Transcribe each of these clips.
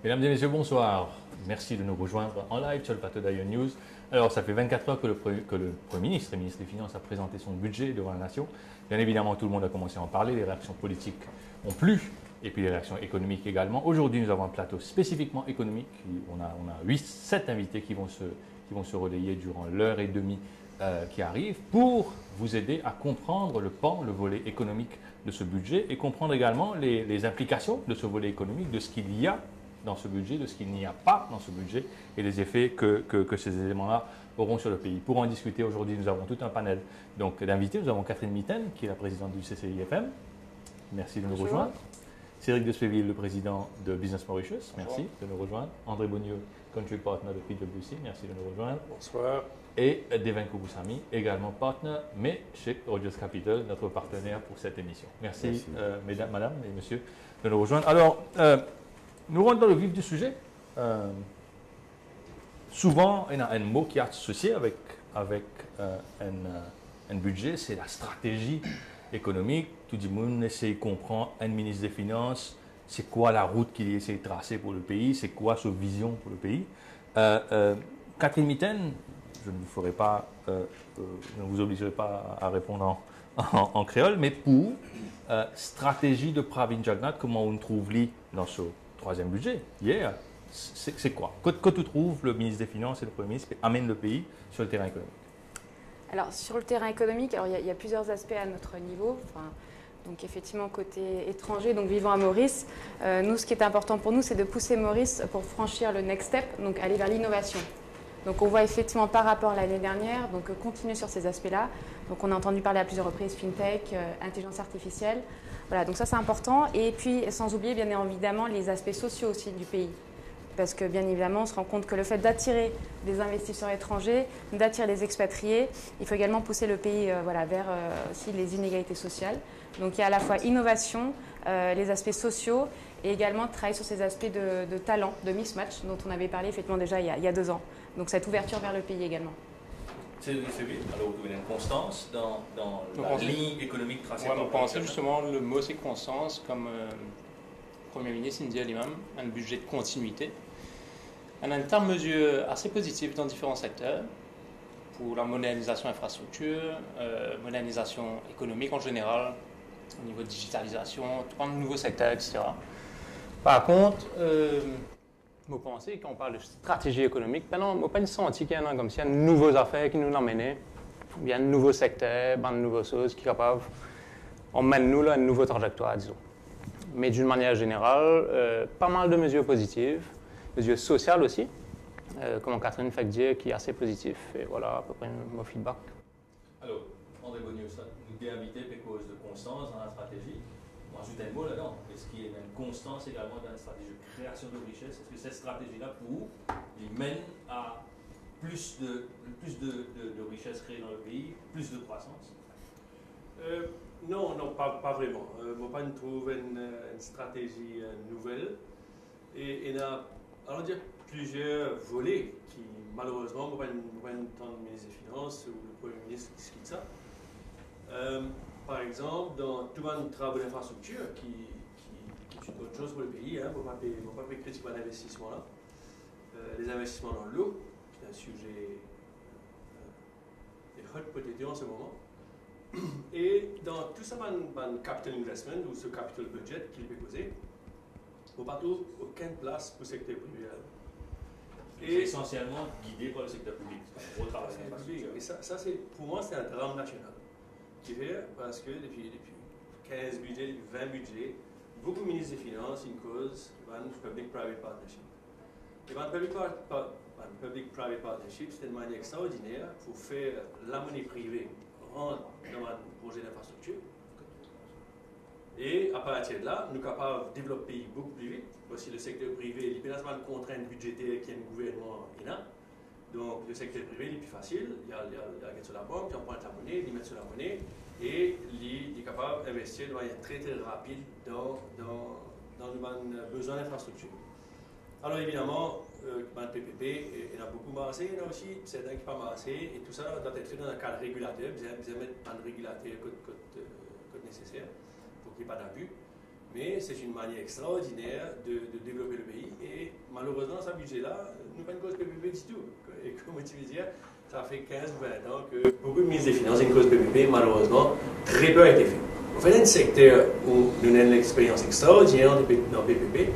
Mesdames et messieurs, bonsoir. Merci de nous rejoindre en live sur le plateau d'Ion News. Alors, ça fait 24 heures que le Premier ministre et ministre des Finances a présenté son budget devant la nation. Bien évidemment, tout le monde a commencé à en parler. Les réactions politiques ont plu, et puis les réactions économiques également. Aujourd'hui, nous avons un plateau spécifiquement économique. On a 7 invités qui vont se relayer durant l'heure et demie qui arrive pour vous aider à comprendre le volet économique de ce budget et comprendre également les implications de ce volet économique, de ce qu'il y a dans ce budget, de ce qu'il n'y a pas dans ce budget et les effets que ces éléments-là auront sur le pays. Pour en discuter aujourd'hui, nous avons tout un panel d'invités. Nous avons Catherine Mitten, qui est la présidente du CCIFM. Merci de nous rejoindre. Cédric Despéville, le président de Business Mauritius. Merci de nous rejoindre. André Bonieux, country partner de PwC. Merci de nous rejoindre. Bonsoir. Et Devin Kouboussami, également partner, mais chez Rogers Capital, notre partenaire pour cette émission. Merci. Mesdames, madame et monsieur, de nous rejoindre. Alors, nous rentrons dans le vif du sujet. Souvent, il y a un mot qui est associé avec un budget, c'est la stratégie économique. Tout le monde essaie de comprendre un ministre des Finances, c'est quoi la route qu'il essaie de tracer pour le pays, c'est quoi sa vision pour le pays. Catherine Mitten, je ne vous ferai pas, je ne vous obligerai pas à répondre en créole, mais pour stratégie de Pravin Jagnnath, comment on trouve lui dans ce troisième budget, hier, c'est quoi? Que tu trouves le ministre des Finances et le Premier ministre amènent le pays sur le terrain économique? Alors, sur le terrain économique, il y a plusieurs aspects à notre niveau. Donc, effectivement, côté étranger, donc vivant à Maurice, nous, ce qui est important pour nous, c'est de pousser Maurice pour franchir le next step, donc aller vers l'innovation. Donc, on voit effectivement par rapport à l'année dernière, donc continuer sur ces aspects-là. Donc, on a entendu parler à plusieurs reprises FinTech, intelligence artificielle. Voilà, donc ça, c'est important. Et puis, sans oublier, bien évidemment, les aspects sociaux aussi du pays. Parce que, bien évidemment, on se rend compte que le fait d'attirer des investisseurs étrangers, d'attirer les expatriés, il faut également pousser le pays vers aussi les inégalités sociales. Donc, il y a à la fois innovation, les aspects sociaux et également travailler sur ces aspects de talent, de mismatch, dont on avait parlé effectivement déjà il y a 2 ans. Donc, cette ouverture vers le pays également. C'est bien. Alors, vous trouvez une constance dans la ligne économique tracée par on pensait justement, le mot c'est constance, comme Premier ministre India lui-même, un budget de continuité. On a une terme mesure assez positive dans différents secteurs, pour la modernisation infrastructure, modernisation économique en général, au niveau de digitalisation, plein de nouveaux secteurs, etc. Par contre, je pense que quand on parle de stratégie économique, je n'ai pas senti qu'il y a comme si de nouvelles affaires qui nous l'emmènent, bien de nouveaux secteurs, de nouvelles choses qui sont capables d'emmener nous à une nouvelle trajectoire, disons. Mais d'une manière générale, pas mal de mesures positives, mesures sociales aussi, comme Catherine fait dire, qui est assez positif. Et voilà à peu près mon feedback. Alors, André Bonieux, nous t'es invité pour cause de constance dans la stratégie. Moi, je un mot là-dedans. Est-ce qu'il y a une constance également dans la stratégie de création de richesse? Est-ce que cette stratégie-là, pour il mène à plus de richesse créée dans le pays, plus de croissance? Non, pas vraiment. Moi, pas trouve une stratégie nouvelle. Et il y a plusieurs volets qui, malheureusement, pas tant le ministre des Finances ou le Premier ministre qui quitte ça. Par exemple, dans tout le travail d'infrastructure qui est une bonne chose pour le pays, on ne va pas critiquer l'investissement là. Les investissements dans l'eau, qui est un sujet hot peut-être en ce moment. Et dans tout ça, capital investment ou ce capital budget qui est posé, on n'a pas aucune place pour le secteur privé. C'est essentiellement guidé par le secteur public. C'est un gros travail d'infrastructure. Et ça pour moi, c'est un drame national. Qui fait parce que depuis 15 budgets, 20 budgets, beaucoup de ministres des Finances, une cause, public-private partnership. Et public-private partnership, c'est une manière extraordinaire pour faire la monnaie privée rendre dans un projet d'infrastructure. Et à partir de là, nous sommes capables de développer le pays beaucoup plus vite. Voici le secteur privé, il n'y a pas de contraintes budgétaires qui est un gouvernement énorme. Donc, le secteur privé est plus facile. Il y a sur la banque, il emprunte la monnaie, il met sur la monnaie et il est capable d'investir de manière très très rapide dans le besoin d'infrastructure. Alors, évidemment, le PPP, il y en a beaucoup massé, il y en a aussi certains qui ne sont pas massés, et tout ça doit être fait dans un cadre régulateur. Vous allez mettre un régulateur nécessaire pour qu'il n'y ait pas d'abus. Mais c'est une manière extraordinaire de développer le pays. Et malheureusement, ce budget-là, nous pas une cause PPP du tout. Et comme tu veux dire, ça fait 15 ou 20 ans que beaucoup de ministres des Finances, une cause PPP, malheureusement, très peu a été fait. En fait, un secteur où nous avons une expérience extraordinaire dans PPP,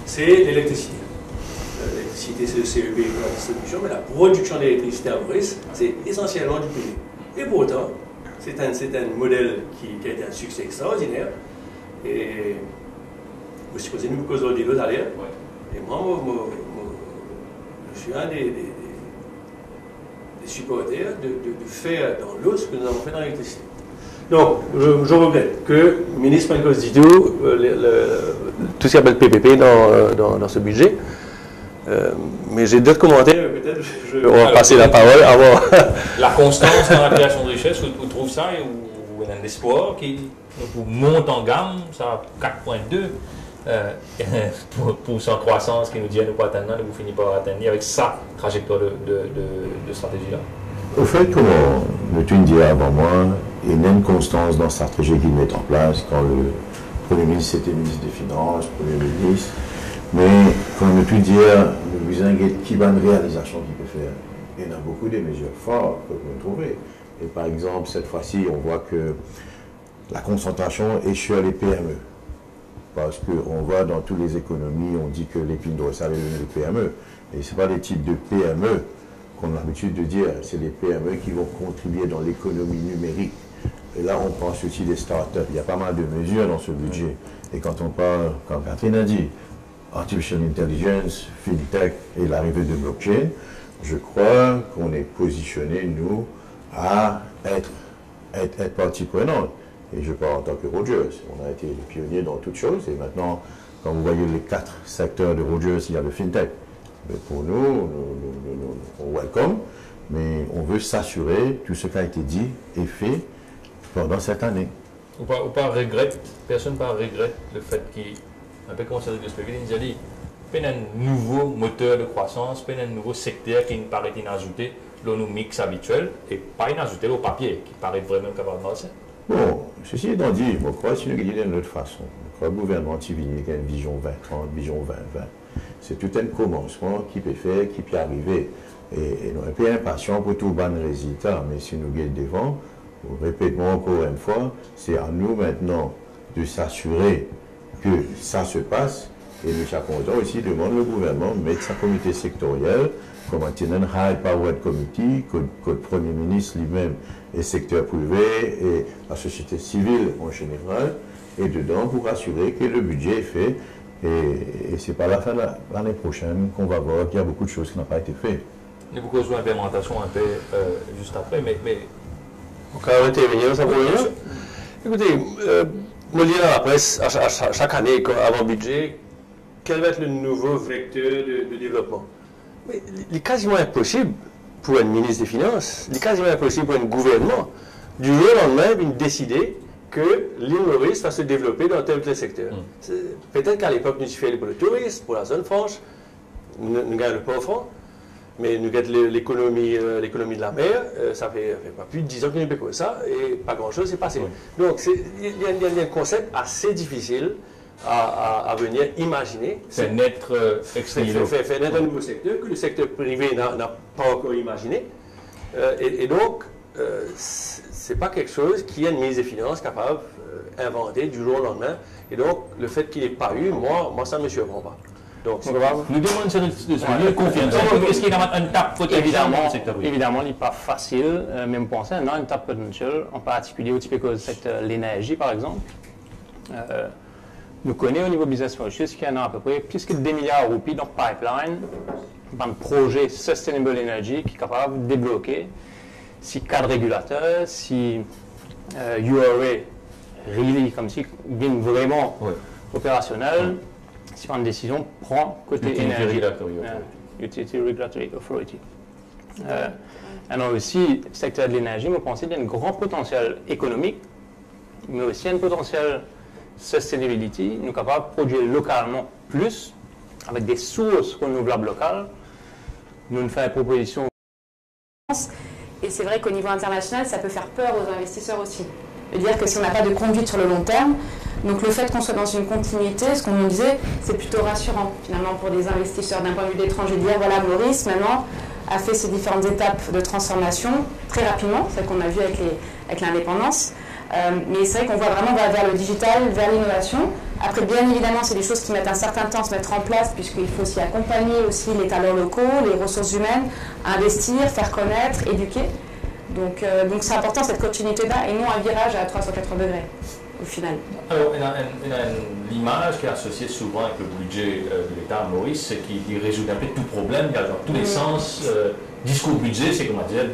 c'est l'électricité. L'électricité, c'est le CEP pour la distribution, mais la production d'électricité à Maurice, c'est essentiellement du privé. Et pourtant, c'est un modèle qui a été un succès extraordinaire. Et je suis posé une cause de l'autre d'ailleurs. Et moi, je suis un des supporters de faire dans l'eau ce que nous avons fait dans l'électricité. Donc, je regrette que le ministre ne cause du tout ce qui s'appelle PPP dans ce budget. Mais j'ai d'autres commentaires, peut-être on va passer la parole avant. La constance dans la création de richesse, vous trouvez ça, ou un espoir qui vous monte en gamme, ça 4,2 pour sa croissance qui nous dit à nous pas atteindre, et vous finissez par atteindre avec sa trajectoire de stratégie-là. Au fait, comme tu me disais avant moi, il y a une constance dans la stratégie qu'ils mettent en place quand le Premier ministre était ministre des Finances, Premier ministre. Mais comme on a pu dire, nous vous inquiétons qui va une réalisation qu'il peut faire. Il y en a beaucoup de mesures fortes que vous trouvez. Et par exemple, cette fois-ci, on voit que la concentration est sur les PME. Parce qu'on voit dans toutes les économies, on dit que l'épine dorsale est les PME. Et ce n'est pas les types de PME qu'on a l'habitude de dire, c'est les PME qui vont contribuer dans l'économie numérique. Et là, on pense aussi des startups. Il y a pas mal de mesures dans ce budget. Et quand on parle, comme Catherine a dit, Artificial Intelligence, FinTech et l'arrivée de blockchain, je crois qu'on est positionné, nous, à être partie prenante. Et je parle en tant que Rogers. On a été les pionniers dans toutes choses. Et maintenant, quand vous voyez les 4 secteurs de Rogers, il y a le FinTech. Mais pour nous, on welcome, mais on veut s'assurer que tout ce qui a été dit est fait pendant cette année. Ou pas regrette, personne ne regrette le fait qu'il, un peu comme on s'est dit de ce il nous a dit, il y a un nouveau moteur de croissance, il y a un nouveau secteur qui nous paraît inajouté dans nos mix habituels, et pas inajouté au papier, qui paraît vraiment capable de marcher. Bon, ceci étant dit, je crois que c'est d'une autre façon. Je crois que le gouvernement qui a une vision 2030, vision 2020. C'est tout un commencement qui peut faire, qui peut arriver. Et nous sommes un peu impatients pour tout bon résultat, mais si nous gagnons devant, répétons encore une fois, c'est à nous maintenant de s'assurer que ça se passe. Et nous sommes contents aussi de demander au gouvernement de mettre sa comité sectoriel, comme un High Powered Committee, que le Premier ministre lui-même et secteur privé et la société civile en général, et dedans pour assurer que le budget est fait. Et ce n'est pas la fin de l'année prochaine qu'on va voir qu'il y a beaucoup de choses qui n'ont pas été faites. Il y a beaucoup de choses d'implémentation un peu juste après, mais... On va intervenir, ça pour rien. Écoutez, moi, je lis dans la presse, chaque année, avant le budget, quel va être le nouveau vecteur de développement. Mais il est quasiment impossible pour un ministre des Finances, il est quasiment impossible pour un gouvernement, du jour au lendemain, de décider que l'île Maurice va se développer dans tel ou tel secteur. Peut-être qu'à l'époque, nous faisons pour le tourisme, pour la zone franche, nous gagnons le port franc, mais nous gagnons l'économie de la mer, ça fait pas plus de 10 ans que nous payons comme ça, et pas grand-chose s'est passé. Oui. Donc, il y a un concept assez difficile à venir imaginer. C'est naître extérieur. Faire naître un nouveau secteur que le secteur privé n'a pas encore imaginé. Et donc, ce n'est pas quelque chose qui est un ministre des Finances capable d'inventer du jour au lendemain. Et donc, le fait qu'il n'ait pas eu, moi ça ne me surprend pas. Donc, nous demandons de confiance. Est-ce qu'il y a un tap potentiel dans le secteur privé? Évidemment, il n'est pas facile, même penser à un tap potentiel, en particulier au type de secteur l'énergie, par exemple. Nous connaissons au niveau business Mauritius qu'il y en a à peu près plus que 2 milliards de roupies dans le pipeline, dans le projet Sustainable Energy qui est capable de débloquer si cadre régulateur, si URA, really, comme si vraiment opérationnel, si une décision prend côté énergie. Utility Regulatory Authority. Alors aussi, le secteur de l'énergie, je pense qu'il y a un grand potentiel économique, mais aussi un potentiel sustainability, nous sommes capables de produire localement plus, avec des sources renouvelables locales. Nous faisons une proposition. Et c'est vrai qu'au niveau international, ça peut faire peur aux investisseurs aussi. De dire que si on n'a pas de conduite sur le long terme, Donc le fait qu'on soit dans une continuité, ce qu'on nous disait, c'est plutôt rassurant finalement pour des investisseurs d'un point de vue d'étranger, de dire voilà, Maurice maintenant a fait ces différentes étapes de transformation très rapidement, c'est ce qu'on a vu avec l'indépendance. Mais c'est vrai qu'on voit vraiment vers le digital, vers l'innovation. Après, bien évidemment, c'est des choses qui mettent un certain temps à se mettre en place, puisqu'il faut aussi accompagner aussi les talents locaux, les ressources humaines, investir, faire connaître, éduquer. Donc c'est important cette continuité-là, et non un virage à 380 degrés, au final. Alors, l'image qui est associée souvent avec le budget de l'État à Maurice, c'est qu'il résout un peu tout problème, il y a dans tous les sens. Discours budget, c'est comme on disait,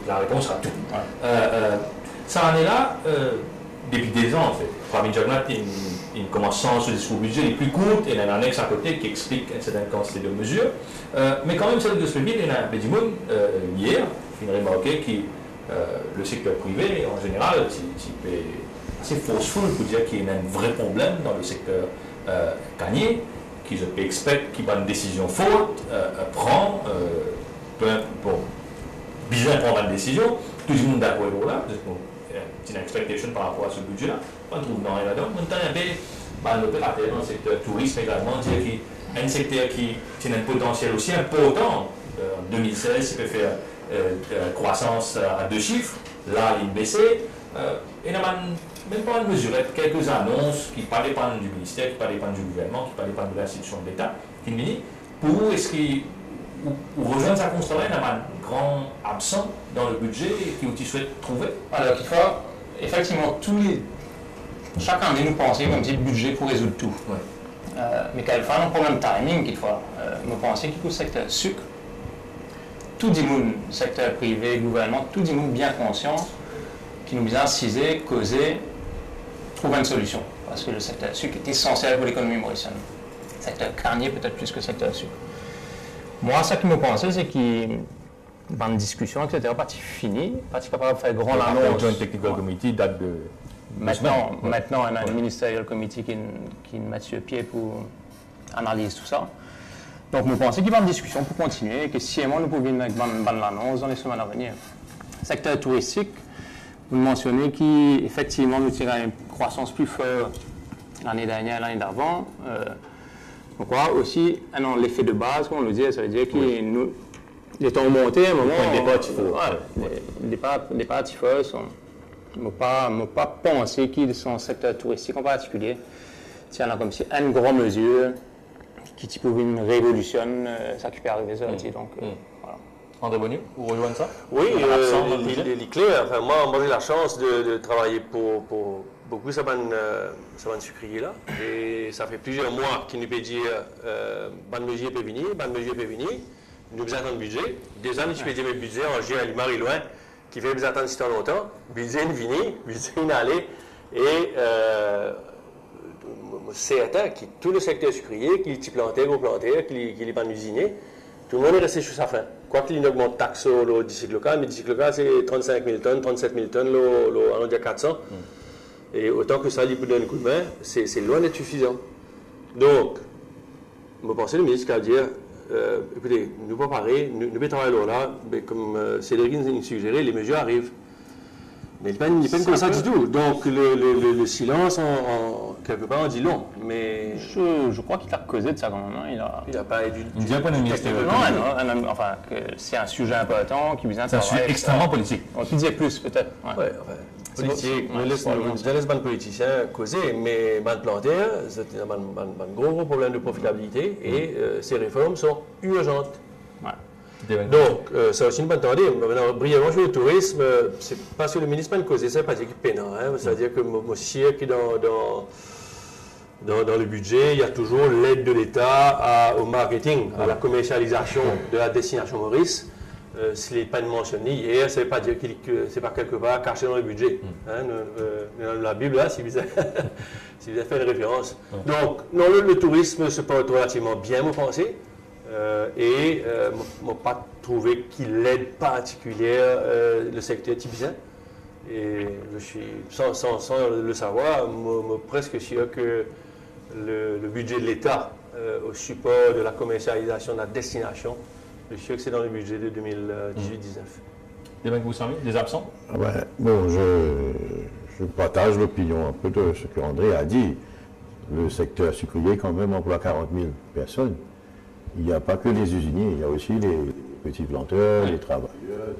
la réponse à tout. Ça en est là depuis des ans en fait. Pravin Jagannath, il commence sans ce discours budget, il est plus court, et il y a un annexe à côté qui explique une certaine quantité de mesures. Mais quand même, celle de ce il y a un Bédimoun hier, qui a remarqué que le secteur privé, en général, c'est assez forceful pour dire qu'il y a un vrai problème dans le secteur gagné, qui je peux expecter qu'il va une décision forte, prend, bon, bien prendre une décision, tout le monde d'accord là. C'est une expectation par rapport à ce budget-là. On trouve dans et là-dedans. Maintenant, il y a l'opérateur dans le secteur tourisme également, dire qu'il y a un secteur qui a un potentiel aussi important. En 2016, ça peut faire croissance à 2 chiffres. Là, il baissé. Et il n'y a même pas une mesure, quelques annonces qui ne dépendent du ministère, qui ne dépendent du gouvernement, qui ne dépendent de l'institution de l'État, qui viennent. Pour est-ce qu'il rejoindre sa construction, il y a un grand absent dans le budget qui tu souhaites trouver? Alors qu'il faut, effectivement, chaque année, nous pensons comme si le budget pour résoudre tout. Ouais. Mais quand il faut un problème de timing, qu'il faut, nous pensons qu'il faut le secteur sucre, tout le monde, secteur privé, gouvernement, tout le monde bien conscient, qui nous bien ciser, causer, trouver une solution. Parce que le secteur sucre est essentiel pour l'économie mauricienne. Le secteur carnier peut-être plus que le secteur sucre. Moi, ce que je pensais, c'est qu'il dans une discussion, etc., pas fini, pas capable de faire grand annonce. Le Joint Technical Committee date de. Maintenant, on a un ministerial committee qui met sur pied pour analyser tout ça. Donc, nous pensons qu'il va y avoir une discussion pour continuer et que si nous pouvons mettre une bonne annonce dans les semaines à venir. Secteur touristique, vous mentionnez qu'effectivement, nous tirons une croissance plus forte l'année dernière et l'année d'avant. Donc, voilà, aussi, l'effet de base, comme on le dit, ça veut dire que les temps montés à un moment. Les départ tifos sont. Je ne pas pensé qu'ils sont un secteur touristique en particulier. Il y en a comme si une grande mesure qui pouvait une révolution, ça qui peut arriver ça aussi. Donc, voilà. André Bonnier, vous rejoignez ça? Oui, les clés. Enfin, moi j'ai la chance de travailler pour beaucoup de ces sucriers-là. Et ça fait plusieurs mois qu'il nous peut dire bonne mesure peut venir, nous besoin d'un budget. Des années, je peux dire mes budgets en G à Limari loin, qui fait besoin d'attendre si longtemps. Budget est venu, budget est allé. Et c'est certain que tout le secteur sucrier, qu'il est planté, qu'il est pas usiné, tout le monde est resté sur sa fin. Quoi qu'il augmente taxe au district local, mais le district local c'est 35 000 tonnes, 37 000 tonnes, on dit 400. Et autant que ça lui donne un coup de main, c'est loin d'être suffisant. Donc, je pense que le ministre va dire, écoutez, nous pas pareil, nous travaillons là, mais comme Cédric nous suggérait, les mesures arrivent. Mais il n'est pas comme ça du tout. Donc le silence, quelque part, on dit long. Mais je crois qu'il a causé de ça quand même. Il n'a pas du Il dit pas ministère. Non, enfin, c'est un sujet important qui vous intéresse. C'est un sujet extrêmement politique. On peut dire plus, peut-être. Ouais, enfin, politique. Je laisse les politiciens causer, mais les plantaires, c'est un gros problème de profitabilité et ces réformes sont urgentes. Donc, ça aussi, une bonne tendance. Maintenant, brièvement, je vais au tourisme. C'est parce que le ministre n'a pas causé, ça ne veut pas dire qu'il est pénant. C'est-à-dire que moi, si dans le budget, il y a toujours l'aide de l'État au marketing, à la commercialisation de la destination Maurice. S'il n'est pas mentionné hier, ça ne veut pas dire que ce n'est pas quelque part caché dans le budget. Dans la Bible, là, si vous avez fait une référence. Donc, non, le tourisme se porte relativement bien, vous pensez. Et je n'ai pas trouvé qu'il aide particulièrement le secteur tibétain. Et je suis, sans le savoir, je suis presque sûr que le budget de l'État au support de la commercialisation de la destination, je suis sûr que c'est dans le budget de 2018-19. Des mecs vous savez, des absents? Bon, je partage l'opinion un peu de ce qu'André a dit. Le secteur sucrier, quand même, emploie 40 000 personnes. Il n'y a pas que les usiniers, il y a aussi les petits planteurs, les travailleurs.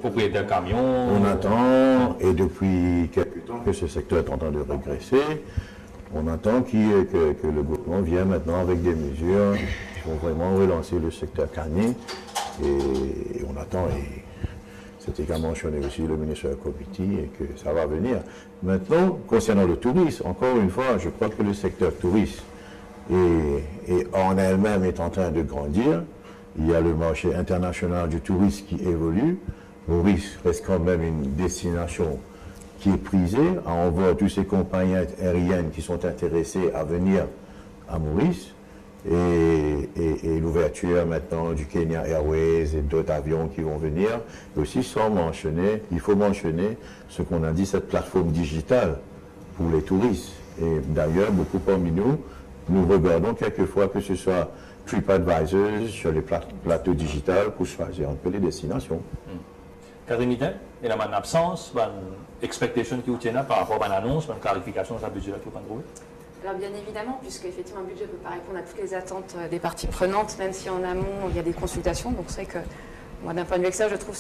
Propriétaires camions. On attend, et depuis quelques temps que ce secteur est en train de régresser, on attend que le gouvernement vienne maintenant avec des mesures qui vont vraiment relancer le secteur carnier. Et on attend, et c'était qu'à mentionner aussi le ministre Kobiti, et que ça va venir. Maintenant, concernant le tourisme, encore une fois, je crois que le secteur touriste et en elle-même est en train de grandir. Il y a le marché international du tourisme qui évolue. Maurice reste quand même une destination qui est prisée. On voit toutes ces compagnies aériennes qui sont intéressées à venir à Maurice. Et l'ouverture maintenant du Kenya Airways et d'autres avions qui vont venir. Et aussi, sans mentionner, il faut mentionner ce qu'on a dit, cette plateforme digitale pour les touristes. Et d'ailleurs, beaucoup parmi nous regardons quelquefois que ce soit TripAdvisor sur les plateaux digitales pour choisir un peu les destinations. Catherine Mitten, il y a une absence, une expectation qui vous tient par rapport à une annonce, une clarification sur le budget que vous pouvez trouver? Alors bien évidemment, puisque effectivement un budget ne peut pas répondre à toutes les attentes des parties prenantes, même si en amont il y a des consultations. Donc c'est vrai que moi d'un point de vue extérieur, je trouve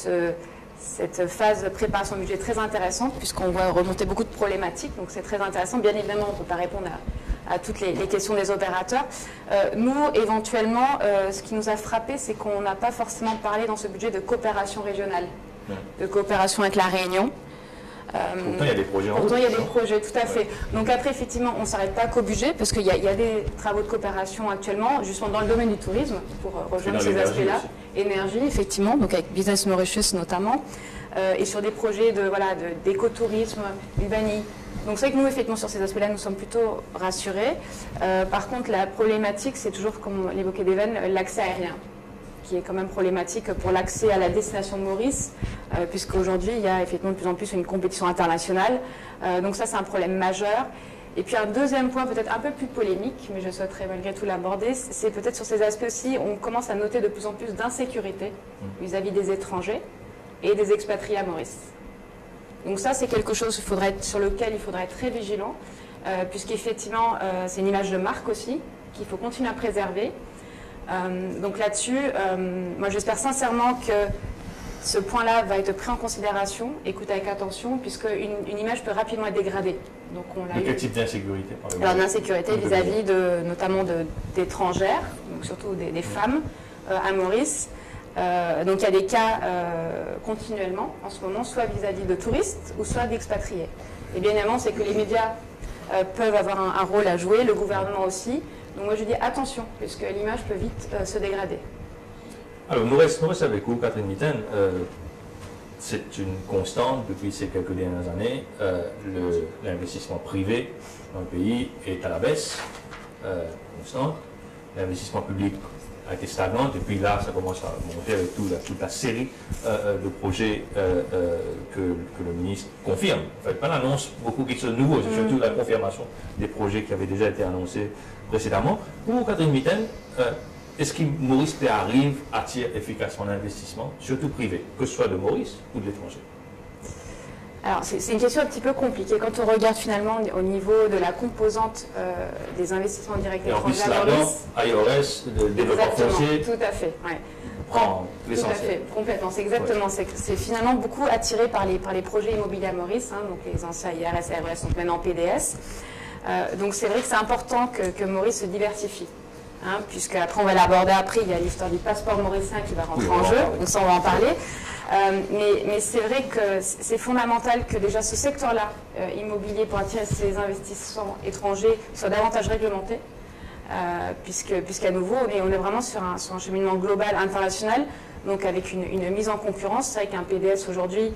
cette phase de préparation du budget très intéressante, puisqu'on voit remonter beaucoup de problématiques. Donc c'est très intéressant. Bien évidemment, on ne peut pas répondre à toutes les questions des opérateurs. Nous, éventuellement, ce qui nous a frappé, c'est qu'on n'a pas forcément parlé dans ce budget de coopération régionale, de coopération avec la Réunion. Pourtant, il y a des projets en route. Pourtant, il y a des projets, tout à fait. Donc après, effectivement, on ne s'arrête pas qu'au budget, parce qu'il y a des travaux de coopération actuellement, justement dans le domaine du tourisme, pour rejoindre ces aspects-là. Énergie, effectivement, donc avec Business Mauritius notamment, et sur des projets d'écotourisme, Ubani. Donc c'est vrai que nous, effectivement, sur ces aspects-là, nous sommes plutôt rassurés. Par contre, la problématique, c'est toujours, comme l'évoquait Deven, l'accès aérien, qui est quand même problématique pour l'accès à la destination de Maurice, puisqu'aujourd'hui, il y a effectivement de plus en plus une compétition internationale. Donc ça, c'est un problème majeur. Et puis un deuxième point, peut-être un peu plus polémique, mais je souhaiterais malgré tout l'aborder, c'est peut-être sur ces aspects aussi, on commence à noter de plus en plus d'insécurité vis-à-vis des étrangers et des expatriés à Maurice. Donc ça, c'est quelque chose sur lequel il faudrait être très vigilant, puisqu'effectivement, c'est une image de marque aussi, qu'il faut continuer à préserver. Donc là-dessus, moi j'espère sincèrement que ce point-là va être pris en considération, écoutez avec attention, puisque une image peut rapidement être dégradée. Donc on quel type d'insécurité? Alors d'insécurité vis-à-vis notamment d'étrangères, donc surtout des femmes à Maurice. Donc il y a des cas continuellement en ce moment, soit vis-à-vis de touristes ou soit d'expatriés. Et bien évidemment, c'est que les médias peuvent avoir un rôle à jouer, le gouvernement aussi. Donc moi je dis attention, puisque l'image peut vite se dégrader. Alors nous restons avec vous, Catherine Mitten. C'est une constante depuis ces quelques dernières années. L'investissement privé dans le pays est à la baisse, constante. L'investissement public a été stagnant. Depuis là, ça commence à monter avec toute la série de projets que le ministre confirme. En fait, pas l'annonce, beaucoup quelque chose de nouveau, c'est surtout la confirmation des projets qui avaient déjà été annoncés précédemment. Pour Catherine Mitten, est-ce que Maurice arrive à attirer efficacement l'investissement, surtout privé, que ce soit de Maurice ou de l'étranger? Alors c'est une question un petit peu compliquée. Quand on regarde finalement au niveau de la composante des investissements directs étrangers à Maurice, IRS, le développement foncier, tout à fait, ouais. prend l'essentiel. Tout à fait, complètement. C'est exactement. Ouais. C'est finalement beaucoup attiré par les projets immobiliers à Maurice, donc les anciens IRS et ARS sont maintenant PDS. Donc c'est vrai que c'est important que Maurice se diversifie. Puisque après on va l'aborder après, il y a l'histoire du passeport mauricien qui va rentrer en jeu, donc ça on va en parler. Mais c'est vrai que c'est fondamental que déjà ce secteur-là, immobilier, pour attirer ces investissements étrangers, soit davantage réglementé, puisqu'à nouveau on est vraiment sur un cheminement global, international, donc avec une mise en concurrence. C'est vrai qu'un PDS aujourd'hui,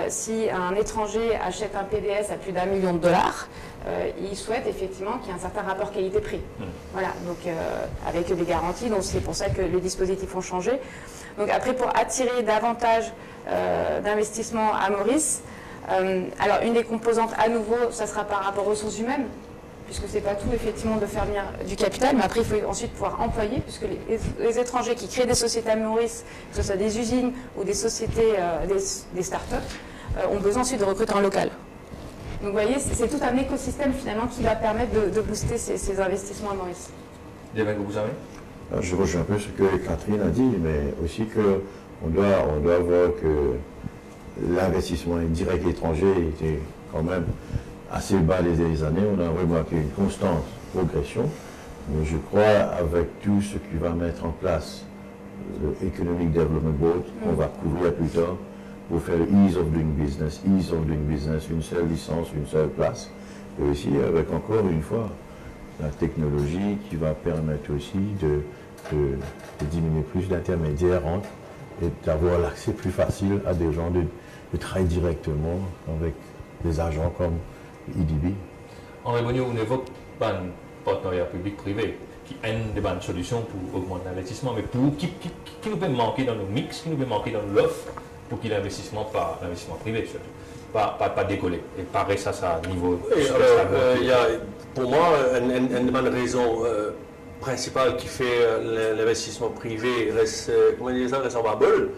si un étranger achète un PDS à plus d'1 million de dollars, il souhaite effectivement qu'il y ait un certain rapport qualité-prix. Voilà, donc avec des garanties, donc c'est pour ça que les dispositifs ont changé. Donc après, pour attirer davantage d'investissements à Maurice, alors une des composantes à nouveau, ça sera par rapport aux ressources humaines, puisque c'est pas tout effectivement de faire venir du capital, mais après il faut ensuite pouvoir employer, puisque les étrangers qui créent des sociétés à Maurice, que ce soit des usines ou des sociétés, des start-up, ont besoin ensuite de recruter en local. Donc vous voyez, c'est tout un écosystème finalement qui va permettre de booster ces investissements à Maurice. Devin, que vous savez? Je rejoins un peu ce que Catherine a dit, mais aussi qu'on doit voir que l'investissement indirect étranger était quand même assez bas les années. On a remarqué une constante progression, mais je crois avec tout ce qui va mettre en place le Economic Development Board, on va couvrir plus tard, pour faire le ease of doing business, une seule licence, une seule place, et aussi avec encore une fois la technologie qui va permettre aussi de diminuer plus d'intermédiaires entre et d'avoir l'accès plus facile à des gens de travailler directement avec des agents comme EDB. André Bonnier, on évoque un partenariat public-privé qui a une bonne solution pour augmenter l'investissement, mais qui nous peut manquer dans nos mix, qui nous peut manquer dans l'offre pour qu'il y ait l'investissement privé surtout, pas décoller. Et pareil, ça à niveau. Oui, alors, il y a pour moi une bonne raison principale qui fait l'investissement privé reste en bas bol.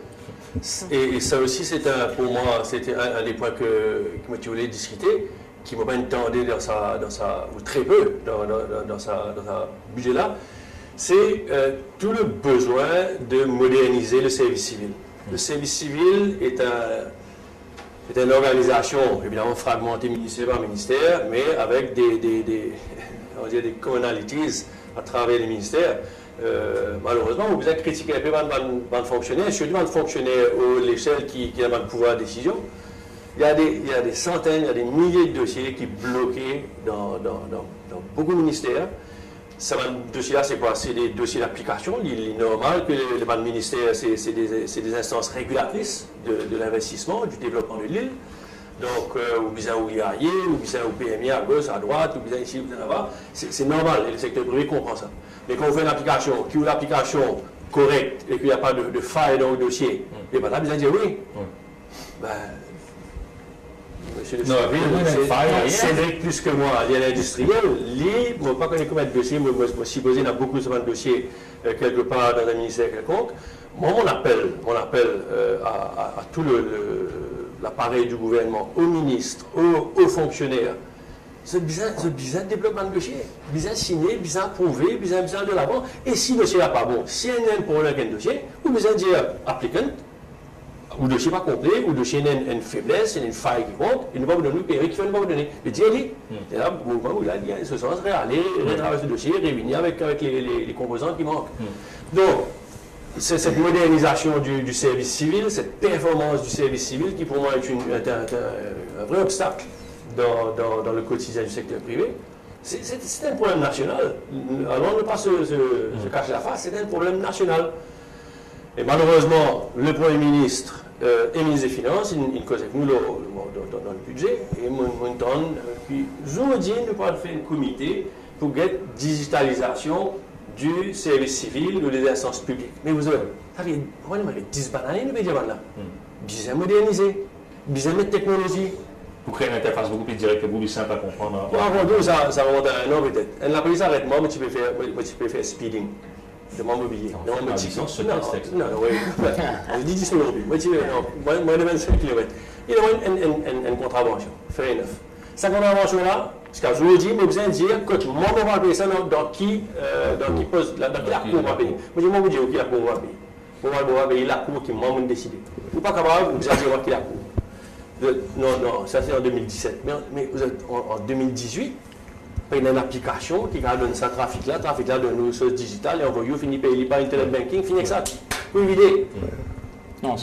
Et ça aussi, pour moi, c'était un des points que je voulais discuter, qui m'a pas entendu dans sa ou très peu dans sa budget-là, c'est tout le besoin de moderniser le service civil. Le service civil est une organisation évidemment fragmentée ministère par ministère, mais avec des commonalities à travers les ministères. Malheureusement, vous avez critiqué un peu les fonctionnaires, surtout les fonctionnaires à l'échelle qui a le pouvoir de décision. Il y a des centaines, il y a des milliers de dossiers qui sont bloqués dans beaucoup de ministères. Ces dossiers-là, c'est quoi? C'est des dossiers d'application. Il est normal que les ministères, c'est des instances régulatrices de l'investissement, du développement de l'île. Donc, ou bien au IAE, ou bien au PMI à gauche, à droite, ou bien ici, ou bien là-bas. C'est normal, et le secteur privé comprend ça. Mais quand on fait une application, qui est une application correcte, et qu'il n'y a pas de faille dans le dossier, et bien là, vous allez dire oui. Ben, monsieur le Cédric plus que moi, il y a l'industriel, lui, je ne sais pas combien de dossiers, moi, je suppose qu'il y a beaucoup de dossiers quelque part dans un ministère quelconque. Moi, mon appel à tout l'appareil du gouvernement, aux ministres, aux fonctionnaires, c'est bien de développement de dossier, bien signé, bien approuvé, bien de l'avant. Et si le dossier n'est pas bon, si il y a un problème avec un dossier, vous besoin dire applicant, ou le dossier pas complet, ou le dossier a une faiblesse, une faille qui compte, il ne va pas vous donner, qui ne va vous donner. Le dire, c'est là le mouvement où il y a ce sens, aller retravailler ce dossier, réunir avec les composants qui manquent. Donc, c'est cette modernisation du service civil, cette performance du service civil qui pour moi est un vrai obstacle dans le quotidien du secteur privé. C'est un problème national. Alors, ne pas se cacher la face, c'est un problème national. Et malheureusement, le Premier ministre et le ministre des Finances, il cause avec nous dans le budget, et puis aujourd'hui, nous allons faire un comité pour la digitalisation du service civil ou des instances publiques. Mais vous avez 10 bananes, nous dire là. Bien moderniser, bien mettre technologie. Pour créer une interface beaucoup plus directe et beaucoup plus simple à comprendre. Avant tout, ça remonte à un an peut-être. La police arrête moi, mais tu peux faire speeding. De mon mobilier. Non, oui. On dit 10 aujourd'hui. Moi, de 25 km. Il y a une contravention. Fair enough. Cette contravention-là, parce qu'aujourd'hui, je besoin de dire que moi, on va payer ça dans qui pose, dans qui la cour va payer. Moi, je vais vous dire qui la cour va payer. Moi, on va payer la cour qui m'a décidé. Vous n'êtes pas capable, vous allez dire qui la cour. Non, ça c'est en 2017. Mais vous êtes en 2018. Il y a une application qui donne ça, trafic-là donne une ressource digitale, et on va finir par payer par Internet Banking, finir avec ça. Vous évidez. Non,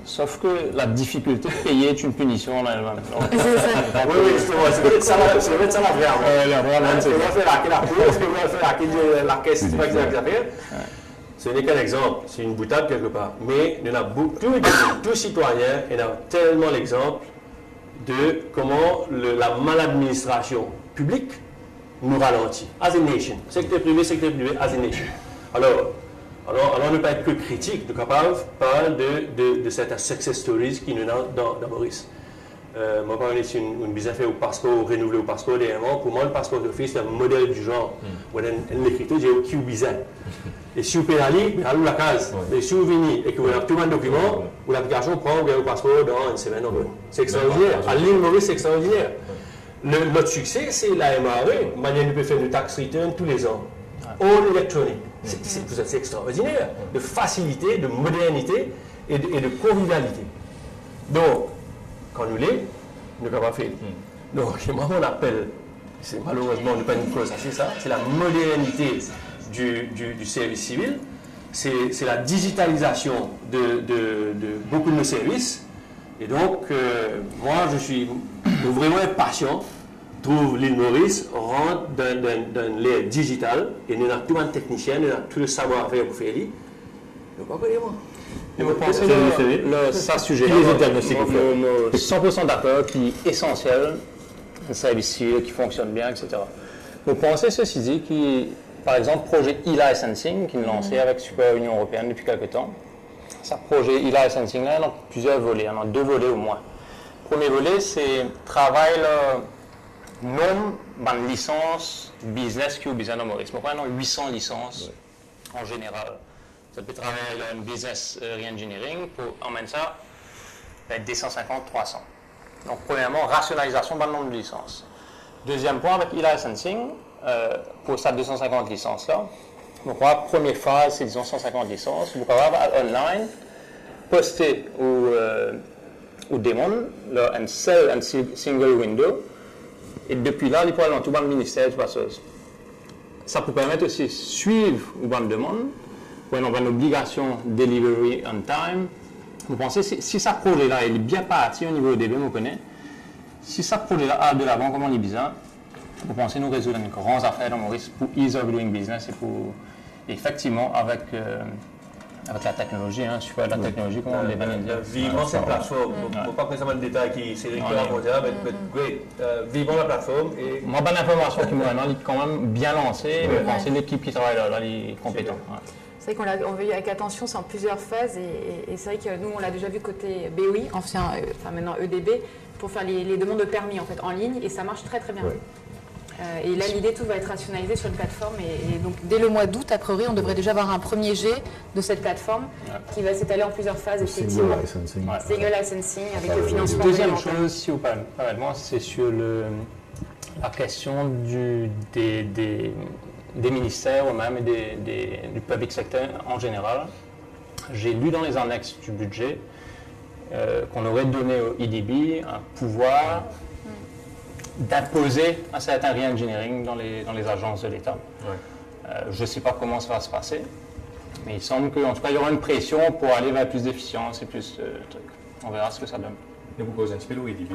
sauf que la difficulté de payer est une punition en elle-même. Oui, c'est peut-être ça la vraie. Ce qu'on va faire hacker la cour, ce qu'on va faire hacker la caisse, c'est pas exact affaire. Ce n'est qu'un exemple, c'est une boutade quelque part. Mais il y en a beaucoup, tous citoyens, il y en a tellement l'exemple de comment la maladministration publique nous ralentit. As a nation. Secteur privé, as a nation. Alors ne pas être que critique, de capable parler de certaines success stories qui nous ont dans Maurice. Moi, quand on est une business fait au passeport, renouvelé au passeport dernièrement, pour moi, le passeport d'office, c'est un modèle du genre. On a l'écriture, j'ai au Q bizarre. Et si vous payez aller, allez la case. Mais si vous venez et que vous avez tout un document, l'application prend le passeport dans une semaine. C'est extraordinaire. À l'île Maurice, c'est extraordinaire. Notre succès, c'est la MRE, manière de peut faire de tax return tous les ans. All electronic. C'est extraordinaire. De facilité, de modernité et de convivialité. Donc, quand nous l'est, nous n'avons pas fait. Donc, moi, mon appel, c'est malheureusement, on ne peut pas nous constater ça, c'est la modernité du service civil, c'est la digitalisation de beaucoup de nos services. Et donc, moi, je suis vraiment impatient. Trouve l'île Maurice, rentre dans l'ère digitale, et nous avons tout un technicien, nous avons tout le savoir-faire pour faire ça. Donc, pas moi. Et vous pensez ça sujet nous 100% d'accord qui est essentiel, un service civil qui fonctionne bien, etc. Vous pensez ceci dit qui, par exemple, projet e-licensing qui est lancé avec Super Union Européenne depuis quelques temps. Ce projet e-licensing là, il y a plusieurs volets, il y en a 2 volets au moins. Le premier volet, c'est travail non une licence business qui est au business en Maurice. Pourquoi 800 licences en général. Ça peut travailler dans une business re-engineering pour emmener ça à 250-300. Donc, premièrement, rationalisation d'un nombre de licences. Deuxième point, avec e-licensing, pour ces 250 licences-là, donc, première phase, c'est disons 150 licences. Vous pouvez avoir online, poster au démon, un seul, un single window, et depuis là, il peut aller dans tout le ministère, tout passeuse. Ça peut permettre aussi de suivre ou une demande, ou une obligation delivery on time. Vous pensez, si ce projet-là est bien parti au niveau des deux, vous connaissez, si ce projet-là a de l'avant, comme on dit bizarre, vous pensez nous résoudre une grande affaire dans Maurice pour ease of doing business et pour, effectivement, avec la technologie, super la technologie, comment on les va dire. Vivant cette plateforme, je ne vais pas précisément le détail qui c'est raconté là, mais great. Vivant la plateforme. Et... Moi, bonne information qui m'a il est quand même bien lancé, mais pensez l'équipe qui travaille là, il est compétent. C'est vrai qu'on veut avec attention, c'est en plusieurs phases et c'est vrai que nous on l'a déjà vu côté BOI, enfin maintenant EDB, pour faire les demandes de permis en fait en ligne et ça marche très très bien. Ouais. Et là l'idée tout va être rationalisé sur une plateforme et donc dès le mois d'août a priori on devrait déjà avoir un premier jet de cette plateforme qui va s'étaler en plusieurs phases effectivement. Single licensing avec le financement. Deuxième chose, si vous parlez moi, c'est sur la question des ministères ou même du public secteur en général. J'ai lu dans les annexes du budget qu'on aurait donné au EDB un pouvoir d'imposer un certain re-engineering dans les agences de l'État. Ouais. Je ne sais pas comment ça va se passer, mais il semble qu'en tout cas, il y aura une pression pour aller vers plus d'efficience et plus de trucs. On verra ce que ça donne. Et vous causez un petit peu au EDB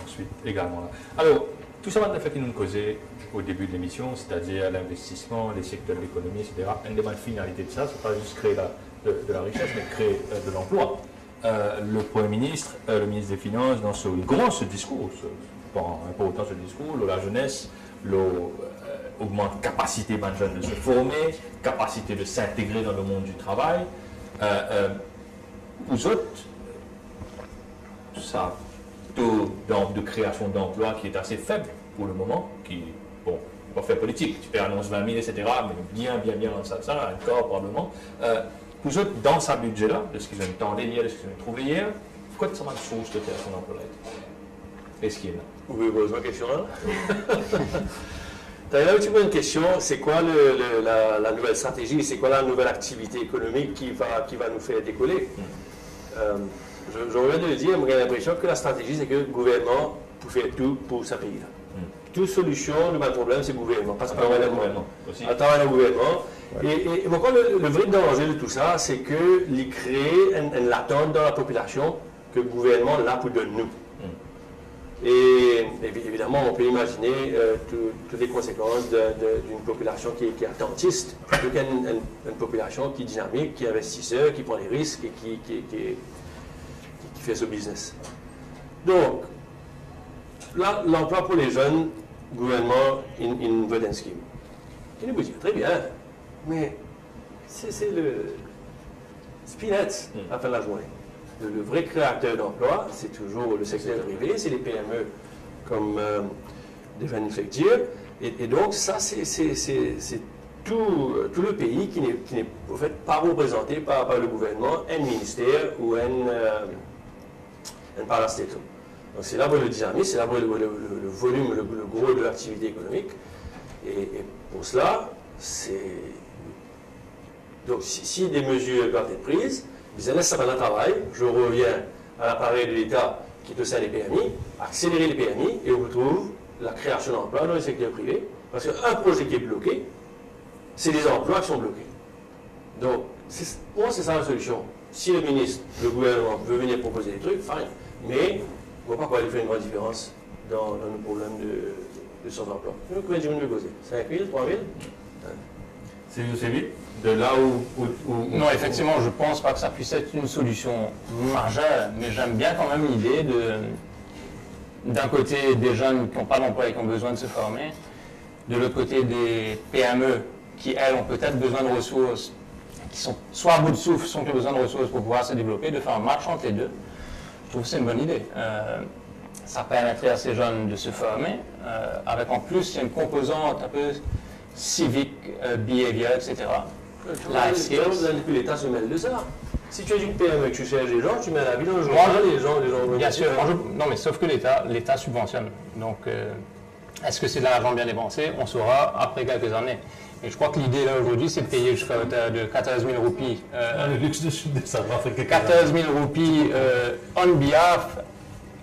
ensuite également. Là. Alors, tout ça va fait qu'il nous causait au début de l'émission, c'est-à-dire l'investissement, les secteurs de l'économie, etc. Une des bonnes finalités de ça, ce n'est pas juste créer de la richesse, mais créer de l'emploi. Le Premier ministre, le ministre des Finances, dans ce discours, pas autant ce discours, la jeunesse, augmente capacité des jeunes de se former, capacité de s'intégrer dans le monde du travail. Vous autres, ça, taux de création d'emplois qui est assez faible pour le moment, qui, bon, pas faire politique, tu peux annoncer 20 000, etc., mais bien dans ça, encore probablement. Vous autres, dans ce budget-là, de ce qu'ils ont entendu hier, de ce qu'ils ont trouvé hier, pourquoi ça m'a source de création d'emplois là? Est-ce qu'il y en a? Vous pouvez poser une question là? Là où tu poses une question, c'est quoi la nouvelle stratégie, c'est quoi la nouvelle activité économique qui va nous faire décoller? Je reviens de le dire, j'ai l'impression que la stratégie, c'est que le gouvernement peut faire tout pour sa pays. Toute solution, le même problème, c'est le gouvernement. Parce que le gouvernement. À travers le gouvernement. Et pourquoi le vrai danger de tout ça, c'est qu'il crée une attente dans la population que le gouvernement est là pour donner nous. Et évidemment, on peut imaginer toutes les conséquences d'une population qui est attentiste, plutôt qu'une population qui est dynamique, qui est investisseur, qui prend des risques et qui fait ce business. Donc, là, l'emploi pour les jeunes, gouvernement, une voting scheme. Qui nous dit très bien, mais c'est le peanuts à la fin de la journée. Le vrai créateur d'emploi, c'est toujours le secteur privé, c'est les PME comme des manufactures. Et donc, ça, c'est tout le pays qui n'est en fait pas représenté par le gouvernement, un ministère ou un parastatal. Donc c'est là où le dynamisme, c'est là où le volume, le gros de l'activité économique. Et pour cela, donc si des mesures doivent être prises, ils laissent ça pendant le travail. Je reviens à l'appareil de l'État qui est au sein des PMI, accélérer les PMI et on retrouve la création d'emplois dans le secteur privé. Parce qu'un projet qui est bloqué, c'est des emplois qui sont bloqués. Donc, pour moi, c'est ça la solution. Si le ministre, le gouvernement veut venir proposer des trucs, fine. Mais on ne voit pas quoi il fait une grande différence dans le problème de sans-emploi. Combien de gens me poser 5 000, 3 000 C'est vite. De là où... Non, effectivement, je ne pense pas que ça puisse être une solution majeure, mais j'aime bien quand même l'idée d'un côté des jeunes qui n'ont pas d'emploi et qui ont besoin de se former, de l'autre côté des PME qui, elles, ont peut-être besoin de ressources, qui sont soit à bout de souffle, soit qui ont besoin de ressources pour pouvoir se développer, de faire un match entre les deux. Je trouve que c'est une bonne idée. Ça permettrait à ces jeunes de se former, avec en plus, il y a une composante un peu civique, behavior, etc. L'État se mêle de ça. Si tu es une PME et que tu cherches des gens, tu mets la vie dans le jour. Les gens bien sûr. Non, mais sauf que l'État subventionne. Donc, est-ce que c'est de l'argent bien dépensé? On saura après quelques années. Et je crois que l'idée là aujourd'hui, c'est de payer jusqu'à hauteur de 14 000 roupies. Le luxe de savoir fait 14 000 roupies on behalf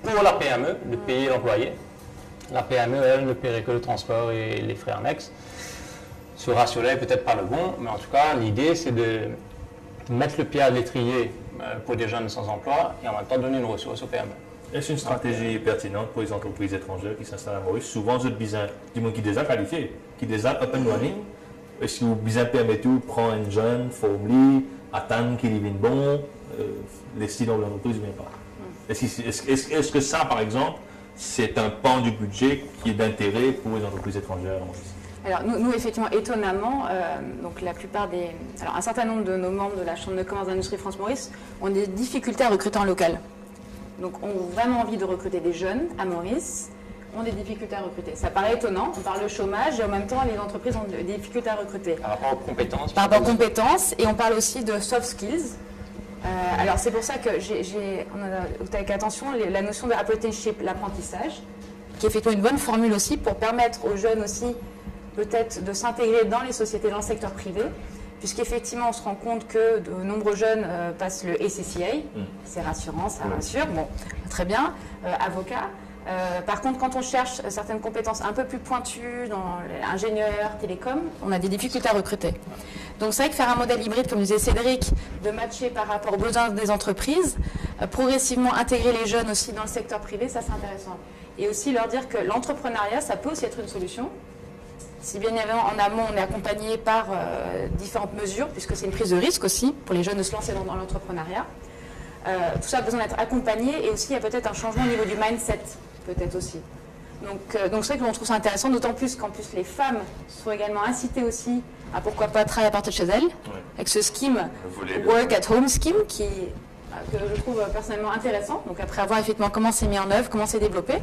pour la PME, de payer l'employé. La PME, elle, ne paierait que le transport et les frais annexes. Ce ratio-là est peut-être pas le bon, mais en tout cas, l'idée, c'est de mettre le pied à l'étrier pour des jeunes sans emploi et en même temps donner une ressource aux PME. Est-ce une stratégie pertinente pour les entreprises étrangères qui s'installent à Maurice? Souvent, vous êtes besoin du monde qui est déjà qualifié, qui est déjà up and running. Est-ce que vous besoin permettre de prendre un jeune, former, attendre qu'il vienne bon, les styles dans l'entreprise ou bien pas? Est-ce que ça, par exemple, c'est un pan du budget qui est d'intérêt pour les entreprises étrangères à Maurice? Alors nous, effectivement, étonnamment, donc la plupart alors un certain nombre de nos membres de la Chambre de commerce d'industrie France-Maurice ont des difficultés à recruter en local. Donc ont vraiment envie de recruter des jeunes à Maurice, ont des difficultés à recruter. Ça paraît étonnant, on parle de chômage et en même temps les entreprises ont des difficultés à recruter. Par rapport aux compétences. Par rapport aux compétences, et on parle aussi de soft skills. Alors c'est pour ça que on a avec attention la notion de apprenticeship, l'apprentissage, qui est effectivement une bonne formule aussi pour permettre aux jeunes aussi peut-être de s'intégrer dans les sociétés, dans le secteur privé, puisqu'effectivement on se rend compte que de nombreux jeunes passent le ACCA, c'est rassurant, ça rassure, bon, très bien, avocat. Par contre, quand on cherche certaines compétences un peu plus pointues dans l'ingénieur, télécom, on a des difficultés à recruter. Donc c'est vrai que faire un modèle hybride, comme disait Cédric, de matcher par rapport aux besoins des entreprises, progressivement intégrer les jeunes aussi dans le secteur privé, ça c'est intéressant. Et aussi leur dire que l'entrepreneuriat, ça peut aussi être une solution. Si bien évidemment en amont on est accompagné par différentes mesures, puisque c'est une prise de risque aussi pour les jeunes de se lancer dans l'entrepreneuriat. Tout ça a besoin d'être accompagné et aussi il y a peut-être un changement au niveau du mindset, peut-être aussi. Donc c'est vrai qu'on trouve ça intéressant, d'autant plus qu'en plus les femmes sont également incitées aussi à pourquoi pas travailler à partir de chez elles, avec ce scheme Work at Home Scheme que je trouve personnellement intéressant. Donc après avoir effectivement comment c'est mis en œuvre, comment c'est développé.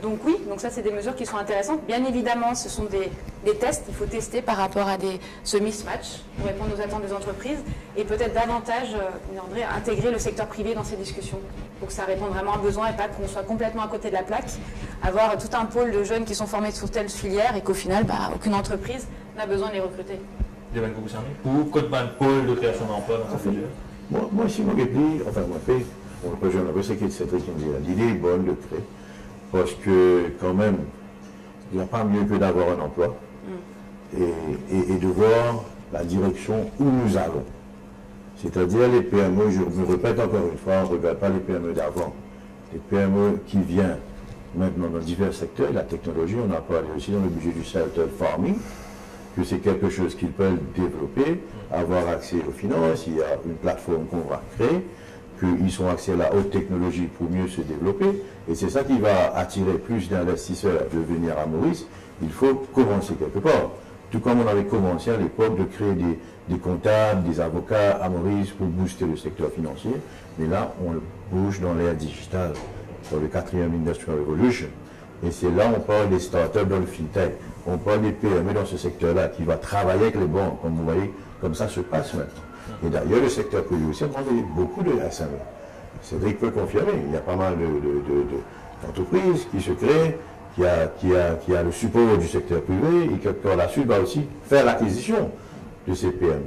Donc oui, donc ça c'est des mesures qui sont intéressantes. Bien évidemment, ce sont des tests, il faut tester par rapport à ce mismatch pour répondre aux attentes des entreprises et peut-être davantage intégrer le secteur privé dans ces discussions pour que ça réponde vraiment à un besoin et pas qu'on soit complètement à côté de la plaque, avoir tout un pôle de jeunes qui sont formés sur telle filière et qu'au final, aucune entreprise n'a besoin de les recruter. Ou côté un pôle de création d'emploi dans ce sujet? Moi, si moi, c'est Cédric qui me dit, l'idée est bonne de créer. Parce que, quand même, il n'y a pas mieux que d'avoir un emploi et de voir la direction où nous allons. C'est-à-dire les PME, je me répète encore une fois, on ne regarde pas les PME d'avant. Les PME qui viennent maintenant dans divers secteurs, la technologie, on a parlé aussi dans le budget du secteur farming, que c'est quelque chose qu'ils peuvent développer, avoir accès aux finances, il y a une plateforme qu'on va créer, qu'ils ont accès à la haute technologie pour mieux se développer. Et c'est ça qui va attirer plus d'investisseurs de venir à Maurice. Il faut commencer quelque part. Tout comme on avait commencé à l'époque de créer des comptables, des avocats à Maurice pour booster le secteur financier. Mais là, on bouge dans l'ère digitale, dans le 4e Industrial Revolution. Et c'est là on parle des startups dans le fintech. On parle des PME dans ce secteur-là qui va travailler avec les banques. Comme vous voyez, comme ça se passe maintenant. Et d'ailleurs, le secteur privé aussi, on a beaucoup de SME. Cédric peut confirmer, il y a pas mal d'entreprises qui se créent, qui a le support du secteur privé et qui par la suite va aussi faire l'acquisition de ces PME.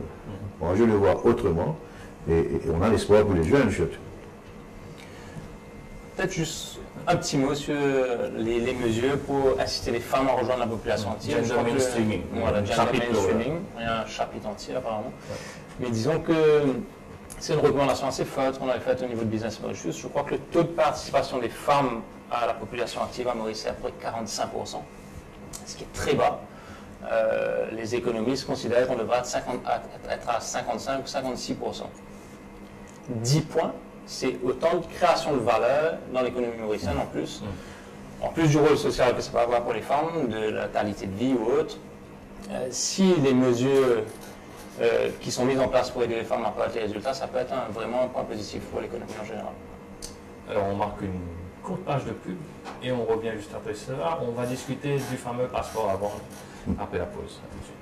Moi, je le vois autrement et on a l'espoir pour les jeunes surtout. Peut-être juste un petit mot sur les mesures pour inciter les femmes à rejoindre la population entière. Gender mainstreaming. Voilà, gender mainstreaming. Il y a un chapitre entier apparemment. Mais disons que c'est une recommandation assez forte qu'on avait faite au niveau de Business Mauritius. Je crois que le taux de participation des femmes à la population active à Maurice est à peu près 45%, ce qui est très bas. Les économistes considèrent qu'on devrait être à 55 ou 56%. 10 points, c'est autant de création de valeur dans l'économie mauricienne en plus. En plus du rôle social que ça peut avoir pour les femmes, de la qualité de vie ou autre. Si les mesures qui sont mises en place pour aider les femmes à apporter les résultats, ça peut être vraiment un point positif pour l'économie en général. Alors on marque une courte page de pub et on revient juste après cela. On va discuter du fameux passeport avant, après la pause. À tout de suite.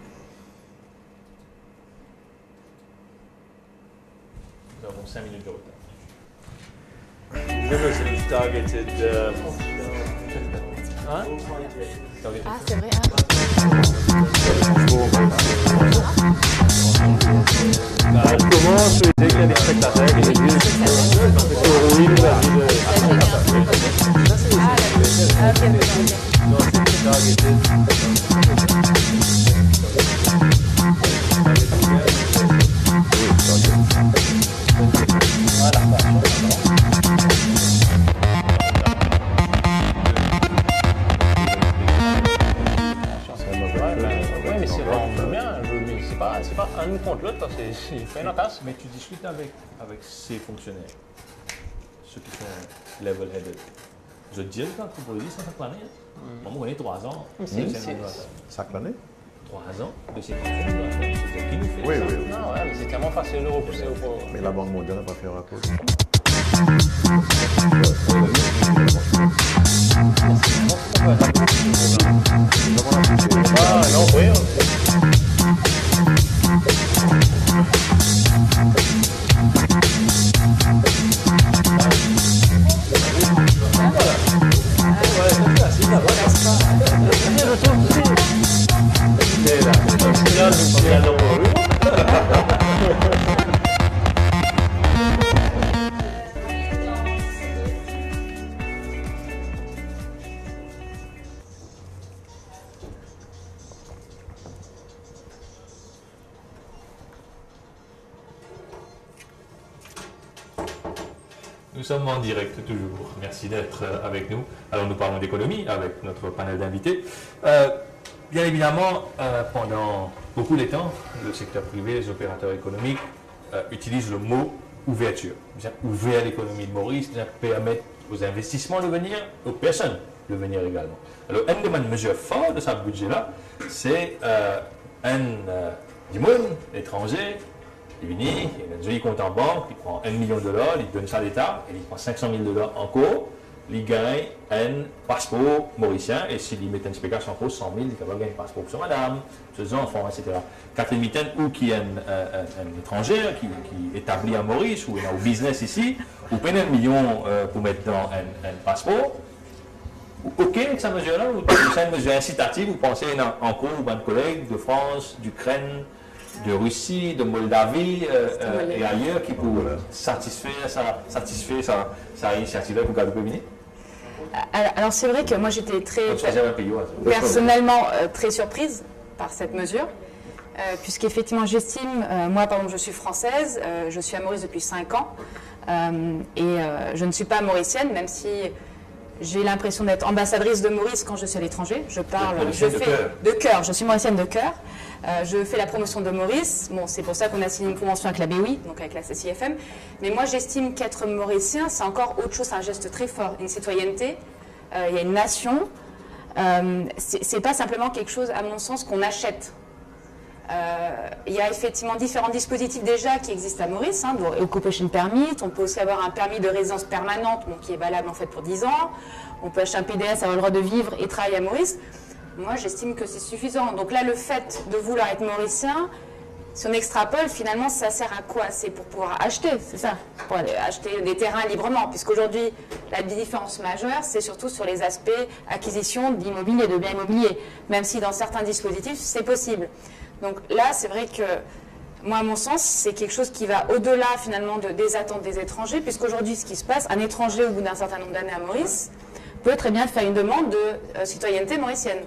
Nous avons 5 minutes de retard. University targeted. Hein? Ah, c'est vrai. On commence, dès qu'il y a des spectateurs qui disent héroïne, la vie de. Non, c'est targeted. Oui, mais c'est vraiment bien. C'est pas un contre l'autre, c'est fait une entasse. Mais tu discutes avec ces fonctionnaires, ceux qui sont level-headed. Je te dis quand tu produis ça chaque année. Moi, on est 3 ans. Chaque année 3 ans de ces fonctionnaires. C'est qui nous fait Oui, ça? oui, oui. Non, ouais, mais c'est tellement facile de repousser au pauvre. Mais la Banque mondiale n'a pas fait un rapport. Ah, non, oui. Nous sommes en direct toujours. Merci d'être avec nous. Alors nous parlons d'économie avec notre panel d'invités. Bien évidemment, pendant beaucoup de temps, le secteur privé, les opérateurs économiques utilisent le mot ouverture. Ouvrir l'économie de Maurice, permettre aux investissements de venir, aux personnes de venir également. Alors, une des mesures fortes de ce budget-là, c'est un monde étranger. Il vient, il a un joli compte en banque, il prend $1 million, il donne ça à l'État, et il prend $500 000 encore, il gagne un passeport mauricien, et s'il met une spéculation en cause, 100 000, il va gagner un passeport pour son madame, ses enfants, etc. Catherine Mitten, ou qui est un étranger, qui est établi à Maurice, ou il est au business ici, ou paye $1 million pour mettre dans un passeport, OK avec cette mesure-là, ou c'est une mesure incitative, vous pensez en cours, ou un collègue de France, d'Ukraine, de Russie, de Moldavie et ailleurs qui pour satisfaire sa initiative pour garder le premier. Alors c'est vrai que moi j'étais personnellement très surprise par cette mesure, puisqu'effectivement j'estime, moi par exemple je suis française, je suis à Maurice depuis 5 ans, et je ne suis pas mauricienne, même si j'ai l'impression d'être ambassadrice de Maurice quand je suis à l'étranger. Je fais de cœur, je suis mauricienne de cœur. Je fais la promotion de Maurice. Bon, c'est pour ça qu'on a signé une convention avec la BOI, donc avec la CCIFM. Mais moi, j'estime qu'être mauricien, c'est encore autre chose, c'est un geste très fort, une citoyenneté. Il y a une nation. C'est pas simplement quelque chose, à mon sens, qu'on achète. Il y a effectivement différents dispositifs déjà qui existent à Maurice, hein, Occupation Permit. On peut aussi avoir un permis de résidence permanente, bon, qui est valable en fait pour 10 ans. On peut acheter un PDS, avoir le droit de vivre et travailler à Maurice. Moi, j'estime que c'est suffisant. Donc là, le fait de vouloir être mauricien, Si on extrapole, finalement, ça sert à quoi? C'est pour pouvoir acheter, c'est ça, pour aller acheter des terrains librement, puisqu'aujourd'hui, la différence majeure, c'est surtout sur les aspects acquisition d'immobilier, de biens immobiliers, même si dans certains dispositifs, c'est possible. Donc là, c'est vrai que, moi, à mon sens, c'est quelque chose qui va au-delà, finalement, des attentes des étrangers, puisqu'aujourd'hui, ce qui se passe, un étranger, au bout d'un certain nombre d'années à Maurice, peut très bien faire une demande de citoyenneté mauricienne,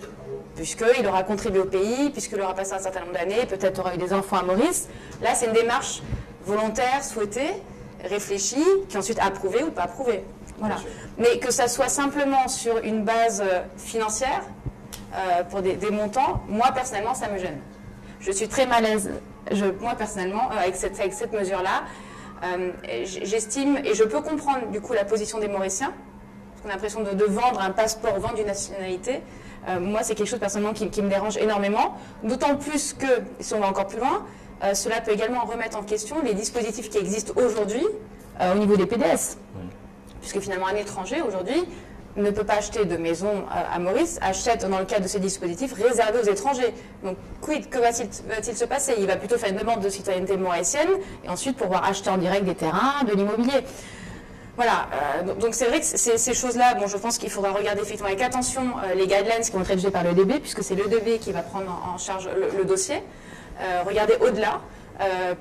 puisqu'il aura contribué au pays, puisqu'il aura passé un certain nombre d'années, peut-être aura eu des enfants à Maurice. Là, c'est une démarche volontaire, souhaitée, réfléchie, qui est ensuite approuvée ou pas approuvée. Voilà. Mais que ça soit simplement sur une base financière, pour des montants, moi, personnellement, ça me gêne. Je suis très mal à l'aise, moi, personnellement, avec cette mesure-là. J'estime, et je peux comprendre, du coup, la position des Mauriciens, parce qu'on a l'impression de vendre un passeport, vendre une nationalité. Moi, c'est quelque chose personnellement qui me dérange énormément, d'autant plus que, si on va encore plus loin, cela peut également remettre en question les dispositifs qui existent aujourd'hui au niveau des PDS. Puisque finalement, un étranger, aujourd'hui, ne peut pas acheter de maison à Maurice, achète dans le cadre de ces dispositifs réservés aux étrangers. Donc, que va-t-il se passer? Il va plutôt faire une demande de citoyenneté mauricienne et ensuite pouvoir acheter en direct des terrains, de l'immobilier. Voilà, donc c'est vrai que ces choses-là, bon, je pense qu'il faudra regarder effectivement avec attention les guidelines qui vont être rédigées par l'EDB, puisque c'est l'EDB qui va prendre en charge le dossier. Regarder au-delà,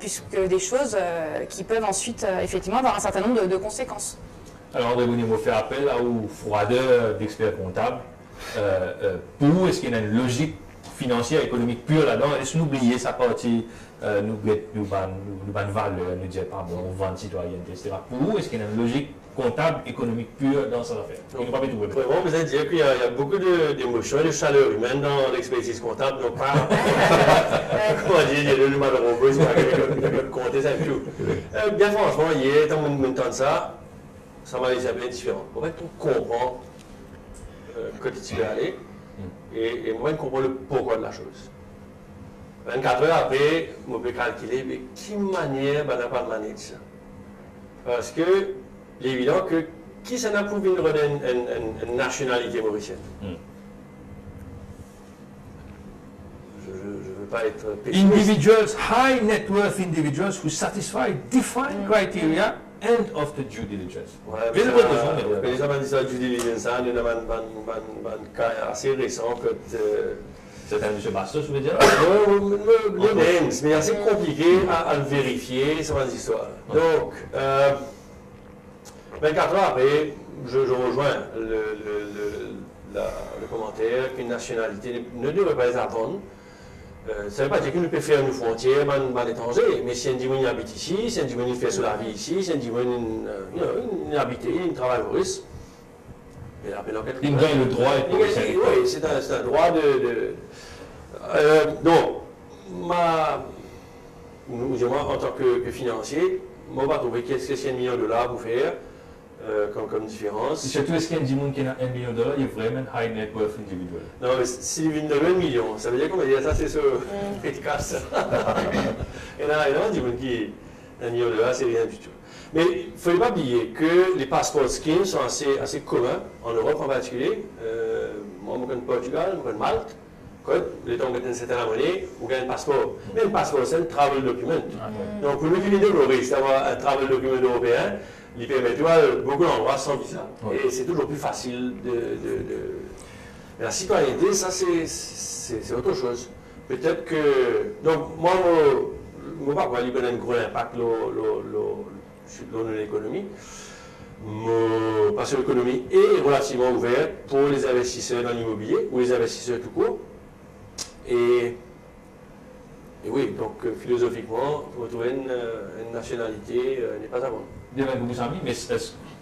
puisque des choses qui peuvent ensuite effectivement avoir un certain nombre de conséquences. Alors André Bounimo fait appel à une froideur d'experts comptables. Pour est-ce qu'il y a une logique financière, économique pure là-dedans? Est-ce que nous oublions sa partie nous ban valeur, nous disons pas bon, on vend citoyenneté, etc. Pour est-ce qu'il y a une logique comptable, économique pure dans cette affaire? Vraiment, vous allez dire qu'il y a beaucoup d'émotions et de chaleur humaine dans l'expertise comptable, donc pas. Comment dire, il y a le numéro robot, c'est pas quelqu'un qui compte, c'est un peu. Bien franchement, hier, dans mon temps de ça m'a laissé bien différent. En fait, on comprend quand tu veux aller, et moi, on comprend le pourquoi de la chose. 24 heures après, on peut calculer, mais quelle manière on n'a pas de manière de ça. Parce que, il est évident que qui s'en a prouvé une nationalité mauricienne? Je ne veux pas être pessimiste. Individuals, high net worth individuals who satisfy defined criteria end of the due diligence. Mais les gens disent due diligence, il y a un cas assez récent que. C'est un monsieur Bastos, je veux dire? Mais c'est assez compliqué à le vérifier, c'est une histoire. Donc, 24 heures après, je rejoins le commentaire qu'une nationalité ne devrait pas les attendre. Ça ne veut pas dire qu'on ne peut faire une frontière à l'étranger, mais si un dimanche habite ici, si un dimanche fait sur la vie ici, si un dimanche habite, il travaille au russe, il gagne le droit. Oui, c'est un droit de. Donc, moi, en tant que financier, moi, je vais trouver qu'est-ce que c'est $1 million pour faire comme différence. Surtout, est-ce qu'il y a un dimanche qui a $1 million, il est vraiment high net worth individual. Non, mais s'il vient de 1 million, ça veut dire qu'on va dire ça, c'est sur efficace. Et là, il y a un dimanche qui $1 million, c'est rien du tout. Mais il ne faut pas oublier que les passport schemes sont assez communs, en Europe en particulier. Moi, je connais Portugal, je connais Malte. Les temps que une certaine monnaie, vous gagnez un passeport. Mais un passeport, c'est un travel document. Donc, pour nous qui vient de Maurice, d'avoir un travel document européen, il permet beaucoup d'endroits sans visa. Et c'est toujours plus facile Mais la citoyenneté, ça, c'est autre chose. Peut-être que. Donc, moi, je ne sais pas quoi, il y a un gros impact sur l'économie. Parce que l'économie est relativement ouverte pour les investisseurs dans l'immobilier ou les investisseurs tout court. Et oui, donc philosophiquement, retrouver une nationalité n'est pas à voir. Bien, vous amis, mais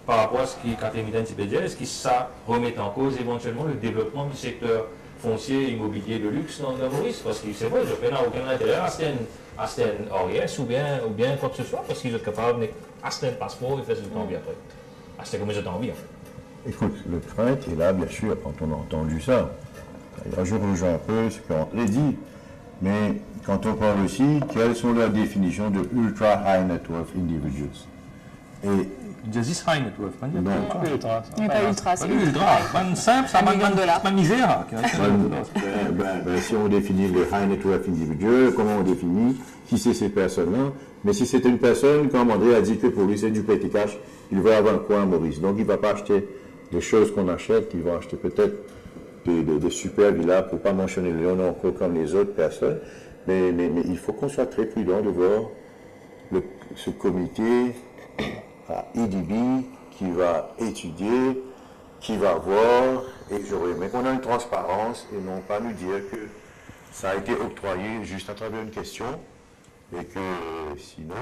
par rapport à ce qui est Catherine, est-ce que ça remet en cause éventuellement le développement du secteur foncier immobilier de luxe dans Maurice? Parce que c'est vrai, je n'ai aucun intérêt à acheter un ORS ou bien quoi que ce soit, parce qu'ils sont capables d'acheter un passeport et faire ce temps bien après. Acheter comme ils ont envie en fait. Écoute, le crainte est là, bien sûr, quand on a entendu ça. D'ailleurs, je rejoins un peu ce qu'on l'a dit, mais quand on parle aussi, quelles sont leurs définitions de ultra high net worth individuals? Et Jazis High Net Worth. non, Pas ultra, ça. Mais pas ultra, c'est Pas ultra. Pas simple, ça $1 million. pas misère. si on définit le high net worth individuel, comment on définit qui c'est ces personnes-là? Mais si c'est une personne, comme André a dit que pour lui c'est du petit cash, il va avoir un coin à Maurice. Donc il ne va pas acheter des choses qu'on achète, il va acheter peut-être des super villas, pour ne pas mentionner le nom encore comme les autres personnes. Mais il faut qu'on soit très prudent de voir ce comité à EDB qui va étudier, qui va voir, et j'aurais aimé qu'on ait une transparence et non pas nous dire que ça a été octroyé juste à travers une question et que sinon,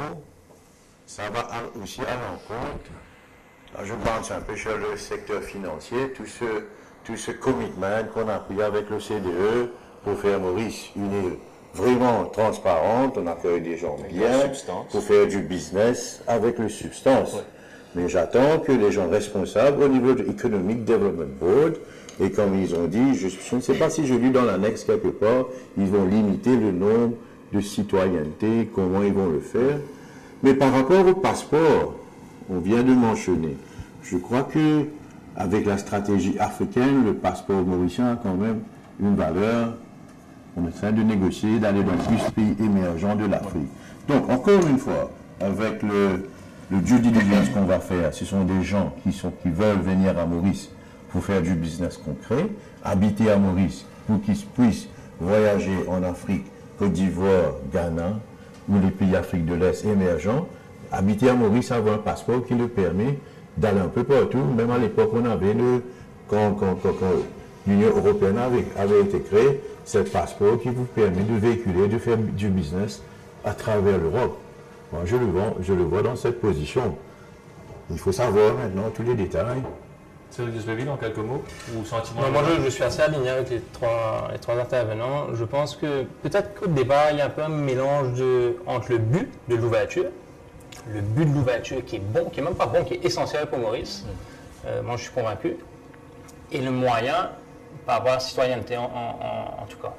ça va aussi à l'encontre. Là, je pense un peu sur le secteur financier, tout ce commitment qu'on a pris avec le CDE pour faire Maurice une île vraiment transparente, on accueille des gens bien, pour faire du business avec le substance. Ouais. Mais j'attends que les gens responsables au niveau de Economic Development Board, et comme ils ont dit, je ne sais pas si je lis dans l'annexe quelque part, ils vont limiter le nombre de citoyenneté, comment ils vont le faire. Mais par rapport au passeport, on vient de mentionner, je crois que avec la stratégie africaine, le passeport mauricien a quand même une valeur. On est en train de négocier, d'aller dans plus de pays émergents de l'Afrique. Donc, encore une fois, avec le due diligence qu'on va faire, ce sont des gens qui veulent venir à Maurice pour faire du business concret, habiter à Maurice pour qu'ils puissent voyager en Afrique, Côte d'Ivoire, Ghana, ou les pays d'Afrique de l'Est émergents, habiter à Maurice, avoir un passeport qui le permet d'aller un peu partout. Même à l'époque, on avait quand l'Union européenne avait été créée, c'est le passeport qui vous permet de véhiculer, de faire du business à travers l'Europe. Moi, je le vois dans cette position. Il faut savoir maintenant tous les détails. Cyril Dusbeville, en quelques mots, ou sentiment? Moi, je suis assez aligné avec les trois intervenants. Je pense que peut-être qu'au débat, il y a un peu un mélange entre le but de l'ouverture, qui est bon, qui est même pas bon, qui est essentiel pour Maurice. Moi, je suis convaincu. Et le moyen par rapport à la citoyenneté en tout cas.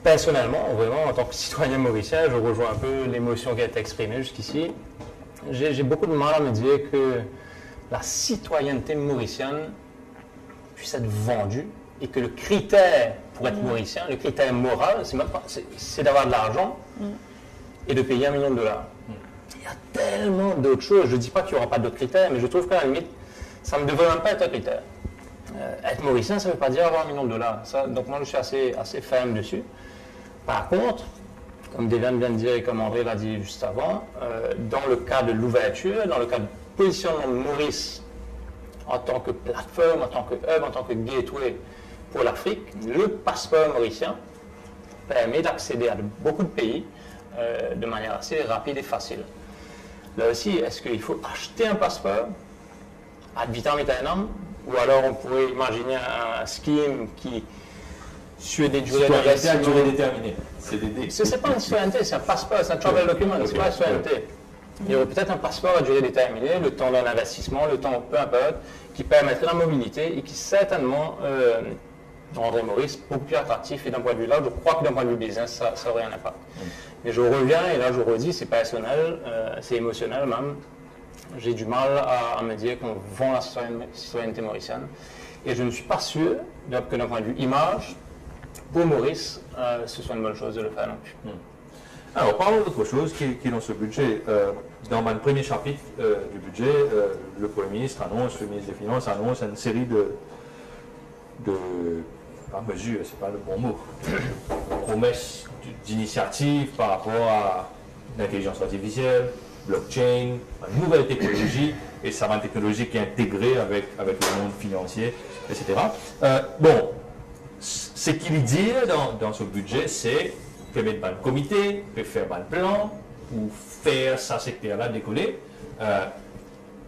Personnellement, vraiment, en tant que citoyen mauricien, je rejoins un peu l'émotion qui a été exprimée jusqu'ici. J'ai beaucoup de mal à me dire que la citoyenneté mauricienne puisse être vendue et que le critère pour être mauricien, le critère moral, c'est d'avoir de l'argent et de payer $1 million. Il y a tellement d'autres choses. Je ne dis pas qu'il n'y aura pas d'autres critères, mais je trouve qu'à la limite, ça ne devrait même pas être un critère. Être mauricien, ça ne veut pas dire avoir $1 million. Donc moi, je suis assez ferme dessus. Par contre, comme Deviane vient de dire et comme André l'a dit juste avant, dans le cas de l'ouverture, dans le cas de positionnement de Maurice en tant que plateforme, en tant que hub, en tant que gateway pour l'Afrique, le passeport mauricien permet d'accéder à beaucoup de pays de manière assez rapide et facile. Là aussi, est-ce qu'il faut acheter un passeport ad vitam aeternam, ou alors on pourrait imaginer un scheme qui sur des durées d'investissement. Durée déterminée. C'est pas une citoyenneté, c'est un passeport, c'est un travel document, c'est pas une citoyenneté. Il y aurait peut-être un passeport à durée déterminée, le temps d'un investissement, le temps peu importe, qui permettrait la mobilité et qui certainement rendrait Maurice beaucoup plus attractif. Et d'un point de vue là, je crois que d'un point de vue business, ça aurait un impact. Mais je reviens, et là je redis, c'est personnel, c'est émotionnel même. J'ai du mal à me dire qu'on vend la citoyenneté mauricienne. Et je ne suis pas sûr que d'un point de vue image, pour Maurice, ce soit une bonne chose de le faire non plus. Alors, parlons d'autre chose qui est dans ce budget. Dans le premier chapitre du budget, le Premier ministre annonce, le ministre des Finances annonce une série de pas mesures, c'est pas le bon mot, promesses d'initiatives par rapport à l'intelligence artificielle, blockchain, une nouvelle technologie, et ça va une technologie qui est intégrée avec le monde financier, etc. Bon, ce qu'il dit dans ce budget, c'est que mettre un comité, peut faire un plan, ou faire ça secteur-là décoller.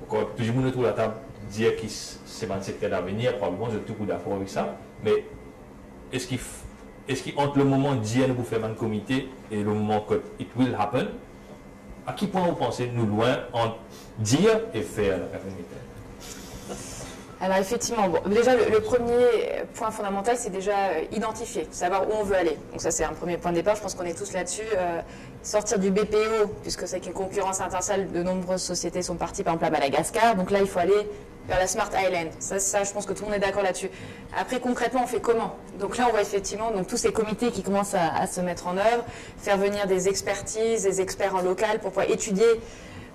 Encore plus de monde autour de la table dire que c'est un secteur d'avenir, probablement, je suis tout d'accord avec ça, mais est-ce qu'entre le moment d'hier vous faire un comité et le moment que it will happen, à quel point vous pensez nous loin entre dire et faire la comité? Alors effectivement, bon, déjà le premier point fondamental, c'est déjà identifier, savoir où on veut aller. Donc ça c'est un premier point de départ, je pense qu'on est tous là-dessus. Sortir du BPO, puisque c'est qu'une concurrence internationale, de nombreuses sociétés sont parties par exemple à Madagascar, donc là il faut aller vers la Smart Island. Ça je pense que tout le monde est d'accord là-dessus. Après concrètement on fait comment? Donc là on voit effectivement donc, tous ces comités qui commencent à se mettre en œuvre, faire venir des expertises, des experts en local pour pouvoir étudier.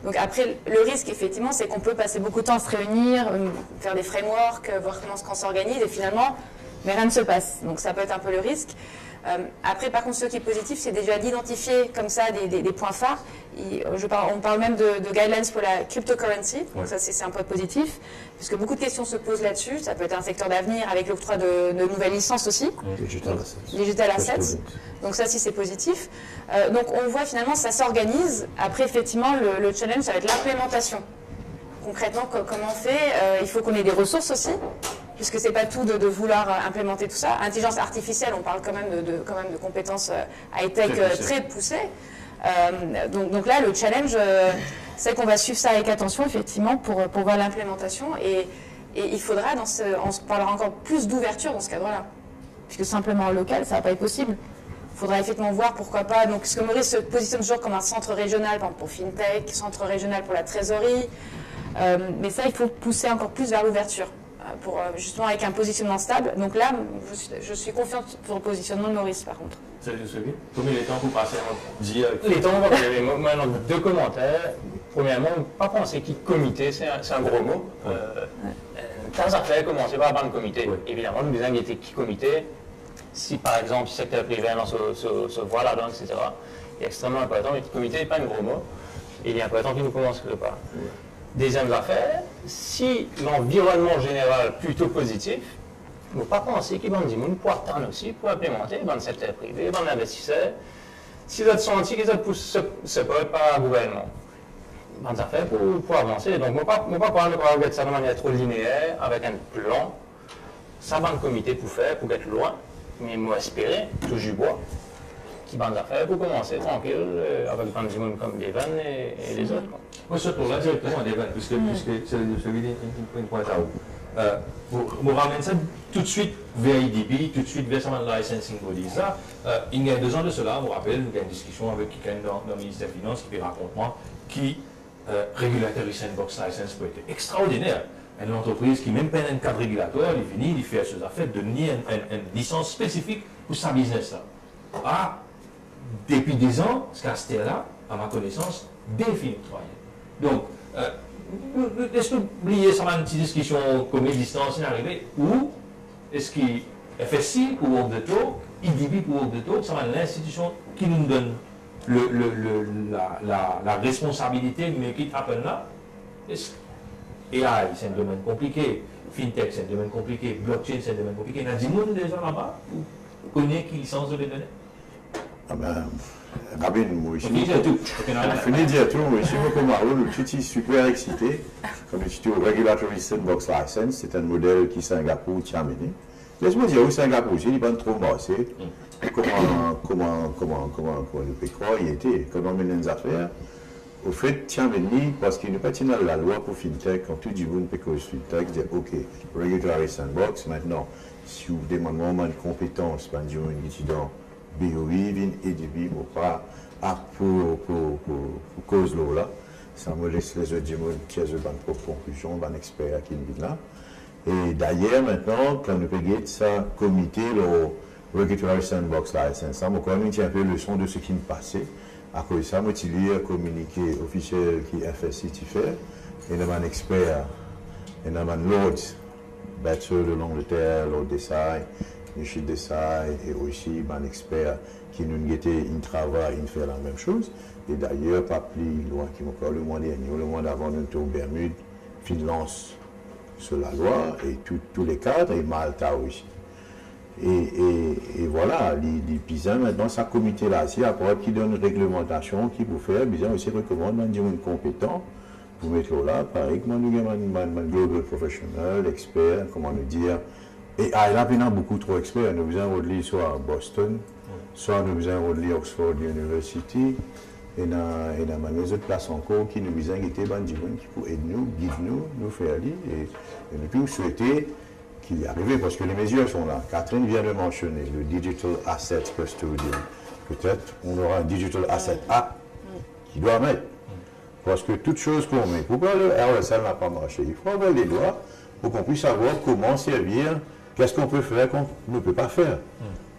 Donc après, le risque, effectivement, c'est qu'on peut passer beaucoup de temps à se réunir, faire des frameworks, voir comment on s'organise, et finalement, mais rien ne se passe. Donc ça peut être un peu le risque. Après, par contre, ce qui est positif, c'est déjà d'identifier comme ça des points phares. On parle même de guidelines pour la cryptocurrency, donc ça c'est un point positif, puisque beaucoup de questions se posent là-dessus. Ça peut être un secteur d'avenir avec l'octroi de nouvelles licences aussi. Digital assets. Donc ça, si c'est positif. Donc on voit finalement, ça s'organise. Après, effectivement, le challenge, ça va être l'implémentation. Concrètement, comment on fait? Il faut qu'on ait des ressources aussi, puisque c'est pas tout de vouloir implémenter tout ça. Intelligence artificielle, on parle quand même de compétences high-tech très poussées. Donc là, le challenge, c'est qu'on va suivre ça avec attention, effectivement, pour voir l'implémentation. Et il faudra, on se parlera encore plus d'ouverture dans ce cadre-là, puisque simplement en local, ça va pas être possible. Il faudra effectivement voir pourquoi pas. Donc, ce que Maurice se positionne toujours comme un centre régional, par exemple pour FinTech, centre régional pour la trésorerie. Mais ça, il faut pousser encore plus vers l'ouverture, pour justement avec un positionnement stable. Donc là, je suis confiante pour le positionnement de Maurice, par contre. Salut, Sophie. Combien de temps vous passez à dire Les temps, maintenant, deux commentaires. Premièrement, pas penser qu'il comité, c'est un gros mot. Tant à faire, commencer par un comité. Oui. Évidemment, nous disons qu'il était qui comité. Si par exemple, le secteur privé se voit là-dedans, etc., il est extrêmement important, mais le comité n'est pas un gros mot. Il est important qu'il ne commence que pas. Oui. Deuxième affaire, si l'environnement général est plutôt positif, il ne faut pas penser qu'il y a des gens pour attendre aussi, pour implémenter dans le secteur privé, dans l'investisseur. Si vous êtes senti qu'ils poussent ce pas par le gouvernement, dans affaires pour avancer. Donc, je ne pas parler de ça de manière trop linéaire, avec un plan. Ça va un comité pour faire, pour être loin. Mais moi, espérer, toujours bois, qui va faire pour commencer tranquille avec des gens comme Devan et les autres. Moi, je trouve là directement Devan, puisque c'est une pointe à haut. Vous ramène ça tout de suite vers IDB, tout de suite vers le licensing body. Ça, il y a 2 ans de cela, je me rappelle, nous avons une discussion avec quelqu'un dans le ministère des Finances qui raconte moi qui Regulatory Sandbox License peut être extraordinaire. Une entreprise qui même pas un cadre régulatoire, il finit, il fait ses affaires, donner une licence spécifique pour sa business là. Depuis 10 ans, ce castel-là, à ma connaissance, défini. Donc, est-ce que vous oubliez ça, une petite discussion comme distance est arrivée, ou est-ce qu'il FSI pour Work the Talk, IDB pour Work the Talk, ça va l'institution qui nous donne la responsabilité de make it happen là? AI, c'est un domaine compliqué. FinTech, c'est un domaine compliqué. Blockchain, c'est un domaine compliqué. Il y a des gens déjà là-bas qui connaissent qui licence de les données. Ah ben, Rabin, moi, je finis dire tout. Finis dire tout, moi, je suis comme Marlon, je suis super excité. Comme je suis au Regulatory Sandbox License, c'est un modèle qui Singapour tient à mener. Laisse-moi dire, où Singapour, il n'est pas trop massé. Comment le PECRO y était, comment mener les affaires. Au fait, tiens, parce qu'il n'y a pas de la loi pour FinTech, quand tout le monde peut cause FinTech, dire OK, Regulatory Sandbox, maintenant, si vous demandez une compétence, ben, disons, une étudiant BOI, EDB, pas pour cause là, ça me laisse les autres gens qui ont une propre conclusion, un expert qui est là. Et d'ailleurs, maintenant, quand nous payons ça, comité, le Regulatory Sandbox License, ça m'a quand même un peu leçon de ce qui me passait. À cause de ça, moi, je lis un communiqué officiel qui FSI fait. Il y a un expert, il y a un Lord, Bachelor de l'Angleterre, Lord Desai, Michel Desai, et aussi un expert qui nous travaille, il fait la même chose. Et d'ailleurs, pas plus loin qu'il m'a le mois dernier, le mois d'avant, nous sommes au Bermude, Finlande sur la loi, et tous les cadres, et Malta aussi. Et voilà, les paysans, maintenant, ce comité-là, c'est après qui donne une réglementation qui peut faire, les paysans aussi recommandent un digne compétent pour mettre là, pareil, comment nous avons un global professionnel, expert, comment nous dire. Et là, il y a beaucoup trop d'experts. Nous avons relire soit à Boston, soit nous avons relire Oxford University, et dans les autres places encore qui nous disent qui pour aider nous, guide nous faire aller et nous tous souhaiter qu'il y arrive parce que les mesures sont là. Catherine vient de mentionner le Digital Asset Custodian. Peut-être on aura un Digital Asset Act qui doit mettre. Parce que toute chose qu'on met, pourquoi le RSL n'a pas marché? Il faut avoir les doigts pour qu'on puisse savoir comment servir, qu'est-ce qu'on peut faire, qu'on ne peut pas faire.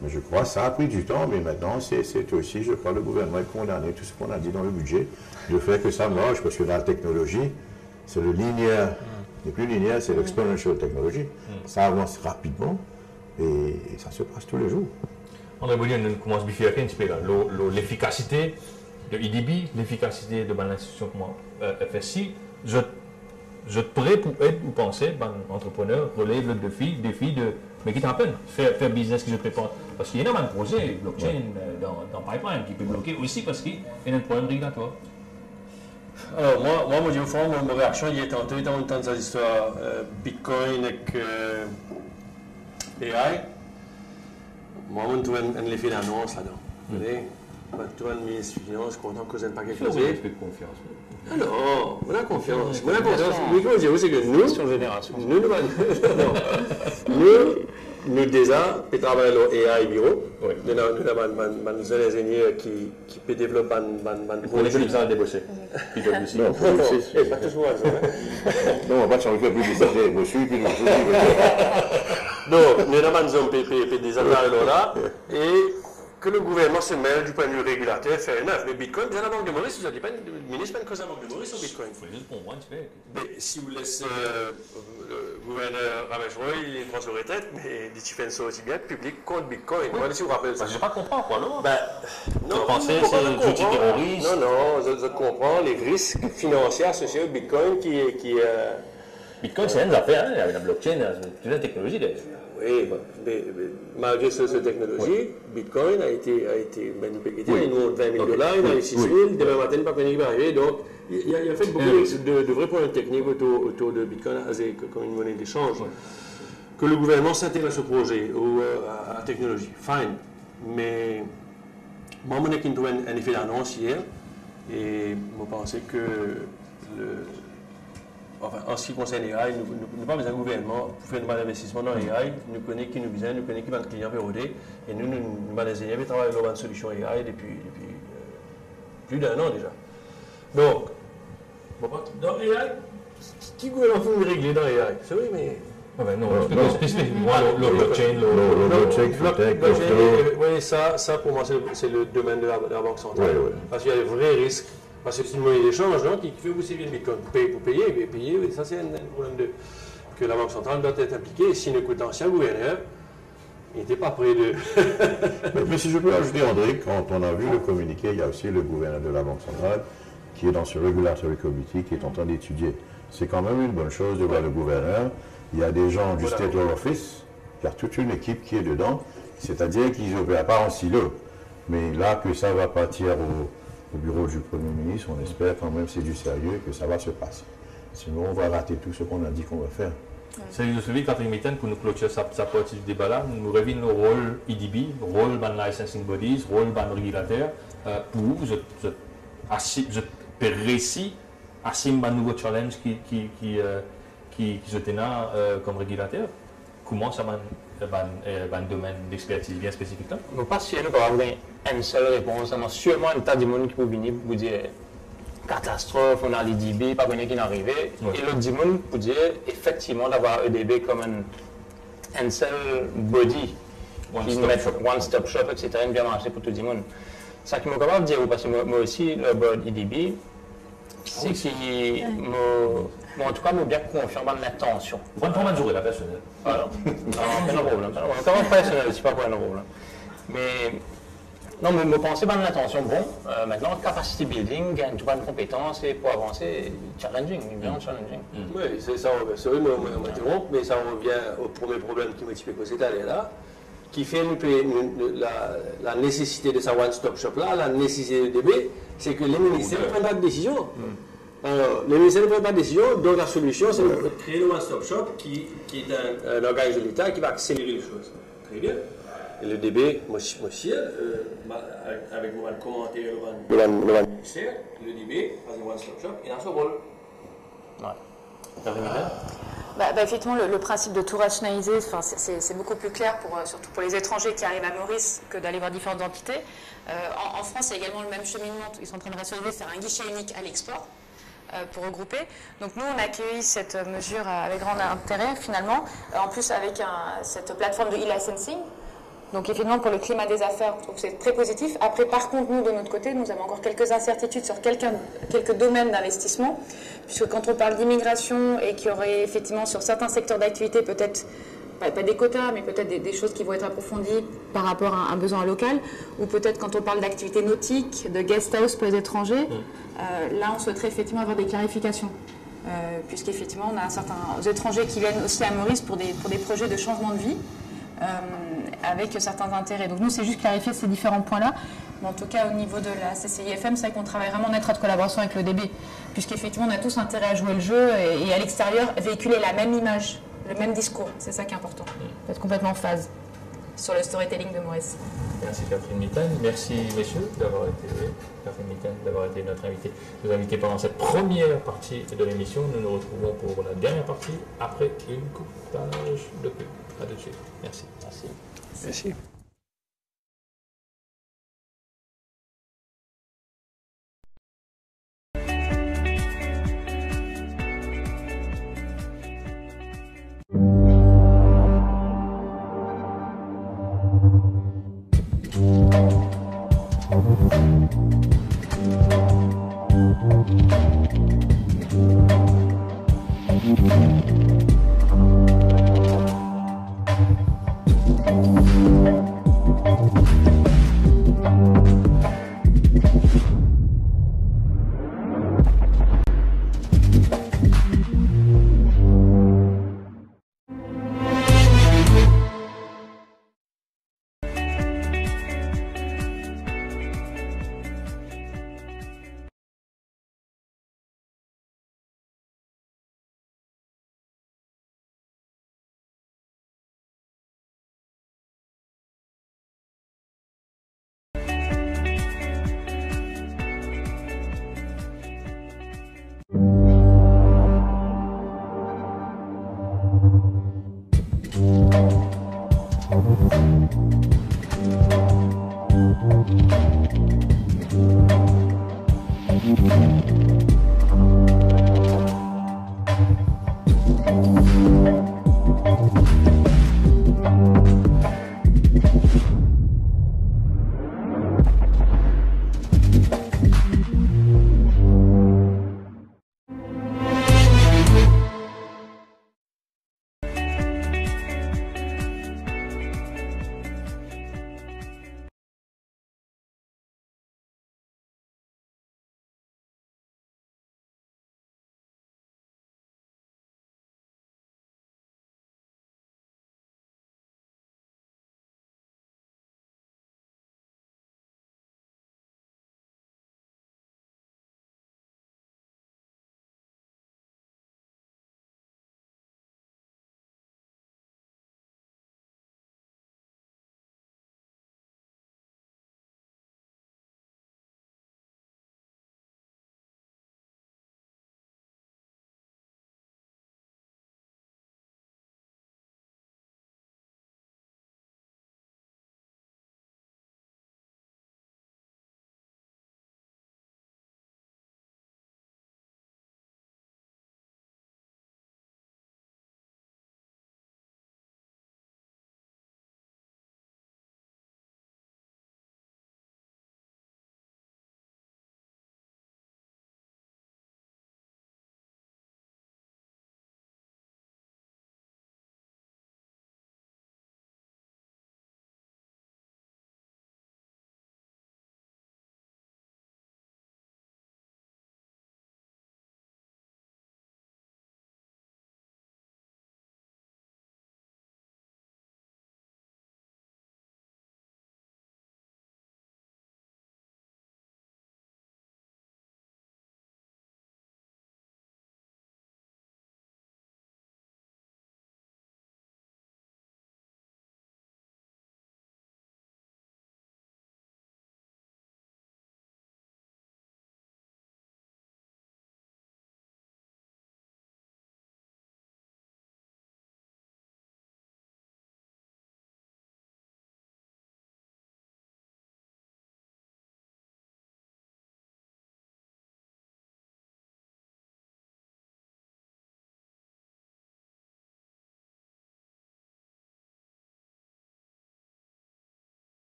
Mais je crois que ça a pris du temps, mais maintenant c'est aussi, je crois, le gouvernement est condamné, tout ce qu'on a dit dans le budget, de faire que ça marche, parce que dans la technologie, c'est le linéaire, n'est plus linéaire, c'est l'exponential technology. Ça avance rapidement et ça se passe tous les jours. André Boulian, nous commençons à faire l'efficacité de IDB, l'efficacité de l'institution FSI. Je prêt pour être ou penser, entrepreneur relève le défi de mais qui t'appelle faire business qui je prépare. Parce qu'il y a un projet blockchain dans Pipeline qui peut bloquer aussi parce qu'il y a un problème régulatoire. Alors, moi, au fond, ma réaction, il est tenté dans le temps de cette histoire Bitcoin avec AI. Moi, je trouve un effet d'annonce là-dedans. Vous voyez, je trouve un ministre des Finances content que vous n'avez pas quelque chose. Vous avez de confiance. Ah non, on a confiance. On a confiance. Mais comment dire, c'est que nous déjà, nous travaillons dans AI bureau. Nous avons des ingénieurs qui peuvent développer un projet. Vous avez débauché. Non, pas toujours ça. Non, on va pas changer plus de ça. Débauché, puis donc, nous avons des hommes des appareils là. Et que le gouvernement se mêle du point de vue régulateur, fait neuf. Mais Bitcoin, bien la Banque de Maurice, vous avez dit, le ministre, pas une cause à la Banque de Maurice sur Bitcoin. Il faut juste comprendre, mais si vous laissez le gouverneur Ramesh-Roy, il est en sur retraite, mais il fait une chose aussi bien, public contre Bitcoin. Oui. Moi, si vous rappelez ça. Je ne pas comprendre, quoi, non? Non, vous pensez que c'est un outil terroriste? Non, je comprends les risques financiers associés au Bitcoin qui Bitcoin, c'est une affaire, avec la blockchain, c'est une technologie. Oui, mais malgré cette technologie, Bitcoin a été manipulé. Il y a une $20 000, il y a eu 6 000, demain matin, il n'y a pas connu qui va arriver. Donc, il y a fait beaucoup de vrais problèmes techniques autour de Bitcoin comme une monnaie d'échange. Que le gouvernement s'intéresse au projet, à la technologie, fine. Mais moi, je trouve un effet d'annonce hier et je pensais que enfin, en ce qui concerne l'AI, nous n'avons pas besoin de gouvernement pour faire un investissement dans l'AI. Nous connaissons qui nous besoin, nous connaissons qui va être client POD. Et nous avons des ingénieurs qui travaillent dans une solution AI depuis plus d'un an déjà. Donc, dans l'AI, qui gouvernement faut nous régler dans l'AI? C'est vrai, mais. Non, spécifiquement le blockchain, oui, ça pour moi, c'est le domaine de la Banque centrale. Parce qu'il y a des vrais risques. Parce que c'est une monnaie d'échange qui fait aussi bien Bitcoin pour payer, oui, ça c'est un problème que la Banque centrale doit être impliquée. Et si notre ancien gouverneur n'était pas prêt de. Mais si je peux ajouter, André, quand on a vu le communiqué, il y a aussi le gouverneur de la Banque centrale qui est dans ce Regulatory Committee qui est en train d'étudier. C'est quand même une bonne chose de voir le gouverneur. Il y a des gens du State Law Office, il y a toute une équipe qui est dedans, c'est-à-dire qu'ils n'opèrent pas en silo. Mais là, que ça va partir au bureau du Premier ministre, on espère quand même c'est du sérieux que ça va se passer. Sinon, on va rater tout ce qu'on a dit qu'on va faire. Salut de celui, Catherine Mitten, pour nous clôturer sa partie du débat là, nous revenons le rôle IDB, rôle ban licensing bodies, rôle ban régulateur, pour je réussi à ce nouveau challenge qui se tenait comme régulateur. Comment ça va un domaine d'expertise bien spécifique là? Je ne sais pas si nous avons une seule réponse. Sûrement, un tas de monde qui peut venir pour dire catastrophe, on a l'IDB, pas connaître qui est arrivé. Et l'autre dit monde pour dire effectivement d'avoir EDB comme un seul body qui met one-stop shop, etc. Une bien marché pour tout le monde. Ça qui m'a capable de dire, parce que moi aussi, le board IDB, c'est qui en tout cas, je suis bien confiant dans l'intention. Bonne forme de journée, la personnelle. Alors, pas de problème. Comment personnel, c'est pas quoi un problème. Mais, non, mais je pensais dans l'intention. Bon, maintenant, capacity building, gagne tu de compétences et pour avancer, challenging, bien challenging. Oui, c'est ça, c'est vrai, je m'interromps, mais ça revient au premier problème qui m'explique cette année-là, qui fait la nécessité de sa one-stop shop-là, la nécessité de DB, c'est que les ministères ne prennent pas de décision. Alors, les ministères ne prennent pas de décision, donc la solution, c'est de créer le one-stop shop qui est un organisme de l'État qui va accélérer les choses. Très bien. Et le DB, moi aussi, avec mon commentaire, le ministère, le DB, un one-stop shop, et dans ce rôle. Effectivement, le principe de tout rationaliser, c'est beaucoup plus clair, surtout pour les étrangers qui arrivent à Maurice, que d'aller voir différentes entités. En France, il y a également le même cheminement. Ils sont en train de rationaliser, faire un guichet unique à l'export pour regrouper. Donc nous, on a accueilli cette mesure avec grand intérêt, finalement. En plus, avec cette plateforme de e-licensing. Donc effectivement, pour le climat des affaires, je trouve que c'est très positif. Après, par contre, nous, de notre côté, nous avons encore quelques incertitudes sur quelques domaines d'investissement, puisque quand on parle d'immigration et qu'il y aurait effectivement sur certains secteurs d'activité peut-être, pas des quotas, mais peut-être des choses qui vont être approfondies par rapport à un besoin local, ou peut-être quand on parle d'activité nautique, de guest house pour les étrangers, là, on souhaiterait effectivement avoir des clarifications. Puisqu'effectivement, on a certains étrangers qui viennent aussi à Maurice pour des projets de changement de vie, avec certains intérêts. Donc nous, c'est juste clarifier ces différents points-là. Mais en tout cas, au niveau de la CCIFM, c'est vrai qu'on travaille vraiment en étroite collaboration avec le DB, puisqu'effectivement, on a tous intérêt à jouer le jeu et à l'extérieur, véhiculer la même image, le même discours. C'est ça qui est important, d'être complètement en phase sur le storytelling de Maurice. Merci Catherine Mittal. Merci messieurs d'avoir été notre invité. Nous inviter pendant cette première partie de l'émission. Nous nous retrouvons pour la dernière partie après une coupage de pub. À tout de suite. Merci. Merci.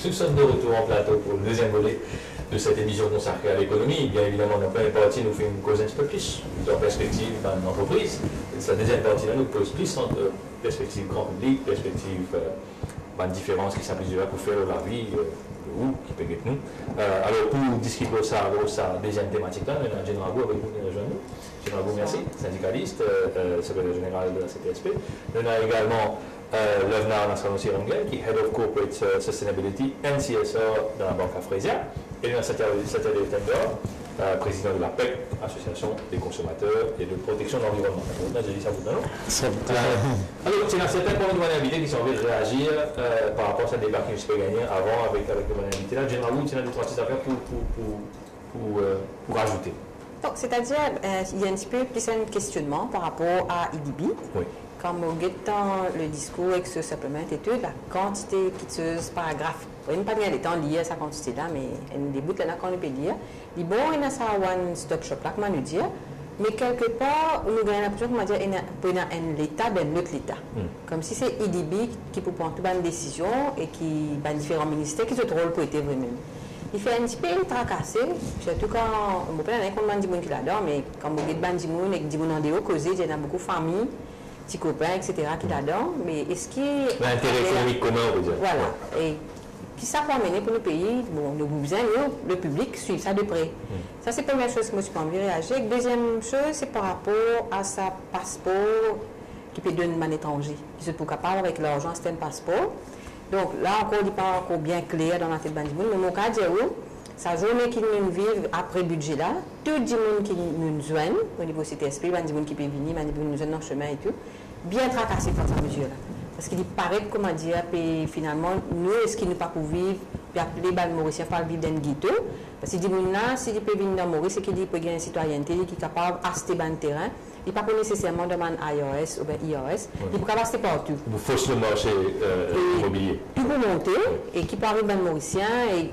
Nous sommes de retour en plateau pour le deuxième volet de cette émission consacrée à l'économie. Bien évidemment, dans la première partie, nous faisons une cause un peu plus en perspective d'une entreprise. La deuxième partie, là, nous pose plus en perspective grand public, perspective une différence qui s'applique pour faire la vie ou qui peut être nous. Alors, pour discuter ça, deuxième thématique, là, nous avons Jean Rabou avec nous qui rejoint nous. Jean Rabou, merci, syndicaliste, secrétaire général de la CTSP. Nous avons également Levna Nasrano-Sirengel, qui est Head of Corporate Sustainability and CSR dans la Banque Afrésia. Et nous avons Satya Tendor, président de la PEC, Association des consommateurs et de protection de l'environnement. J'ai dit ça vous alors, c'est dans certains points de mon invité qui sont envie de réagir par rapport à ce débat que je peux gagner avant avec mon invité. Là, Jean Rabou, tu as deux trois petites affaires pour ajouter. Donc, c'est-à-dire, il y a un petit peu plus un questionnement par rapport à IDB. Oui. Quand on regarde dans le discours avec ce supplément et tout, la quantité quitteuse paragraphe, on n'a pas bien le temps de lire sa quantité-là, mais il y a des bouts là qu'on peut lire. Il bon, il y a ça one-stop shop là, comment nous dire, mais quelque part, nous avons l'impression qu'on va dire qu'il y a un État d'un autre État. Comme si c'est IDB qui peut prendre toutes les décisions et qui a différents ministères qui se trouvent pour être vraiment. Il fait un petit peu tracasser, surtout quand on ne peut pas dire qu'on qui l'adore, mais quand on regarde Bandimoun et que Dimoun en déo causé, il y a beaucoup de familles, petits copains, etc. qui l'adorent. Mais est-ce qu'il l'intérêt économique commun, on peut dire. Voilà. Et qui ça peut amener pour nos pays, bon, nous besoin, le public suit ça de près. Ça, c'est la première chose que moi, je peux envie de réagir. Deuxième chose, c'est par rapport à sa passeport qui peut donner un étranger. Qui se peut capable avec l'argent, c'est un passeport. Donc là encore, il n'est pas encore bien clair dans la tête de Bandimoun. Mais mon cas, sa journée qui nous vivent après le budget là, tout le monde qui nous joignent au niveau CTSP, Bandimoun qui peut venir, Bandimoun nous joignent dans le chemin et tout, bien tracassé par sa mesure là. Parce qu'il paraît, comment dire, puis finalement, nous, est-ce qu'il nous pas pour vivre, puis appeler les Mauriciens par vivre dans le ghetto. Parce qu'il dit, s'il peut venir dans Maurice, c'est qu'il dit qu'il peut gagner une citoyenneté, qui est capable d'acheter un terrain. Il n'est pas nécessairement demander IRS ou bien IRS. Il peut acheter partout. Vous faussez le marché immobilier. Il peut monter et qui peut arriver dans Mauricien et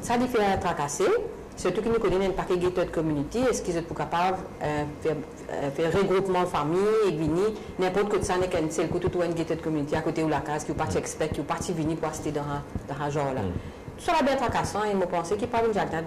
ça lui fait tracasser. Surtout que nous connaissons un paquet de gated community, est-ce qu'ils sont capables de faire regroupement de famille et venir, n'importe quoi de ça, n'est qu'un seul côté ou une gated community à côté de la case, qui est parti expect, qui est parti venir pour acheter dans un genre là. Tout ça va bien tracassant et je pense qu'il parle d'une jardin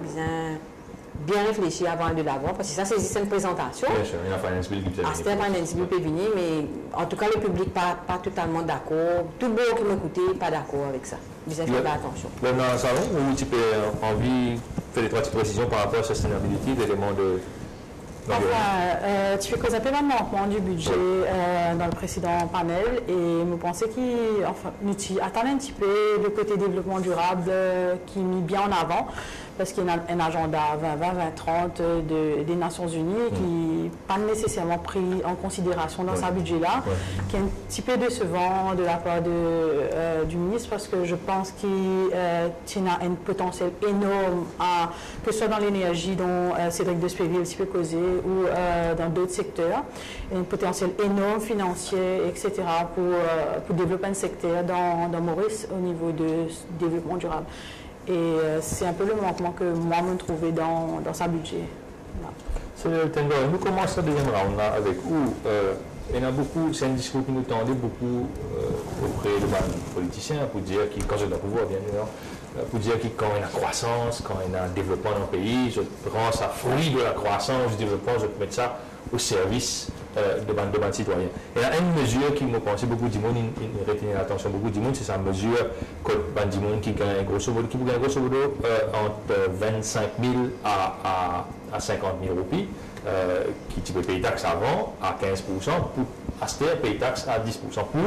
bien réfléchi avant de l'avoir, parce que ça, c'est une présentation. Bien sûr, il y a un finance bill qui peut venir. C'est un finance bill qui peut venir, mais en tout cas, le public pas totalement d'accord. Tout le monde qui m'écoutait, pas d'accord avec ça. Vous avez fait attention. Même dans le salon, où tu peux envie faire des trois petites précisions par rapport à la sustainability, l'élément de enfin, tu fais cause un manquement du budget dans le précédent panel et nous pensons nous attendons un petit peu le côté développement durable qui est mis bien en avant parce qu'il y a un agenda 2020-2030 des Nations Unies qui n'est pas nécessairement pris en considération dans sa budget-là, qui est un petit peu décevant de la part du ministre parce que je pense qu'il y a un potentiel énorme, que ce soit dans l'énergie dont Cédric Despéville a un petit peu causé ou dans d'autres secteurs, un potentiel énorme financier, etc. pour développer un secteur dans Maurice au niveau de développement durable. Et c'est un peu le manquement que moi je me trouvais dans sa budget. Nous commençons la deuxième round là avec où il y en a beaucoup, c'est un discours qui nous tendait beaucoup auprès de politiciens pour dire qu'il, quand j'ai le pouvoir bien sûr, pour dire que quand il y a la croissance, quand il y a un développement dans le pays, je prends ça fruit de la croissance, du développement, je peux mettre ça au service de mes citoyens. Il y a une mesure qui me pensait beaucoup du monde, il retenait l'attention beaucoup du monde, c'est sa mesure que du monde qui gagne grosso modo entre 25 000 à 50 000 roupies, qui tu peux payer taxe avant à 15%, pour acheter payer taxe à 10%. Pour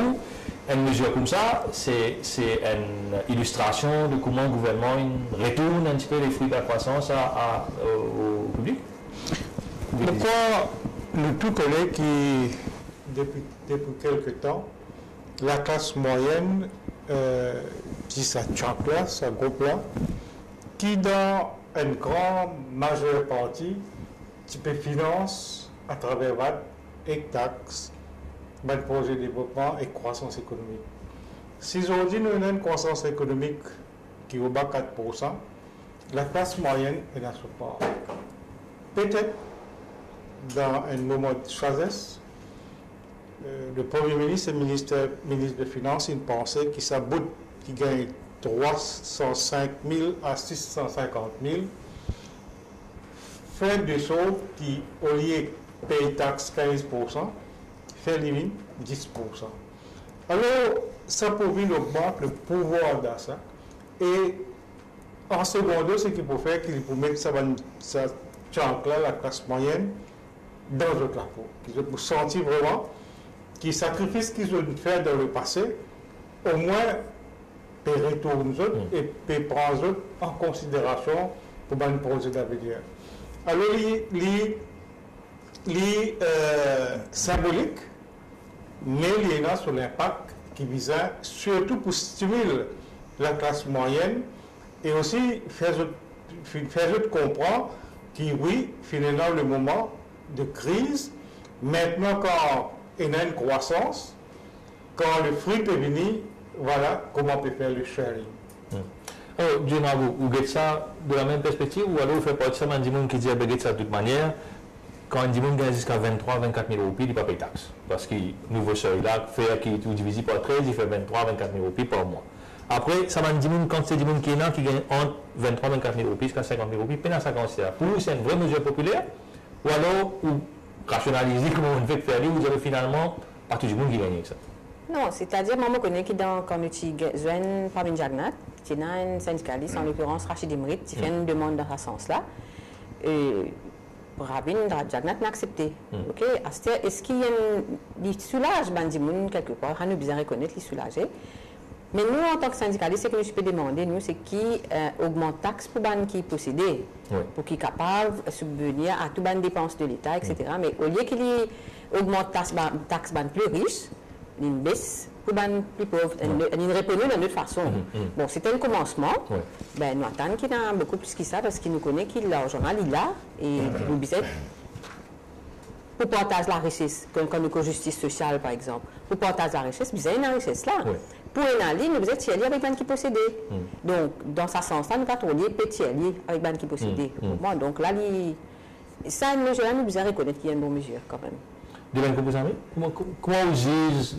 une mesure comme ça, c'est une illustration de comment le gouvernement retourne un petit peu les fruits de la croissance au public. Nous tous connaissons qui, depuis quelque temps, la classe moyenne, qui ça en place, un groupe là, qui dans une grande majeure partie, tu peux finance à travers VAT et taxes, un projet de développement et croissance économique. Si aujourd'hui nous avons une croissance économique qui est au bas 4%, la classe moyenne est dans ce part. Peut-être dans un moment de choisisse, le Premier ministre et le ministre des Finances, ils pensaient qu'ils s'aboutent, qu'ils gagnent 305 000 à 650 000 fait de sorte qu'au lieu de payer taxe 15%, fait limite 10%. Alors, ça augmente le pouvoir d'achat. Et en secondaire, ce qu'il faut faire, c'est qu'il faut mettre ça là, la classe moyenne, dans notre rapport. Qu'ils ont senti vraiment que les sacrifices qu'ils ont fait dans le passé, au moins, peut retourner et peut prendre en considération pour un projet d'avenir. Alors, les symboliques, mais il y a sur l'impact qui visait surtout pour stimuler la classe moyenne et aussi faire comprendre que oui, finalement, le moment de crise, maintenant quand il y a une croissance, quand le fruit peut venir, voilà comment on peut faire le sharing. Alors, vous faites ça de la même perspective ou alors vous faites partie de gens qui disent que ça de toute manière, quand on dit que gagne jusqu'à 23 24 000 roupies, il ne paye pas de taxes. Parce que le nouveau seuil là, fait qu'il est divisé par 13, il fait 23 24 000 roupies par mois. Après, ça m'a dit quand c'est des gens qui gagnent entre 23 24 000 roupies jusqu'à 50 000 roupies, peine à ça considère. Pour vous, c'est une vraie mesure populaire ou alors, vous rationalisez comment on fait faire, vous avez finalement pas tout le monde qui gagne avec ça. Non, c'est-à-dire, moi, je connais que quand nous avons Pravin Jagnat, qui est un syndicaliste, en l'occurrence Rachid Imrit, qui fait une demande dans ce sens-là, et Pravin Jagnat n'a accepté. Okay? Est-ce qu'il y a un soulage, Bandimoun, quelque part, on a besoin de reconnaître les soulager. Mais nous, en tant que syndicalistes, ce que nous peux demander, nous, c'est qui augmente taxe pour les qui possèdent, pour qu'ils soient capables de subvenir à toutes les dépenses de l'État, etc. Mais au lieu qu'il augmente taxe les plus riches, il baisse pour les plus pauvres. Il répond de notre façon. Bon, c'était le commencement. Ben, nous attendons qu'il y a beaucoup plus que ça parce qu'il nous connaît qu'il l'argent il a et nous disons pour partager la richesse, comme la justice sociale par exemple. Pour partager la richesse, vous avez une richesse là. Pour une ligne, nous êtes tiers avec les qui possédent. Donc, dans ce sens-là, nous avons petit avec les qui possèdent. Donc là, ça, nous devons reconnaître qu'il y a une bonne mesure quand même. Comment vous jugez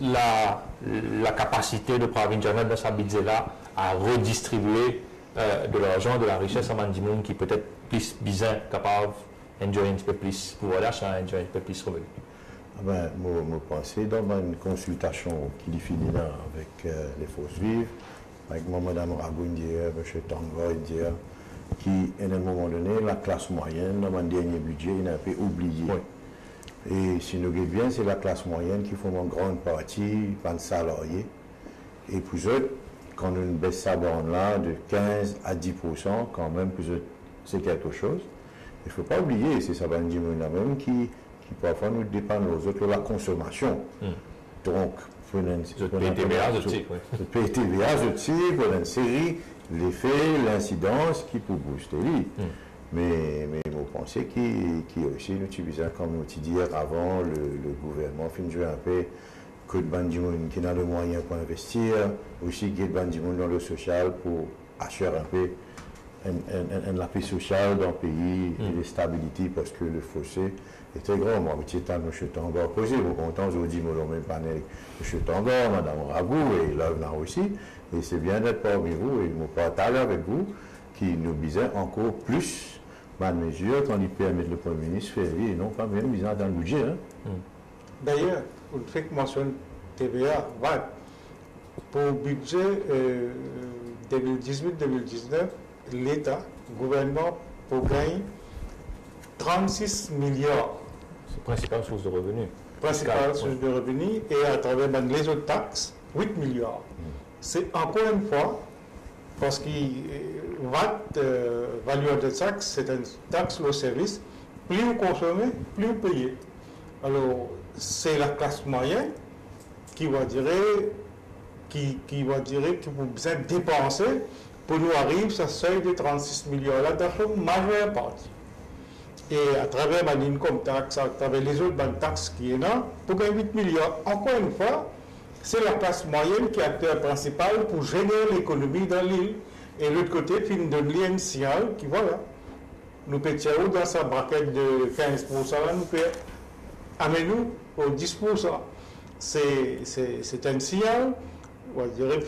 la capacité de Pravin Jagnat dans sa budget-là à redistribuer de l'argent, de la richesse à des gens qui peut-être plus bizarre, capable d'enjoyer un peu plus pouvoir d'achat, enjoyer un peu plus revenu? Ben, je pense dans une consultation qui finit là avec les forces vives, avec Mme Ragoundier, M. Tango, qui, à un moment donné, la classe moyenne, dans mon dernier budget, il a un peu oublié. Et si nous regardons bien, c'est la classe moyenne qui forme en grande partie par les salariés. Et pour eux, quand on baisse ça là de 15 à 10%, quand même, pour eux, c'est quelque chose. Il ne faut pas oublier, c'est ça, même qui parfois nous dépendent aux autres de la consommation. Donc, pour une TVA aussi, pour une série, l'effet, l'incidence qui peut booster lui. Mais vous pensez qu'il aussi nous utilisons, comme nous disons avant, le gouvernement finit de jouer un peu que de bandimoun qui n'a le moyen pour investir, aussi qu'il y a de bandimoun dans le social pour assurer un peu la paix sociale dans le pays et la stabilité parce que le fossé était grand. Moi, je suis encore posé, vous content, je vous dis, mon même panel, je suis encore, Mme Ragou et là aussi, et c'est bien d'être parmi vous et je partage avec vous qui nous disait encore plus ma mesure quand il permet le Premier ministre faire et non pas même misant dans le budget. D'ailleurs, vous faites mention TVA, pour le budget 2018-2019, l'État, le gouvernement, pour gagner 36 milliards. C'est la principale source de revenus. Principale source de revenus et à travers les autres taxes, 8 milliards. C'est encore une fois, parce que VAT, valeur de taxe, c'est une taxe au service. Plus vous consommez, plus vous payez. Alors, c'est la classe moyenne qui va dire que vous besoin de dépenser pour nous arriver à ce seuil de 36 milliards là dans la majeure partie. Et à travers ma income tax, à travers les autres taxes qui sont là, pour gagner 8 milliards, encore une fois, c'est la classe moyenne qui est acteur principal pour générer l'économie dans l'île. Et l'autre côté, il nous donne un signal qui, voilà, nous pétions dans sa braquette de 15%, là, nous peut amener nous au 10%. C'est un signal, on dirait,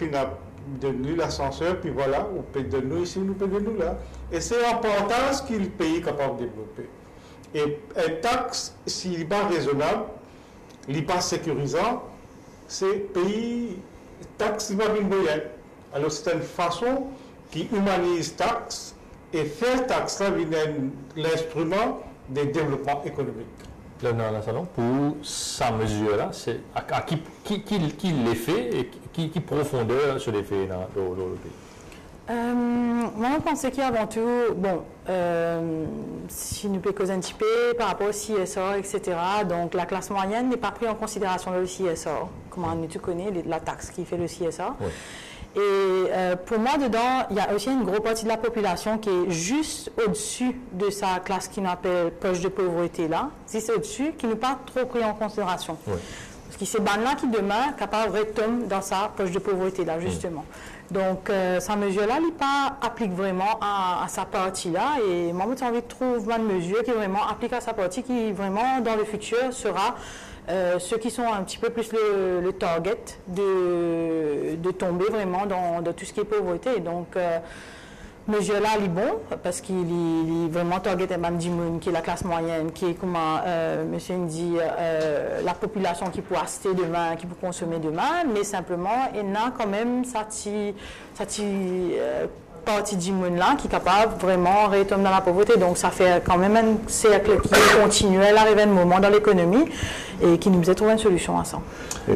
donne-nous l'ascenseur, puis voilà, on peut donner ici, nous peut donner là. Et c'est important ce que le pays est capable de développer. Et un taxe, s'il n'est pas raisonnable, il n'est pas sécurisant, c'est pays, taxe, il va venir moyen. Alors c'est une façon qui humanise taxe et faire taxe, là, l'instrument de développement économique. Là, dans la salon, pour sa mesure-là, c'est à qui les fait et qui profondeur sur les faits dans le pays? Moi, je pense qu'avant tout, bon, si nous pouvons causer un petit peu par rapport au CSR, etc., donc la classe moyenne n'est pas prise en considération dans le CSR. Comment tu connais la taxe qui fait le CSR? Oui. Et pour moi, dedans, il y a aussi une grosse partie de la population qui est juste au-dessus de sa classe qu'on appelle poche de pauvreté là. Si c'est au-dessus, qui n'est pas trop pris en considération. Oui. Parce que c'est là qui demain capable de retomber dans sa poche de pauvreté là, justement. Donc, sa mesure-là, il pas applique vraiment à sa partie-là. Et moi, j'ai envie de trouver une mesure qui vraiment applique à sa partie, qui vraiment, dans le futur, sera ceux qui sont un petit peu plus le target de tomber vraiment dans tout ce qui est pauvreté. Donc, mesure-là, il est bon, parce qu'il est vraiment target et qui est la classe moyenne, qui est, comment monsieur dit, la population qui peut acheter demain, qui peut consommer demain, mais simplement, il y a quand même cette partie du monde-là qui est capable vraiment de retomber dans la pauvreté. Donc, ça fait quand même un cercle qui continue à arriver un moment dans l'économie et qui nous a trouvé une solution à ça.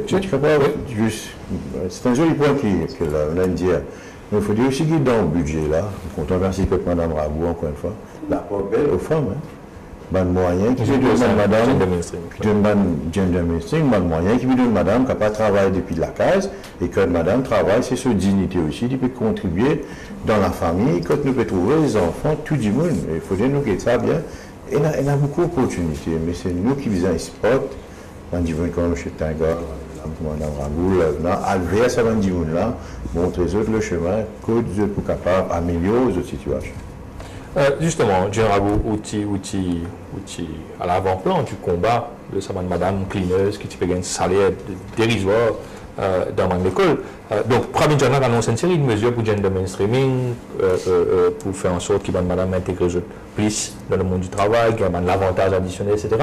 Tu es capable, juste, c'est un joli point que l'on dit. Mais il faut dire aussi que dans le budget, là, quand on remercie que Mme Rabou, encore une fois, l'apport belle aux femmes, hein, moyen qui veut donner madame, gender mainstream, moyen qui veut donner madame qui n'a pas travaillé depuis la case, et que madame travaille, c'est sur dignité aussi, qui peut contribuer dans la famille, quand nous pouvons trouver les enfants, tout le monde. Il faut dire nous que ça bien. Il y a beaucoup d'opportunités, mais c'est nous qui visons un sport, on dit qu'on chez Tangar, Mme Rabou, alver ça va dire là, montrer aux autres le chemin, que vous êtes capables d'améliorer les situations. Justement, John Rabou, outil à l'avant-plan du combat de sa madame clineuse qui peut gagner un salaire dérisoire dans l'école. Donc, Premier John a annoncé une série de mesures pour gender mainstreaming, pour faire en sorte que madame intègre plus dans le monde du travail, qu'il y a l'avantage additionnel, etc.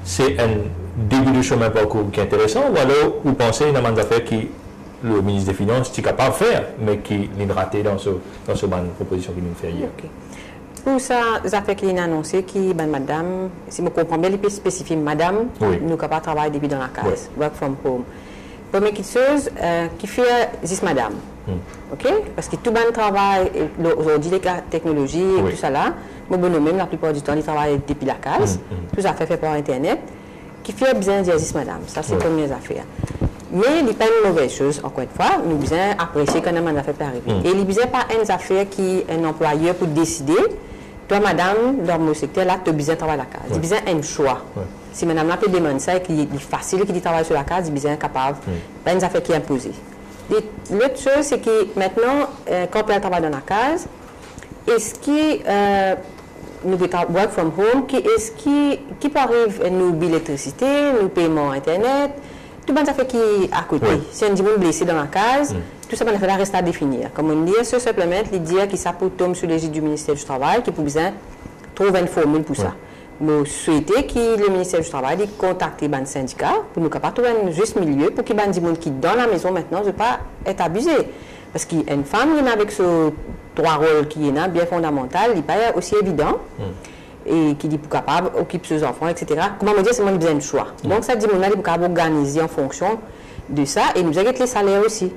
C'est un début de chemin parcours qui est intéressant, ou alors vous pensez qu'il y a des affaires qui le ministre des Finances est capable de faire, mais qui est raté dans ce proposition qu'il nous fait hier. Okay. Pour ça, les affaires qu'il a annoncées, qui, madame, si je comprends bien, il peut spécifier madame, oui. Nous sommes capables de travailler depuis dans la case, oui. Work from home. Première chose, qui fait 10 madame. Okay? Parce que tout le monde travaille, aujourd'hui, les technologies et oui. Tout ça là, moi, même la plupart du temps, ils travaillent depuis la case, tout ça fait par Internet, qui fait bien dire 10 madame. Ça, c'est la première affaire. Mais il n'est pas une mauvaise chose, encore une fois, nous devons apprécier quand même une affaire peut arriver. Et il n'est pas une affaire qui est un employeur pour décider, toi, madame, dans mon secteur, là, tu as besoin de travailler à la case. Tu as besoin d'un choix. Si madame là peut demander ça et qu'il est facile qu'il travaille sur la case, il est besoin capable. Pas une affaire qui est imposée. L'autre chose, c'est que maintenant, quand on travaille dans la case, est-ce que nous pouvons work from home, est-ce qui peut arriver nous l'électricité, nous paiement Internet, tout le monde fait qui est à côté. Oui. Si on dit blessé dans la case, tout ça, on reste à définir. Comme on dit, ce simplement, il dit que ça peut tomber sous l'égide du ministère du Travail, qui peut besoin trouver une formule pour ça. Nous souhaitons que le ministère du Travail contacte les syndicats pour nous trouver un juste milieu pour que les gens qui dans la maison maintenant ne pas être abusés. Parce qu'une femme qui est avec ce droit rôle qui est bien fondamental, il n'est pas aussi évident. Et qui dit pour capable, occupe ses enfants, etc. Comment me dire, c'est mon besoin de choix. Donc ça dit mon aller pour capable organiser en fonction de ça et nous avons les salaires aussi.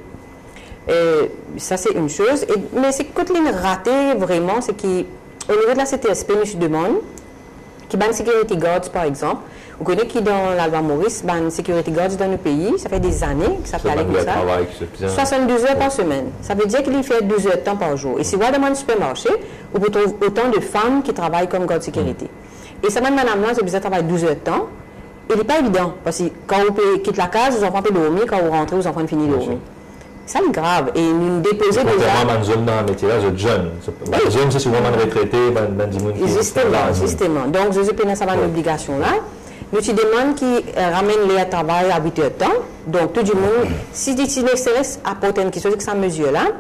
Ça c'est une chose. Mais c'est quand il est raté vraiment, c'est qu'au niveau de la CTSP, nous demande qui ban security guards par exemple. Vous connaissez qui dans la loi Maurice, ban security guards dans le pays, ça fait des années que ça fait aller comme ça. 72 heures par semaine. Ça veut dire qu'il fait 12 heures de temps par jour. Et si vous allez dans un supermarché, vous pouvez trouver autant de femmes qui travaillent comme garde sécurité. Et ça même madame là, vous besoin de travailler 12 heures de temps. Il n'est pas évident. Parce que quand vous quittez la case, vos enfants peuvent dormir, quand vous rentrez, vos enfants finissent de dormir. Ça c'est grave. Et nous déposons déjà. Dans zone dans le métier là, je jeune. Jeune, c'est souvent retraité, justement. Donc, je pense que ça va une obligation là. nous te demandons qui ramène les à travail à 8 heures de temps. Donc, tout le monde, si tu t'intéresses à apporter une question de cette mesure-là,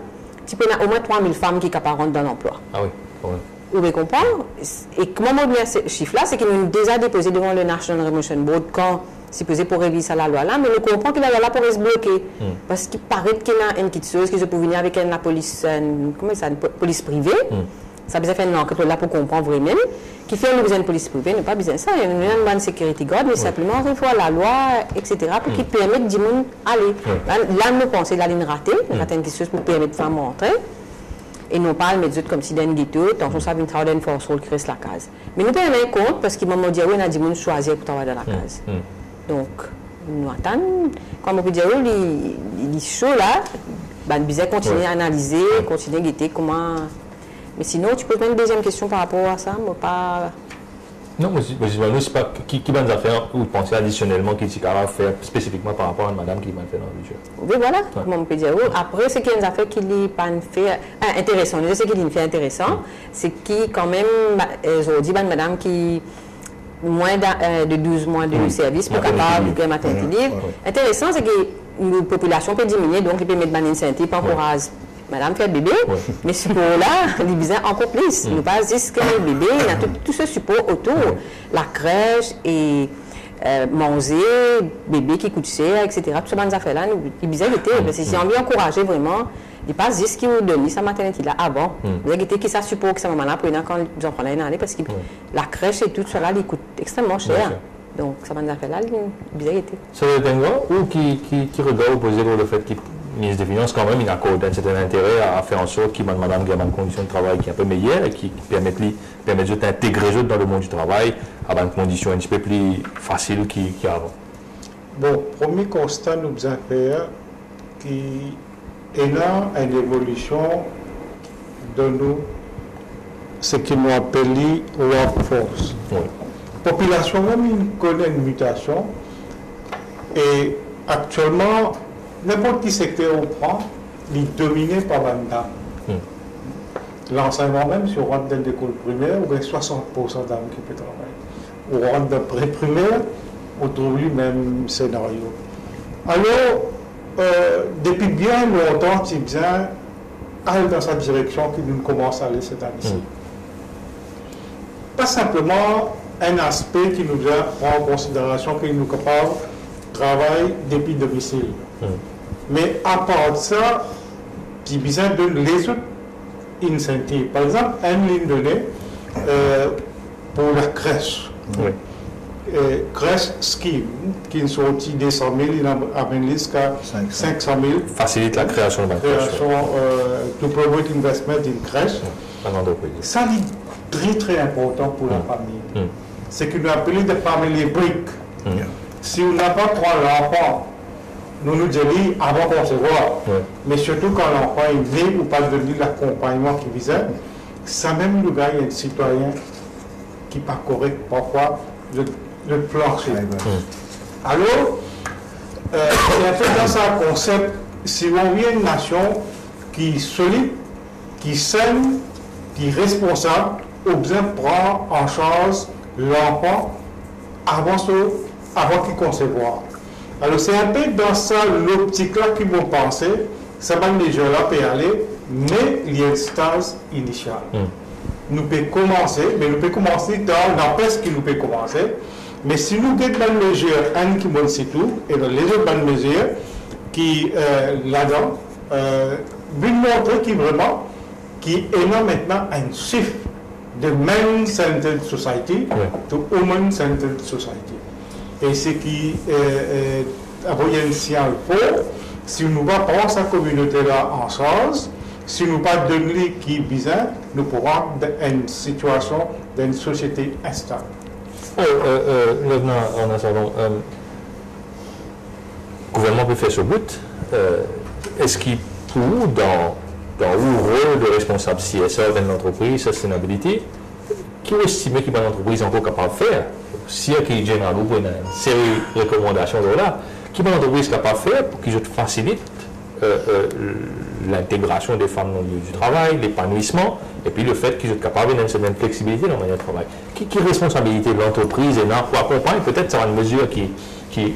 tu peux avoir au moins 3000 femmes qui sont capables dans l'emploi. Ah oui, oui. Vous pouvez comprendre. Et comment on met ce chiffre-là, c'est qu'il nous a déjà déposé devant le National Remuneration Board quand c'est posé pour réviser la loi là, mais nous comprenons que la loi là pourrait se bloquer. Parce qu'il paraît qu'il y a une petite chose qui se peut venir avec la police, comment ça, une police privée. Ça a besoin de faire une enquête là pour comprendre vraiment. Qui fait nous besoin de police privée, nous pas besoin de ça. Il y a une bonne sécurité guard, mais simplement il faut la loi, etc. pour qui permette de monde aller. Là, nous pensons la ligne ratée, une chose pour permettre de faire rentrer. Et non pas mettre comme si dans une ghetto, tant qu'on savait une travail d'une force qui reste la case. Mais nous prenons compte parce qu'ils m'ont dit oui, on a dit qu'on choisir pour travailler dans la case. Donc, nous attendons. Comme on peut dire, les choses là, nous devons continuer à analyser, continuer à guetter comment. Mais sinon, tu peux poser une deuxième question par rapport à ça, mais pas. Non, moi, je ne sais pas qui va nous faire ou penser additionnellement qui est capable de faire spécifiquement par rapport à une madame qui m'a fait dans le budget. Oui, voilà, comment on peut dire. Après, ce qui est une affaire qui n'est pas fait intéressant, je sais qu'il est fait intéressant, c'est qui, quand même, ils ont dit, madame qui moins de 12 mois de service pour capable de maternité libre. Intéressant, c'est que la population peut diminuer, donc il peut mettre une incentive pour encourager. Madame fait bébé, mais ce support-là, il besoin encore plus. Nous pas juste que le bébé, il y a tout ce support autour. La crèche et manger, bébé qui coûte cher, etc. Tout ce affaires-là, il besoin de parce que si on veut encourager vraiment, il pas juste qu'il vous donne sa maternité-là avant. Vous avez qui ça support que sa maman-là pour quand les enfants là aller parce que la crèche et tout cela, il coûte extrêmement cher. Donc, ça affaires-là, il besoin de C'est le Bengo ou qui regarde opposé pour le fait qu'il ministre des Finances, quand même, il accorde un certain intérêt à faire en sorte qu'il y ait madame qui a une condition de travail qui est un peu meilleure et qui permet d'intégrer dans le monde du travail à une condition un petit peu plus facile qu'il y a avant. Bon, premier constat, nous avons fait qu'il y a une évolution de nous, ce que nous appelons workforce. La population même connaît une mutation et actuellement, n'importe qui secteur on prend, il est dominé par la dame. L'enseignement même, si on rentre dans l'école primaire, on a 60% d'âmes qui peuvent travailler. On rentre dans le pré-primaire, on trouve le même scénario. Alors, depuis bien longtemps, il vient aller dans cette direction qui nous commence à aller cette année-ci. Pas simplement un aspect qui nous prend en considération qu'il nous capable de travailler depuis domicile. Mais à part de ça, qui besoin de les autres incentives. Par exemple, une ligne donnée pour la crèche. Crèche scheme, qui est sorti des 100 000, il a amené jusqu'à 500 000. Facilite la création de crèche. To promote investment in crèche. Ça, c'est très très important pour la famille. C'est que nous appelons des familles briques. Si on n'a pas trois enfants, nous nous disons avant de concevoir, mais surtout quand l'enfant est né ou pas donner l'accompagnement qui visait, ça même nous gagne un citoyen qui n'est pas correct parfois de plancher. Alors, c'est un peu dans ce concept, si on vient une nation qui est solide, qui est saine, qui est responsable, ou bien prend en charge l'enfant avant qu'il concevoir. Alors c'est un peu dans ça l'optique-là qu'ils vont penser, ça va les gens-là peut aller, mais il y a une stage initiale. Nous pouvons commencer, mais nous pouvons commencer dans l'empêche qui nous peut commencer. Mais si nous avons une mesure, un qui monte c'est tout, et dans les autres bonnes mesures qui là-dedans, vous montrer qui vraiment, qui est maintenant un chiffre de man-centered society to woman-centered society. Et ce qui a un signal fort, si nous ne pas prendre cette communauté-là en charge, si nous ne pas donner qui est bizarre, nous pourrons dans une situation, dans une société instable. En attendant, le gouvernement peut faire ce but. Est-ce qu'il peut, dans le rôle de responsable CSR dans l'entreprise, sustainability, qui estime qu'il y a une entreprise encore capable de faire? Si il y a une série de recommandations là, qui est une entreprise capable de faire pour que je facilite l'intégration des femmes dans le milieu du travail, l'épanouissement, et puis le fait qu'ils soient capables d'une certaine flexibilité dans le milieu du travail. Qui est responsabilité de l'entreprise et pour accompagner peut-être ça une mesure qui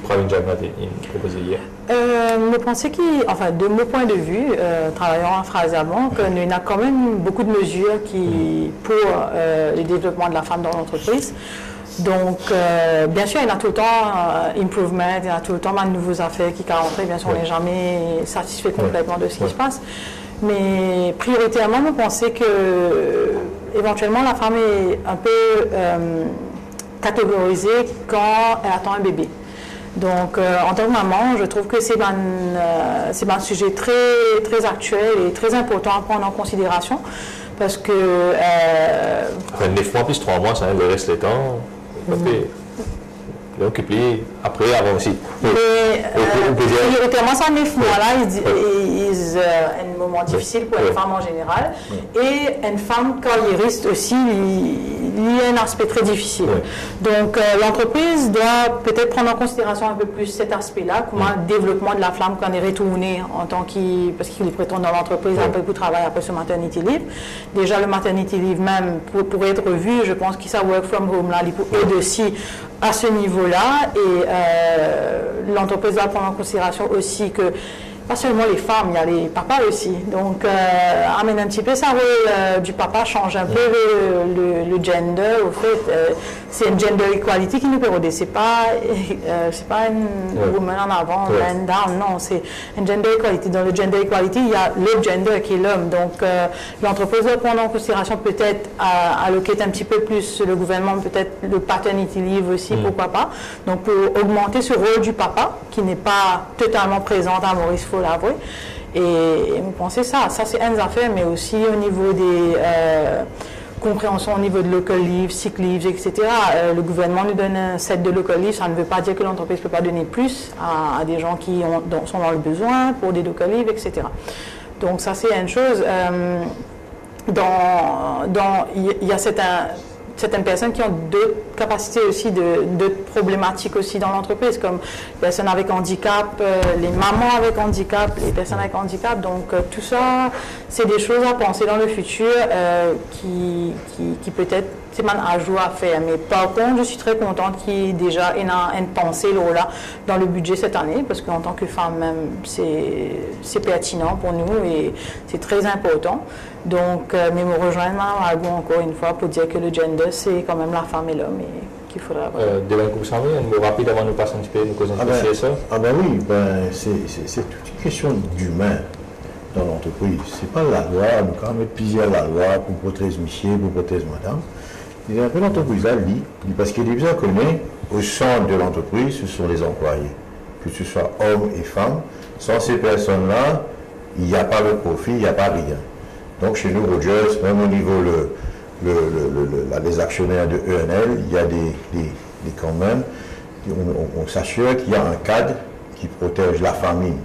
Pravin Jagannath a proposée hier? Je pensais enfin, de mon point de vue, travaillant en phrasalement, qu'il y a quand même beaucoup de mesures pour le développement de la femme dans l'entreprise. Donc, bien sûr, il y a tout le temps improvement, il y a tout le temps de nouveaux affaires qui rentrent. Bien sûr, on n'est jamais satisfait complètement de ce qui se passe. Mais prioritairement, je pensais que éventuellement la femme est un peu catégorisée quand elle attend un bébé. Donc, en tant que maman, je trouve que c'est un sujet très, très actuel et très important à prendre en considération parce que... 9 mois plus 3 mois, ça le reste du temps. Occupé après, avant aussi. Mais prioritairement, ça 9 mois-là, c'est un moment difficile pour une femme en général. Et une femme carriériste aussi, il y a un aspect très difficile. Donc, l'entreprise doit peut-être prendre en considération un peu plus cet aspect-là, comment le développement de la femme quand elle est retournée en tant parce qu'il est prétend dans l'entreprise après beaucoup de travail après ce maternity leave. Déjà, le maternity leave même pourrait être revu. Je pense que ça work from home là, il peut aider aussi à ce niveau-là et l'entreprise doit prendre en considération aussi que pas seulement les femmes, il y a les papas aussi. Donc, amène un petit peu ça, du papa change un peu le gender. Au fait, c'est une gender equality qui nous permet. C'est pas une woman en avant, man down. Non, c'est une gender equality. Dans le gender equality, il y a le gender qui est l'homme. Donc, l'entreprise doit prendre en considération peut-être alloquer un petit peu plus le gouvernement, peut-être le paternity leave aussi, pourquoi pas. Donc, pour augmenter ce rôle du papa qui n'est pas totalement présent à Maurice, faut l'avouer. Et vous pensez ça c'est une affaire, mais aussi au niveau des compréhensions au niveau de local leave, sick leave, etc. Le gouvernement nous donne un set de local leave, ça ne veut pas dire que l'entreprise ne peut pas donner plus à des gens qui sont dans le besoin pour des local leave, etc. Donc ça c'est une chose. Il y a certaines personnes qui ont d'autres capacités aussi, d'autres problématiques aussi dans l'entreprise, comme les personnes avec handicap, les mamans avec handicap, les personnes avec handicap. Donc tout ça, c'est des choses à penser dans le futur qui peut-être c'est un ajout à faire. Mais par contre, je suis très contente qu'il y ait déjà une pensée là dans le budget cette année, parce qu'en tant que femme même, c'est pertinent pour nous et c'est très important. Donc, mais me rejoindre Margot encore une fois pour dire que le gender, c'est quand même la femme et l'homme et qu'il faudra avoir. Devant que vous savez, un mot rapide avant de nous passer un petit peu, nous causons un ça. Ah ben oui, c'est toute une question d'humain dans l'entreprise. C'est pas la loi, nous quand même plusieurs la loi pour protéger monsieur, pour protéger madame. Il y a un peu l'entreprise là, parce qu'il est bien connu, au centre de l'entreprise, ce sont les employés, que ce soit hommes et femmes. Sans ces personnes-là, il n'y a pas de profit, il n'y a pas rien. Donc chez nous, Rogers, même au niveau les actionnaires de ENL, il y a quand même, on s'assure qu'il y a un cadre qui protège la famille.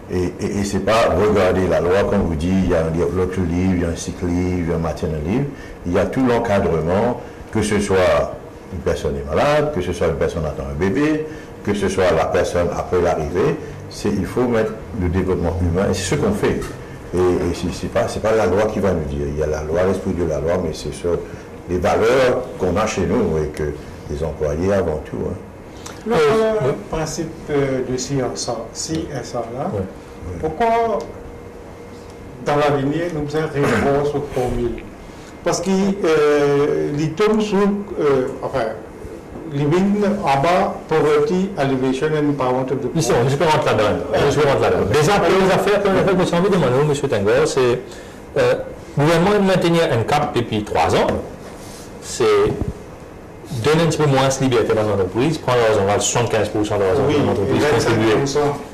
Et ce n'est pas regarder la loi, comme vous dites, il y a un local leave, il y a un sick leave, il y a un maternal leave. Il y a tout l'encadrement, que ce soit une personne est malade, que ce soit une personne attend un bébé, que ce soit la personne après l'arrivée. Il faut mettre le développement humain, et c'est ce qu'on fait. Et ce n'est pas la loi qui va nous dire. Il y a la loi, l'esprit de la loi, mais c'est sur les valeurs qu'on a chez nous et que les employés avant tout. Le principe de CSR là, pourquoi dans l'avenir nous faisons référence aux formules? Parce que les tombent sur, living en bas, poverty, elevation and empowerment of the poor. Ici, je peux rentrer là-dedans. Déjà, les affaires que vous avez demandé, M. Tenguer, c'est le gouvernement maintenir un cap depuis 3 ans, c'est donner un petit peu moins de liberté dans l'entreprise, prendre 75% de l'entreprise, contribuer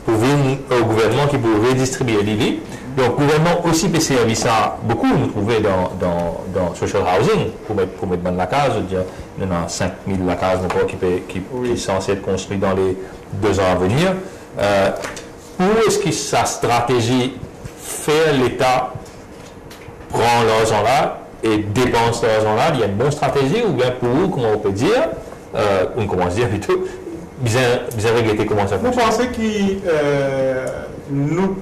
pour venir au gouvernement qui peut redistribuer les vies. Donc, le gouvernement aussi peut servir ça beaucoup, nous trouver dans social housing, pour mettre dans la case, je veux dire, il y en a 5 000 la case qui est censée être construite dans les 2 ans à venir. Où est-ce que sa stratégie fait l'État prend l'argent là et dépense cet argent-là? Il y a une bonne stratégie, ou bien pour vous, comment on peut dire, on commence à dire plutôt, bien regretter comment ça fonctionne? Vous pensez que nous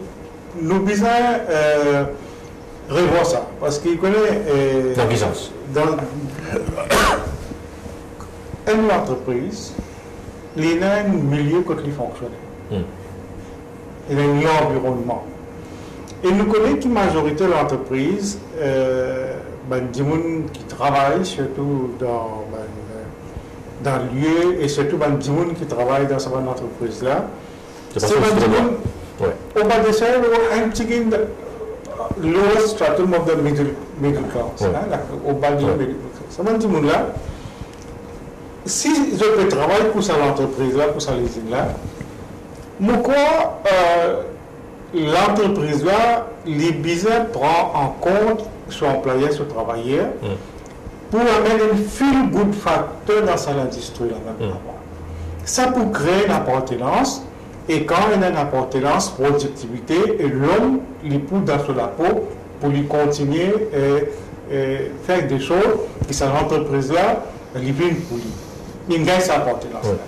nous besoin revoir ça. Parce qu'il connaît. Dans quel sens? Dans une entreprise, il y a un milieu qui fonctionne. Il y a un environnement. Et nous connaissons qu'une majorité de l'entreprise, des gens qui travaillent surtout dans le lieu et surtout des gens qui travaillent dans cette entreprise-là. C'est des gens, au bas de ça, un petit lowest stratum of the middle class. Au bas du middle class. C'est des gens-là. Si je peux travailler pour cette entreprise-là, pour cette usine-là, pourquoi l'entreprise-là, les business prend en compte son employé, son travailleur, pour amener un feel-good factor dans cette industrie-là. Ça pour créer une appartenance, et quand il y a une appartenance, productivité, et l'homme, il pousse dans la peau pour lui continuer et faire des choses, et cette entreprise-là, elle vient pour lui. Il gagne sa appartenance-là.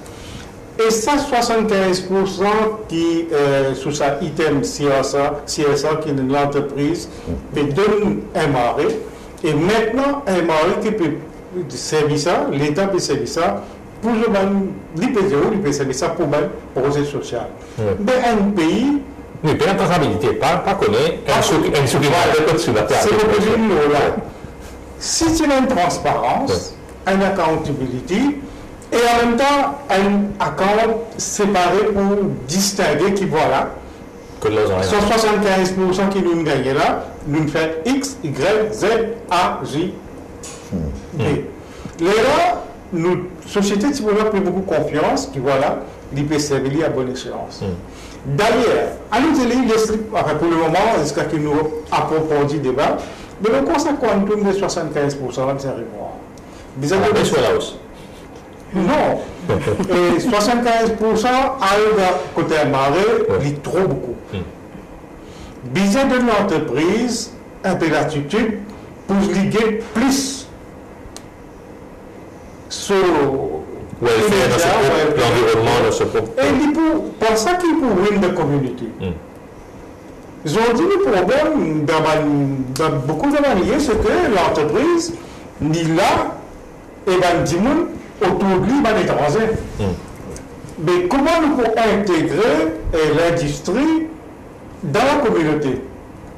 Et ça, 75% qui, sous sa item CSA qui est dans l'entreprise, peut donner un maré. Et maintenant, un maré qui peut servir ça, l'État peut servir ça, pour le même, il peut servir ça pour le projet social. Mais un pays. Oui, bien la traçabilité, pas connaître un sous-guidage sur la terre. C'est le projet là. Si tu as une transparence, une accountability, et en même temps, un account séparé pour distinguer qui voilà. Que 75% qui nous gagnent là, nous faisons X, Y, Z, A, J, D. Là, nous, société, si vous avez beaucoup confiance, qui voilà, il peut servir à bonne échéance. D'ailleurs, à nous dire, pour le moment, jusqu'à ce que nous approfondissons le débat, mais le conseil quantum de 75%, c'est un revoir. Bizarre de sur la hausse. Non. Et 75% arrive côté marée, il est trop beaucoup. Bizarre de l'entreprise, un peu d'attitude pour liguer plus sur l'environnement, dans ce point. Et pour ça qu'il faut win the community. Ils ont dit le problème dans beaucoup de manières, c'est que l'entreprise, ni là, et dans 10 000, autour de lui, il est étranger. Mais comment nous pouvons intégrer l'industrie dans la communauté?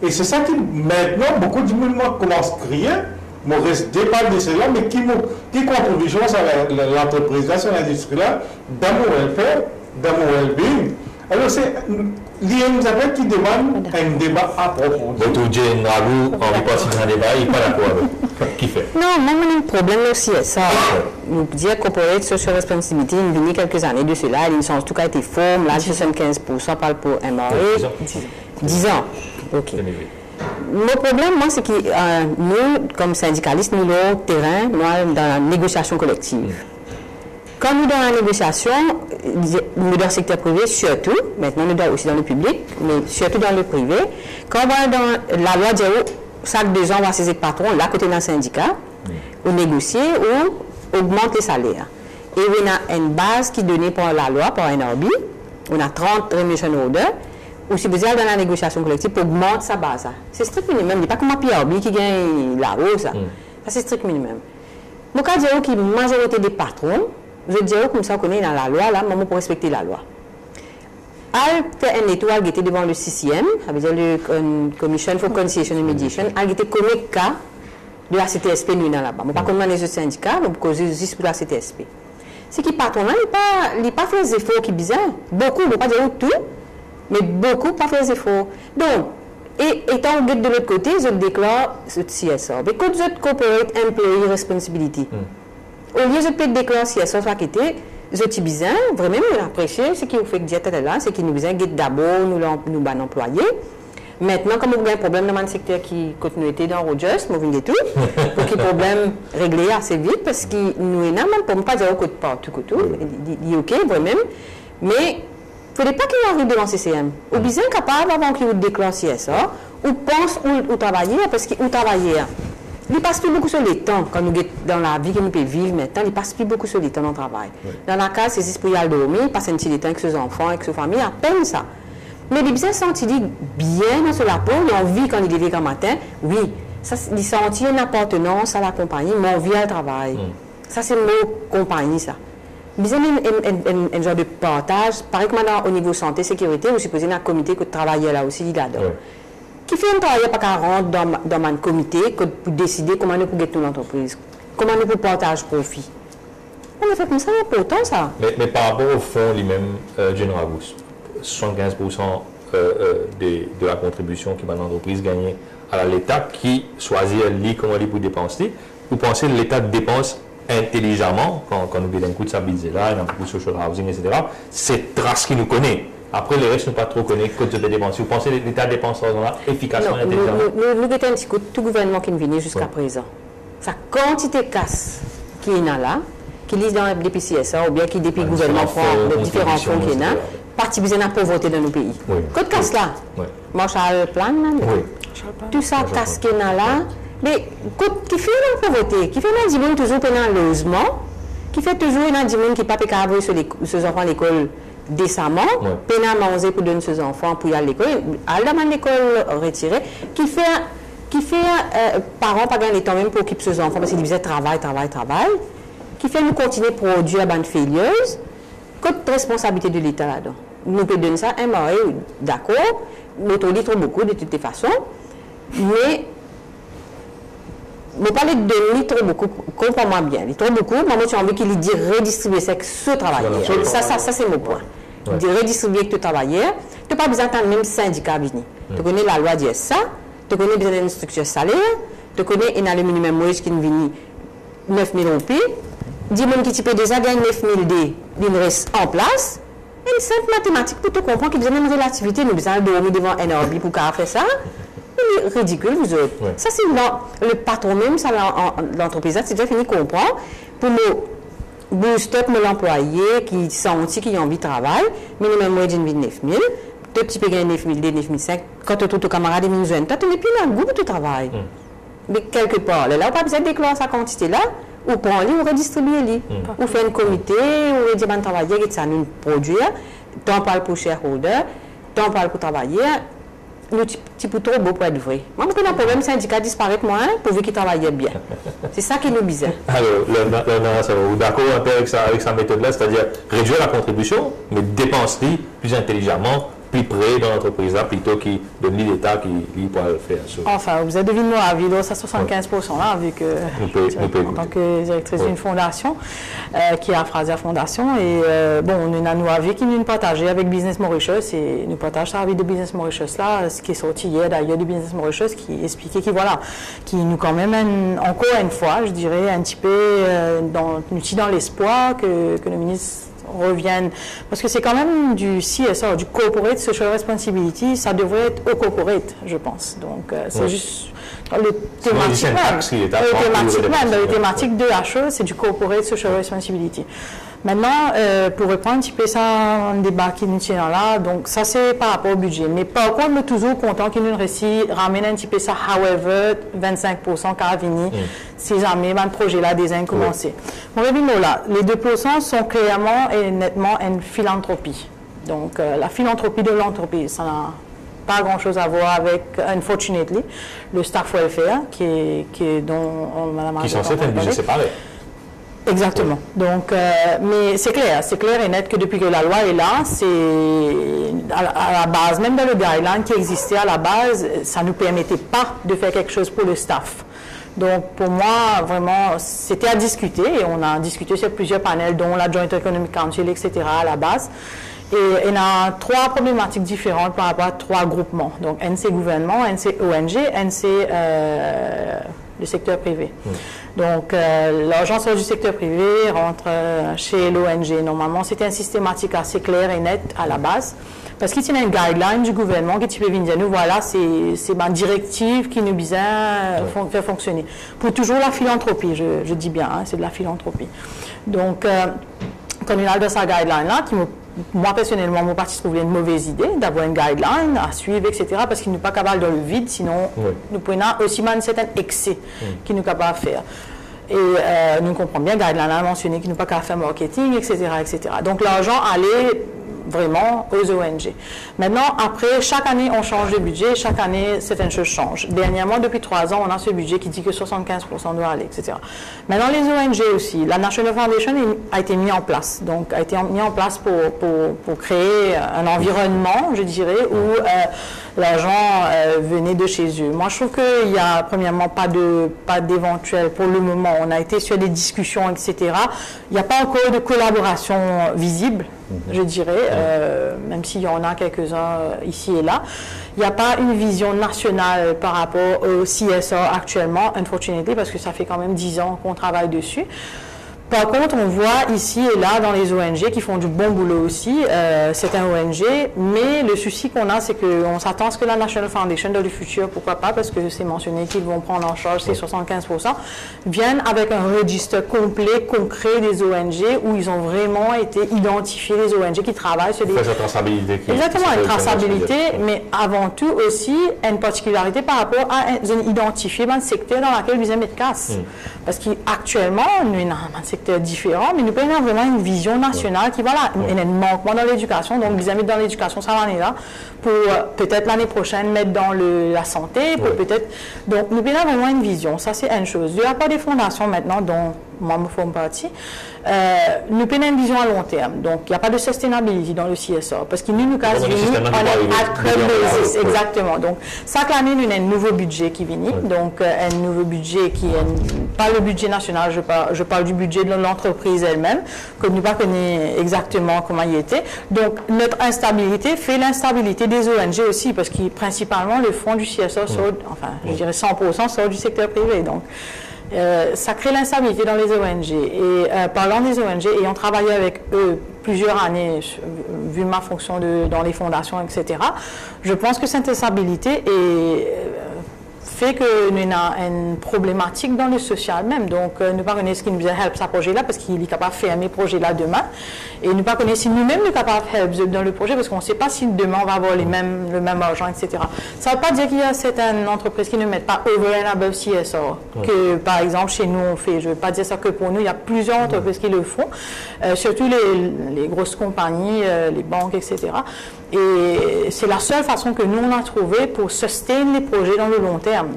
Et c'est ça qui, maintenant, beaucoup de monde commencent à crier, mais reste départ de cela, mais qui contribue à l'entreprise, à l'industrie-là, dans mon welfare, dans mon well-being. Alors, c'est l'INSAPEC qui demande un débat approfondi. Votre Jane Rago, on ne passe pas un débat, il n'est pas d'accord avec. Qui fait? Non, moi, mon problème aussi, c'est ça. Nous dire corporate social responsibility, il y a quelques années de cela, il en tout cas été fort, là, 75% parle pour MRE. 10 ans. OK. Mon problème, moi, c'est que nous, comme syndicalistes, nous, le terrain, moi, dans la négociation collective. Quand nous, dans la négociation, nous, dans le secteur privé, surtout, maintenant, nous, aussi dans le public, mais surtout dans le privé, quand on va dans la loi dit, chaque 2 ans, on va saisir le patron, là, côté d'un syndicat, ou négocier, ou augmenter les salaires. Et on a une base qui est donnée par la loi, par un NRB, on a 30 remission orders, ou si vous êtes dans la négociation collective, pour augmenter sa base. C'est strict minimum, il n'est pas comme un PRB qui gagne la hausse. Ça, c'est strict minimum. Donc, quand je dis que la majorité des patrons, je dirais comme ça qu'on est dans la loi, là, maman pour respecter la loi. Elle fait un étoile qui était devant le 6e, ça veut dire le Commission for Conciliation and Mediation, elle était comme le cas de la CTSP, nous, là-bas. Je ne vais pas commander ce syndicat, mais pour causer juste pour la CTSP. C'est que les patrons, là, ils n'ont pas fait les efforts qui sont bizarres. Beaucoup, je ne vais pas dire tout, mais beaucoup pas fait les efforts. Donc, et étant de l'autre côté, je déclare ce CSR. Mais quand je corporate employee responsibility, au lieu de déclarer CSR, soit quitté, je dis bizarre, vraiment, nous apprécier ce qui vous fait dire là, c'est qu'il nous besoin d'abord nous employer. Maintenant, comme vous avez un problème dans le secteur qui continue dans Rogers, nous venons de tout, pour qu'il y ait un problème réglé assez vite, parce que nous n'avons même pour ne pas dire au côté partout, il est OK, vraiment, mais il ne faudrait pas qu'il arrive devant CCM. Ou bien capable, avant qu'il déclare CSA, ou pense où travailler, parce qu'il travailler. Il ne passe plus beaucoup sur le temps, quand nous sommes dans la vie que nous pouvons vivre maintenant, il ne passe plus beaucoup sur le temps dans le travail. Dans la case, c'est juste pour y aller dormir, passer un petit temps avec ses enfants, avec sa famille, à peine ça. Mais les business sentent bien dans ce rapport, ils ont envie quand ils lèvent le matin, oui, ça, ils sentent une appartenance à la compagnie, mais envie à travail. Ça, c'est le mot compagnie, ça. Ils ont un genre de partage, pareil que maintenant au niveau santé, sécurité, vous supposez un comité que travaille là aussi, il adore. Qui fait un travail pas qu'à rentrer dans un comité pour décider comment nous pouvons gagner l'entreprise, comment nous pouvons partager profit. On a fait comme ça, c'est important ça. Mais par rapport au fonds lui-même, General Boost, 75% de la contribution qui va l'entreprise gagner à l'État qui choisit comment il peut dépenser, vous pensez que l'État dépense intelligemment quand nous avons un coup de sa budget là, il y a beaucoup de social housing, etc. C'est trace qui nous connaît. Après, les restes ne sont pas trop connus quand tu dépenses. Vous pensez que l'État dépense là efficacement, intelligemment? Nous avons un petit coup de tout gouvernement qui est venu jusqu'à présent. Sa quantité de casse qui est là, qui lise dans les PCSA ou bien qui depuis le gouvernement prend les différents fonds qui est là, participe à la pauvreté dans nos pays. Quand casse là, Marshall Plan, tout ça casse qui est là, mais qui fait la pauvreté, qui fait des gens toujours pendant le logement, qui fait toujours des gens qui ne peuvent pas avoir ses enfants à l'école décemment, peine à manger pour donner ses enfants pour y aller à l'école, aller dans l'école retirée, qui fait parents pas gagner le temps même pour occuper ses enfants parce qu'ils disaient travail, qui fait nous continuer à produire à bande félieuse, quelle responsabilité de l'État là-dedans. Nous pouvons donner ça, un mari, d'accord, notre lit trop beaucoup de toutes les façons, mais ne parler de donner trop beaucoup, comprends-moi bien, il trop beaucoup, moi tu as envie qu'il dit redistribuer ce travailleur. Ça c'est mon point. De redistribuer avec le travailleur, tu n'as pas besoin d'un même syndicat venir. Tu connais la loi dit ça, tu connais besoin d'une structure salaire, tu connais un minimum wage qui vient 9 000 roupies, 10 000 qui peut déjà gagner 9 000 D, il reste en place. Une simple mathématique pour te comprendre qu'il y a une relativité, nous avons dormir devant un orbi pour faire ça. C'est ridicule, vous autres. Ça, c'est le patron même, l'entreprise, c'est déjà fini de comprendre. Pour nous booster up l'employé qui sentit qu'il a envie de travailler, minimum wage de 9 000, deux petits peu gagner 9 000 D, 9 500, quand tu as ton camarade, tu n'es plus dans le goût pour ton travail. Mais quelque part, là, on n'a pas besoin de déclarer sa quantité-là, ou prendre-les, ou redistribuer-les. Ou faire un comité, ou dire, travailler, et ça nous produire, t'en parles pour shareholder, t'en parles pour travailler, nous, tu peux trop beau pour être vrai. Moi, je un problème, syndicat disparaît moins, pour qu'il travaille bien. C'est ça qui nous bizarre. Alors, d'accord un peu avec sa méthode-là, c'est-à-dire réduire la contribution, mais dépenser plus intelligemment, plus près dans l'entreprise là, plutôt que de l'État qui pourra le faire. Enfin, vous avez deviné à Vilo, ça 75% là, vu que en tant que directrice d'une fondation, qui a Fraser Fondation, et bon, on a nous avis qui nous partagé avec Business Mauritius, et nous partageons l'avis de Business Mauritius là, ce qui est sorti hier d'ailleurs de Business Mauritius, qui expliquait qui nous quand même, encore une fois, je dirais, un petit peu dans l'espoir que le ministre reviennent, parce que c'est quand même du CSR, du Corporate Social Responsibility, ça devrait être au corporate, je pense. Donc, c'est juste le thématique même. Le thématique de la chose, c'est du Corporate Social Responsibility. Maintenant, pour répondre un petit peu ça, un débat qui nous tient là, donc ça c'est par rapport au budget. Mais par contre, nous sommes toujours contents qu'il nous réussit ramène un petit peu ça, however, 25% qu'a venu, si jamais le projet là déjà commencé. Mon avis, là, les 2% sont clairement et nettement une philanthropie. Donc, la philanthropie de l'entreprise, ça n'a pas grand-chose à voir avec, unfortunately, le staff welfare, qui est dont Madame qui sont censé être un budget séparé. Exactement. Donc, mais c'est clair et net que depuis que la loi est là, c'est à la base, même dans le guideline qui existait à la base, ça ne nous permettait pas de faire quelque chose pour le staff. Donc, pour moi, vraiment, c'était à discuter et on a discuté sur plusieurs panels, dont la Joint Economic Council, etc. à la base. Et il y a 3 problématiques différentes par rapport à 3 groupements. Donc, NC gouvernement, NC ONG, NC le secteur privé. Donc, l'argent sort du secteur privé, rentre chez l'ONG. Normalement, c'était un systématique assez clair et net à la base. Parce qu'il y a une guideline du gouvernement qui peut venir dire, nous voilà, c'est ma directive qui nous besoin faire fonctionner. Pour toujours la philanthropie, je dis bien, c'est de la philanthropie. Donc, quand on a de sa guideline-là, moi personnellement, mon parti trouve une mauvaise idée d'avoir une guideline à suivre, etc. Parce qu'il n'est pas capable dans le vide, sinon nous pouvons aussi un certain excès qu'il n'est capable de faire. Et nous comprenons bien, guideline a mentionné qu'il n'est pas capable de faire marketing, etc., etc. Donc l'argent allait vraiment aux ONG. Maintenant, après, chaque année, on change de budget, chaque année, certaines choses changent. Dernièrement, depuis 3 ans, on a ce budget qui dit que 75% doit aller, etc. Maintenant, les ONG aussi, la National Foundation a été mis en place, donc a été mis en place pour créer un environnement, je dirais, où l'argent venait de chez eux. Moi, je trouve qu'il n'y a, premièrement, pas d'éventuel pour le moment. On a été sur des discussions, etc. Il n'y a pas encore de collaboration visible, je dirais, même s'il y en a quelques-uns ici et là. Il n'y a pas une vision nationale par rapport au CSR actuellement, unfortunately, parce que ça fait quand même 10 ans qu'on travaille dessus. Par contre, on voit ici et là dans les ONG qui font du bon boulot aussi, certains ONG, mais le souci qu'on a, c'est qu'on s'attend à ce que la National Foundation dans le futur, pourquoi pas, parce que c'est mentionné qu'ils vont prendre en charge ces 75%, viennent avec un registre complet, concret des ONG où ils ont vraiment été identifiés, les ONG qui travaillent sur des... Faire cette traçabilité. Exactement, une traçabilité, mais avant tout aussi une particularité par rapport à identifier le secteur dans lequel ils aiment être casse. Parce qu'actuellement, nous avons un secteur différent, mais nous avons vraiment une vision nationale qui, voilà, il y a un manquement dans l'éducation, donc ils aiment dans l'éducation cette année-là, pour peut-être l'année prochaine mettre dans la santé, pour peut-être... Donc, nous avons vraiment une vision, ça c'est une chose. Il n'y a pas des fondations maintenant dont moi me forme partie. Nous avons une vision à long terme, donc il n'y a pas de sustainability dans le CSR, parce qu'il nous casse exactement. Donc, chaque année, nous avons un nouveau budget qui vient, donc un nouveau budget qui est pas le budget national, je parle du budget de l'entreprise elle-même, que nous ne connaissons pas exactement comment il était. Donc, notre instabilité fait l'instabilité des ONG aussi, parce que principalement, le fonds du CSR sort, enfin, je dirais 100% sort du secteur privé. Donc, ça crée l'instabilité dans les ONG. Et parlant des ONG, ayant travaillé avec eux plusieurs années, vu ma fonction dans les fondations, etc., je pense que cette instabilité fait que nous avons une problématique dans le social même. Donc, nous ne connaissons pas ce qui nous help ce projet-là parce qu'il est capable de fermer le projet-là demain. Et nous ne connaissons pas si nous-mêmes nous sommes capables de help dans le projet parce qu'on ne sait pas si demain on va avoir le même argent, etc. Ça ne veut pas dire qu'il y a certaines entreprises qui ne mettent pas over and above CSR. Que, par exemple, chez nous, on fait, je ne veux pas dire ça que pour nous, il y a plusieurs entreprises qui le font, surtout les grosses compagnies, les banques, etc. Et c'est la seule façon que nous, on a trouvé pour soutenir les projets dans le long terme.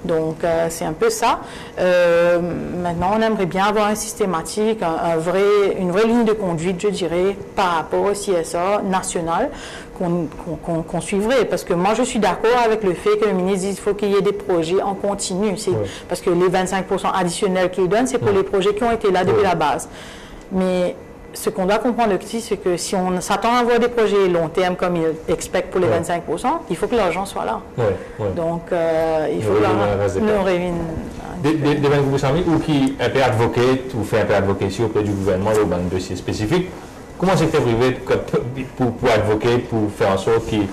Donc, c'est un peu ça. Maintenant, on aimerait bien avoir un systématique, une vraie ligne de conduite, je dirais, par rapport au CSR national qu'on suivrait. Parce que moi, je suis d'accord avec le fait que le ministre dise qu'il faut qu'il y ait des projets en continu. Parce que les 25% additionnels qu'il donne, c'est pour les projets qui ont été là depuis la base. Mais ce qu'on doit comprendre aussi, c'est que si on s'attend à avoir des projets long terme comme ils expectent pour les 25%, il faut que l'argent soit là. Donc, il faut que nous réunisse. Des 25% ou qui un peu advocate ou fait un peu advocacy auprès du gouvernement ou d'un dossier spécifique, comment c'est privé pour advoquer, pour faire en sorte qu'ils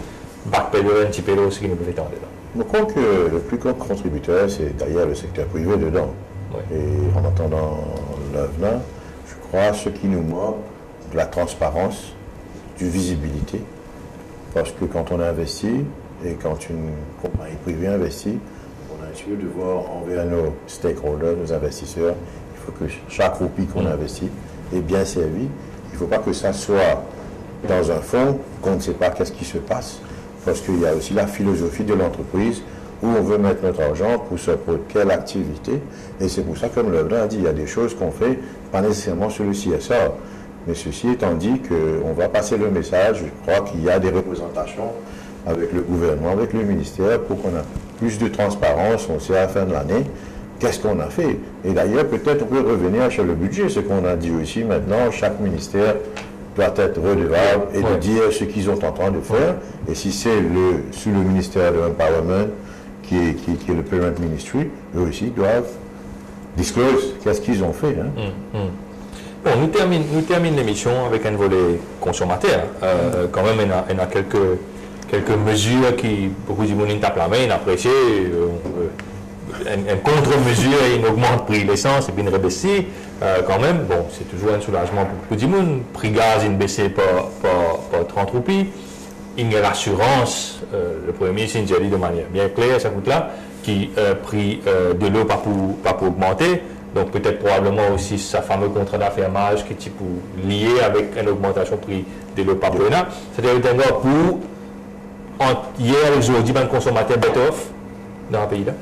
backpedalent un petit peu ce qui nous peut attendre là? Je crois que le plus grand contributeur, c'est d'ailleurs le secteur privé dedans. Et en attendant l'avenir, je crois ce qui nous manque, de la transparence, de visibilité. Parce que quand on investit et quand une compagnie privée investit, on a un petit peu de devoir envers nos stakeholders, nos investisseurs. Il faut que chaque roupie qu'on investit est bien servie. Il ne faut pas que ça soit dans un fonds qu'on ne sait pas qu'est-ce qui se passe. Parce qu'il y a aussi la philosophie de l'entreprise où on veut mettre notre argent pour quelle activité. Et c'est pour ça, comme le a dit, il y a des choses qu'on fait, pas nécessairement sur le CSR. Mais ceci étant dit qu'on va passer le message, je crois qu'il y a des représentations avec le gouvernement, avec le ministère, pour qu'on ait plus de transparence, on sait à la fin de l'année, qu'est-ce qu'on a fait. Et d'ailleurs, peut-être on peut revenir sur le budget, ce qu'on a dit aussi maintenant, chaque ministère doit être redevable et de dire ce qu'ils sont en train de faire. Et si c'est sous le ministère de l'Empowerment, qui est le Parent Ministry, eux aussi doivent disclose qu'est-ce qu'ils ont fait. Bon, nous terminons l'émission avec un volet consommateur. Quand même, il y a quelques mesures qui, beaucoup de monde tapent la main, ils apprécient. Une contre-mesure, il augmente le prix de l'essence et puis une rebaisse. Quand même, bon, c'est toujours un soulagement pour beaucoup de monde. Le prix gaz, il baisse par 30 roupies. Il y a l'assurance, le Premier ministre a dit de manière bien claire, ça coûte là, qui prix de l'eau pas pour augmenter. Donc peut-être probablement aussi sa fameux contrat d'affermage qui est lié avec une augmentation du prix de l'OPA pour là. C'est-à-dire que pour hier et aujourd'hui, le consommateur better off dans le pays là.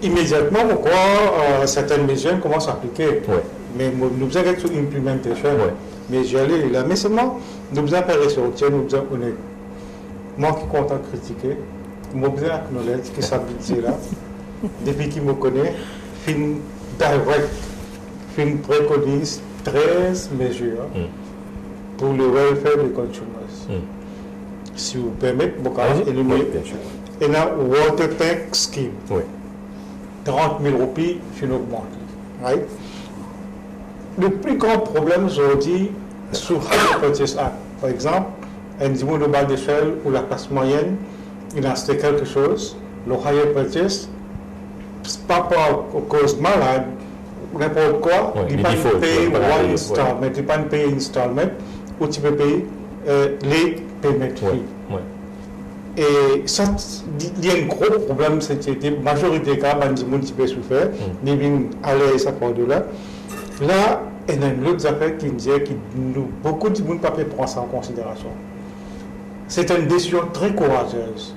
Immédiatement, pourquoi certaines mesures commencent à appliquer. Ouais. Mais nous avons une implementation. Ouais. Mais j'y allais là. Mais seulement, nous avons fait ressortir, nous avons honnête. Moi qui compte à critiquer, moi je acknowledge que ça budget là, depuis qu'il me connaît, fin direct, fin préconise 13 mesures pour le welfare des consommateurs. Si vous permettez, vous pouvez éliminer. Et là, Water Tank Scheme. Oui. 30 000 roupies, fin augmente. Right? Le plus grand problème aujourd'hui sur le Purchase Act, par exemple, un niveau de bas d'échelle ou la classe moyenne, il a acheté quelque chose, le higher purchase, pas pour cause malade, n'importe quoi, il ne peut pas payer one installment, il ne peut pas payer installment, ou tu peux payer les payment fees. Et ça, il y a un gros problème, c'est que la majorité des cas, il y a qui peut souffrir, mais bien aller ça pour de là. Là, il y a une autre affaire qui dit que beaucoup de monde ne peut pas prendre ça en considération. C'est une décision très courageuse.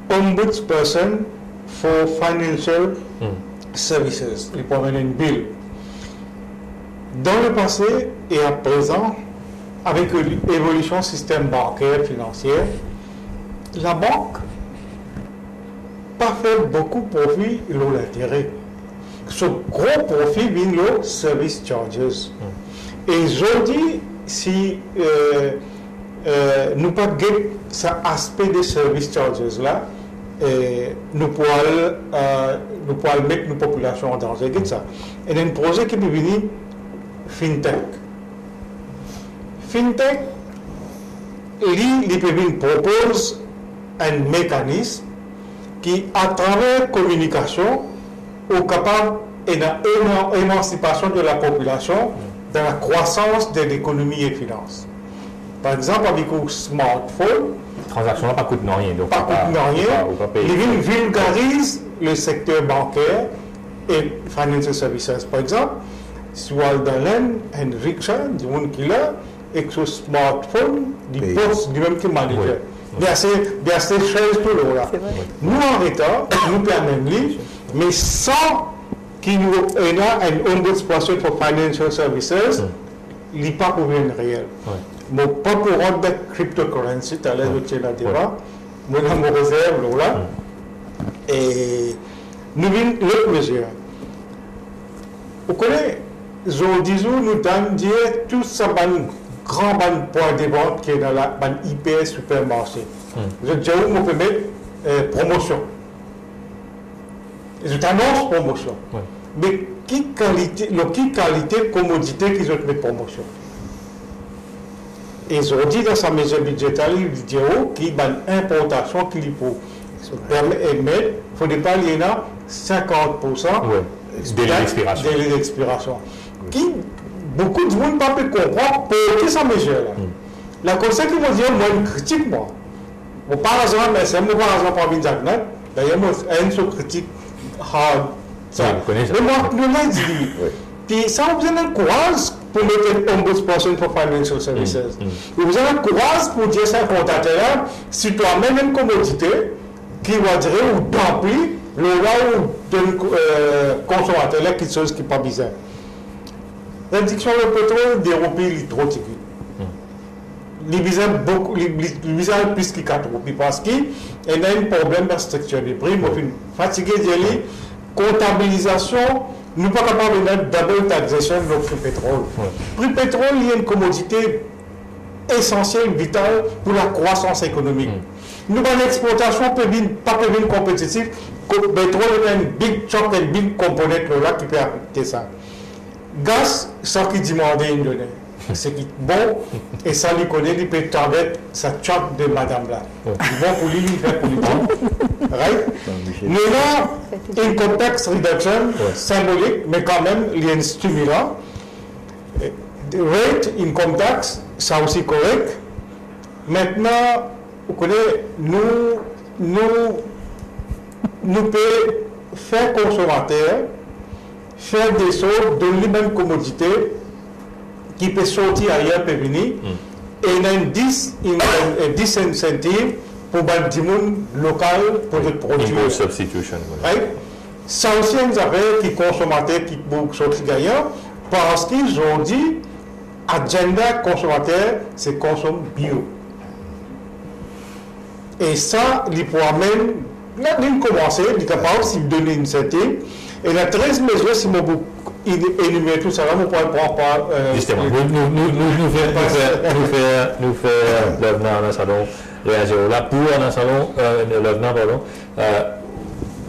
Ombudsperson for Financial Services, il peut amener une bill. Dans le passé et à présent, avec l'évolution du système bancaire financier, la banque n'a pas fait beaucoup de profit de l'intérêt. Ce gros profit vient de service charges. Et aujourd'hui, si nous pas gagner cet aspect des service charges là, nous pouvons mettre nos populations en danger. Ça. Et il y a un projet qui peut venir FinTech. FinTech, il propose un mécanisme qui, à travers la communication, est capable d'émancipation de la population dans la croissance de l'économie et des finances. Par exemple, avec un smartphone, la transaction n'a pas coûté rien. Donc pas coûté rien. Il vulgarise le secteur bancaire et financial services. Par exemple, si vous allez dans un rickshaw, du monde qui l'a, et que ce smartphone, il poste du même que manager. Il y a ces choses tout là. Nous en état, nous permettons, mais sans qu'il nous ait un ombudsperson pour financial services, il n'est pas pour une réelle. Mais pas pour rendre de cryptocurrency, tu as l'air de tirer la débat. Moi, dans mon réserve, là. Et nous avons l'autre mesure. Vous connaissez, aujourd'hui, nous avons dit tout ça, grand point de vente qui est dans la IPS supermarché. Vous êtes déjà où on peut mettre promotion. Je t'annonce promotion. Mais qui qualité de commodité qu'ils ont mis promotion? Et aujourd'hui, dans sa mesure budgétaire, il dit qu'il y a une importation qui lui permet d'émettre, il ne faut pas qu'il y ait 50% délai d'expiration. Beaucoup de monde ne peut pas comprendre pour sa mesure-là. La conseil qui m'a dit, moi, une critique, moi. Bon, par exemple, mais c'est moi, par exemple, pour Vinjagnet. D'ailleurs, moi, une seule critique hard. Mais moi, je l'ai dit. Puis ça, vous avez le courage pour mettre un ombudsperson pour financial services. Vous avez le courage pour dire ça à un comptateur, si toi-même une commodité, qui va dire, ou tant pis, le là où d'un consommateur, là, quelque chose qui n'est pas bizarre. L'indication du pétrole déroupé est trop tigre. Il bizarre plus que 4 roupies parce qu'il y a un problème de structure des prix. Moi, je suis fatigué de dire comptabilisation, nous ne sommes pas capables de mettre double taxation de notre pétrole. Le prix pétrole, il y a une commodité essentielle, vitale pour la croissance économique. Nous, dans l'exportation, pas compétitive, le pétrole est un big chunk, un big component là qui peut affecter ça. Gaz, ça qui demande une donnée. C'est bon, et ça lui connaît, il peut target sa chunk de madame là. Bon pour lui, il fait politique. Right? Mais là, un contexte reduction symbolique, mais quand même, il y a un stimulant. Rate, income tax, ça aussi correct. Maintenant, vous connaissez, nous pouvons faire consommateur, faire des choses de la même commodité qui peut sortir ailleurs, peut venir, et il y a un disincentive pour les gens locaux pour les produits. Import substitution. Right? Ça aussi, nous avons qui consommateurs qui sont gagnants parce qu'ils ont dit agenda consommateur, c'est consommer bio. Et ça, il pourra même, là, il commencer, il est capable de donner une initiative. Et la 13 mesures, si on éliminer tout ça, là, on pourra prendre pas. Justement, nous faire l'avenir dans le salon, réagir là. Pour un salon, l'avenir, pardon,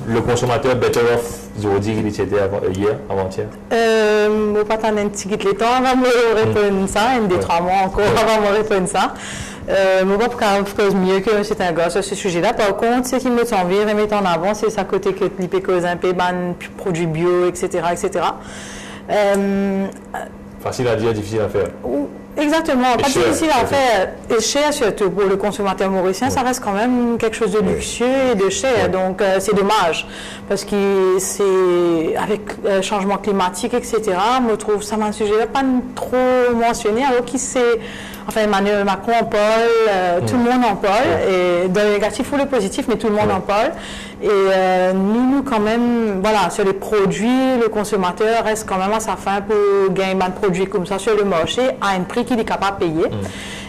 le consommateur better off, je vous dis qu'il était hier, avant-hier. Je ne vais pas t'en un petit peu de temps avant de me répondre ça, un des 3 mois encore avant de me répondre ça. Je ne vais pas faire mieux que c'est un gars sur ce sujet-là. Par contre, ce qui me semble et mettre en avant, c'est sa côté que l'IP cause un peu produits bio, etc. Facile à dire, difficile à faire. Exactement, pas cher, difficile à faire. Et cher surtout pour le consommateur mauricien, ça reste quand même quelque chose de luxueux et de cher. Donc c'est dommage parce que c'est avec le changement climatique, etc. Je trouve ça un sujet pas trop mentionné alors qu'il c'est. Enfin, Emmanuel Macron en parle, tout le monde en parle, et dans le négatif ou le positif, mais tout le monde en parle. Et nous, quand même, voilà, sur les produits, le consommateur reste quand même à sa fin pour gagner un produit comme ça sur le marché à un prix qu'il est capable de payer.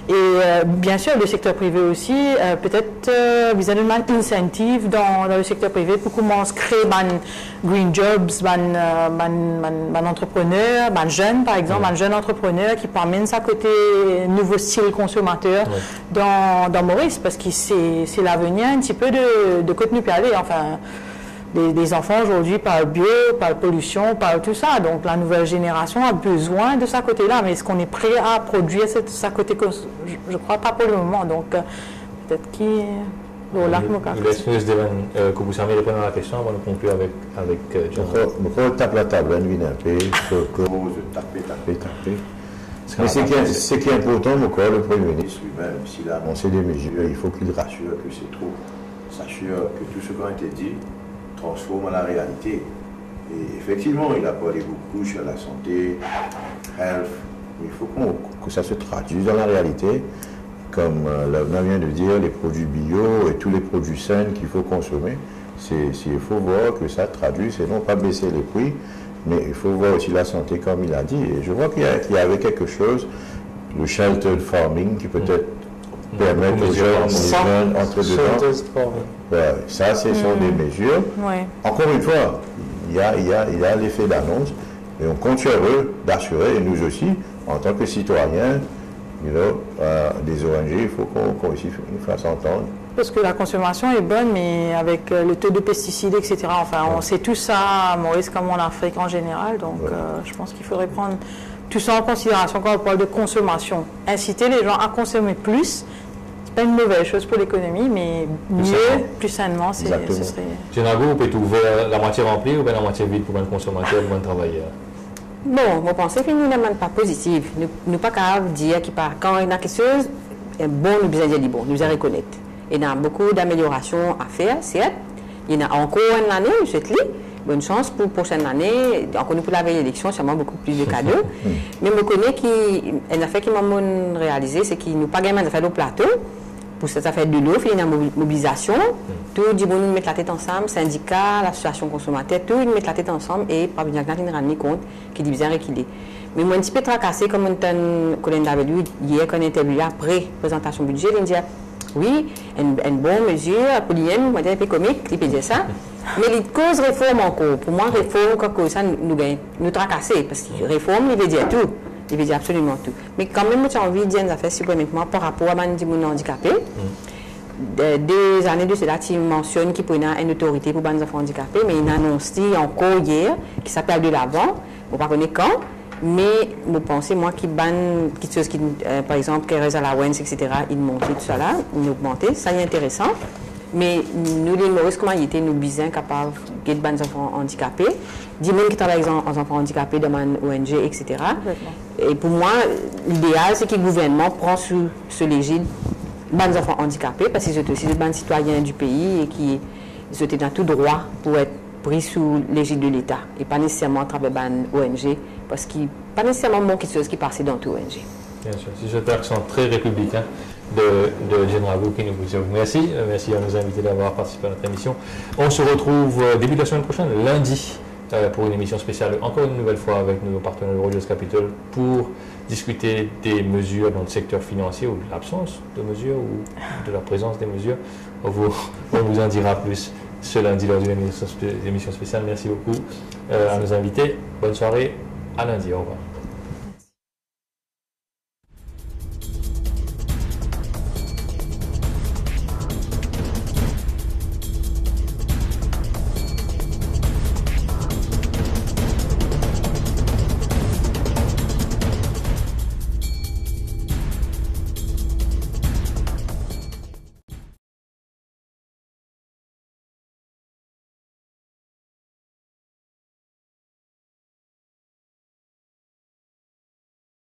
Et bien sûr, le secteur privé aussi, peut-être vous avez une incentive dans le secteur privé pour commencer à créer des green jobs, des entrepreneurs, des jeunes par exemple, un jeune entrepreneur qui peut amener ça côté nouveau style consommateur dans Maurice, parce que c'est l'avenir un petit peu de côté nous peut aller. Enfin, des enfants aujourd'hui parlent bio, parlent pollution, parlent tout ça. Donc la nouvelle génération a besoin de ça côté-là. Mais est-ce qu'on est prêt à produire ça côté? Je ne crois pas pour le moment. Donc peut-être qu'il... Bon, là, je laisse que vous savez répondre à la question avant de conclure avec John. On tape la table, on vient un peu, taper. Mais ce qui est important, le Premier ministre lui-même, s'il a annoncé des mesures, il faut qu'il rassure que c'est trop. S'assure que tout ce qui a été dit transforme la réalité. Et effectivement, il a parlé beaucoup sur la santé, health, mais il faut que ça se traduise dans la réalité. Comme l'avenir vient de dire, les produits bio et tous les produits sains qu'il faut consommer, il faut voir que ça traduise et non pas baisser les prix, mais il faut voir aussi la santé comme il a dit. Et je vois qu'il y avait quelque chose, le sheltered farming, qui peut-être permettre aux jeunes entre dedans. Ouais, ça, ce sont des mesures. Ouais. Encore une fois, il y a l'effet d'annonce, et on compte sur eux d'assurer, et nous aussi, en tant que citoyens, des ONG, il faut qu'on aussi fasse entendre. Parce que la consommation est bonne, mais avec le taux de pesticides, etc. Enfin, on sait tout ça à Maurice comme en Afrique en général. Donc, je pense qu'il faudrait prendre tout ça en considération quand on parle de consommation. Inciter les gens à consommer plus, c'est pas une mauvaise chose pour l'économie, mais plus sainement, ce serait... Généralement, vous pouvez ouvrir la moitié remplie ou bien la moitié vide pour un consommateur ou un travailleur? Bon, je pense que nous n'avons pas positif. Nous ne pas capable de dire quand il y a quelque chose, bon, nous besoin de dire bon, nous allons reconnaître. Il y a beaucoup d'améliorations à faire, certes. Il y en a encore une année, je souhaite. Bonne chance pour la prochaine année. Encore pour la veille d'élection, sûrement beaucoup plus de cadeaux. Mais je connais qu'une affaire qui m'a réalisé, c'est qu'il n'y a pas gagné d'affaires au plateau. Pour cette affaire de l'eau, il y a une mobilisation. Tout dit bon, nous mettons la tête ensemble, syndicats, l'association consommateur, tout, nous mettons la tête ensemble et pas bien qu'on ne rende compte qu'il est bien réquilé. Mais moi, un petit peu tracassé, comme on collègue avec lui hier, quand on interviewé après présentation budget, il me dit oui, une bonne mesure, pour l'IM, moi, un peu comique, il peut dire ça. Mais il cause réforme encore. Pour moi, réforme, quand ça nous tracasser, parce que réforme, il veut dire tout. Il veut dire absolument tout. Mais quand même, j'ai envie de dire une affaire supplémentaire par rapport à mon handicapé. Des années de cela, tu mentionnes qu'il y a une autorité pour les enfants handicapés, mais il a annoncé encore hier, qui s'appelle de l'avant, je ne sais pas quand, mais je pense, moi, qu'il y a quelque chose qui, par exemple, Keres Allowance, etc., il monte tout ça là, il augmenté, ça est intéressant. Mais nous, les Maurice, comment il était, nous, bien capables de des enfants handicapés, des gens qui travaillent en enfants handicapés dans une ONG, etc. Et pour moi, l'idéal, c'est que le gouvernement prend sous ce l'égide des enfants handicapés, parce qu'ils sont aussi des citoyens du pays et qui sont dans tout droit pour être pris sous l'égide de l'État, et pas nécessairement à travers une ONG, parce qu'il n'y a pas nécessairement quelque chose qui passe dans toute ONG. Bien sûr, c'est cet accent très républicain de Général Bou qui nous vous dit merci. Merci à nos invités d'avoir participé à notre émission. On se retrouve début de la semaine prochaine, lundi, pour une émission spéciale, encore une nouvelle fois avec nos partenaires de Rogers Capital, pour discuter des mesures dans le secteur financier ou de l'absence de mesures ou de la présence des mesures. On vous en dira plus ce lundi lors d'une émission spéciale. Merci beaucoup à nos invités. Bonne soirée, à lundi. Au revoir.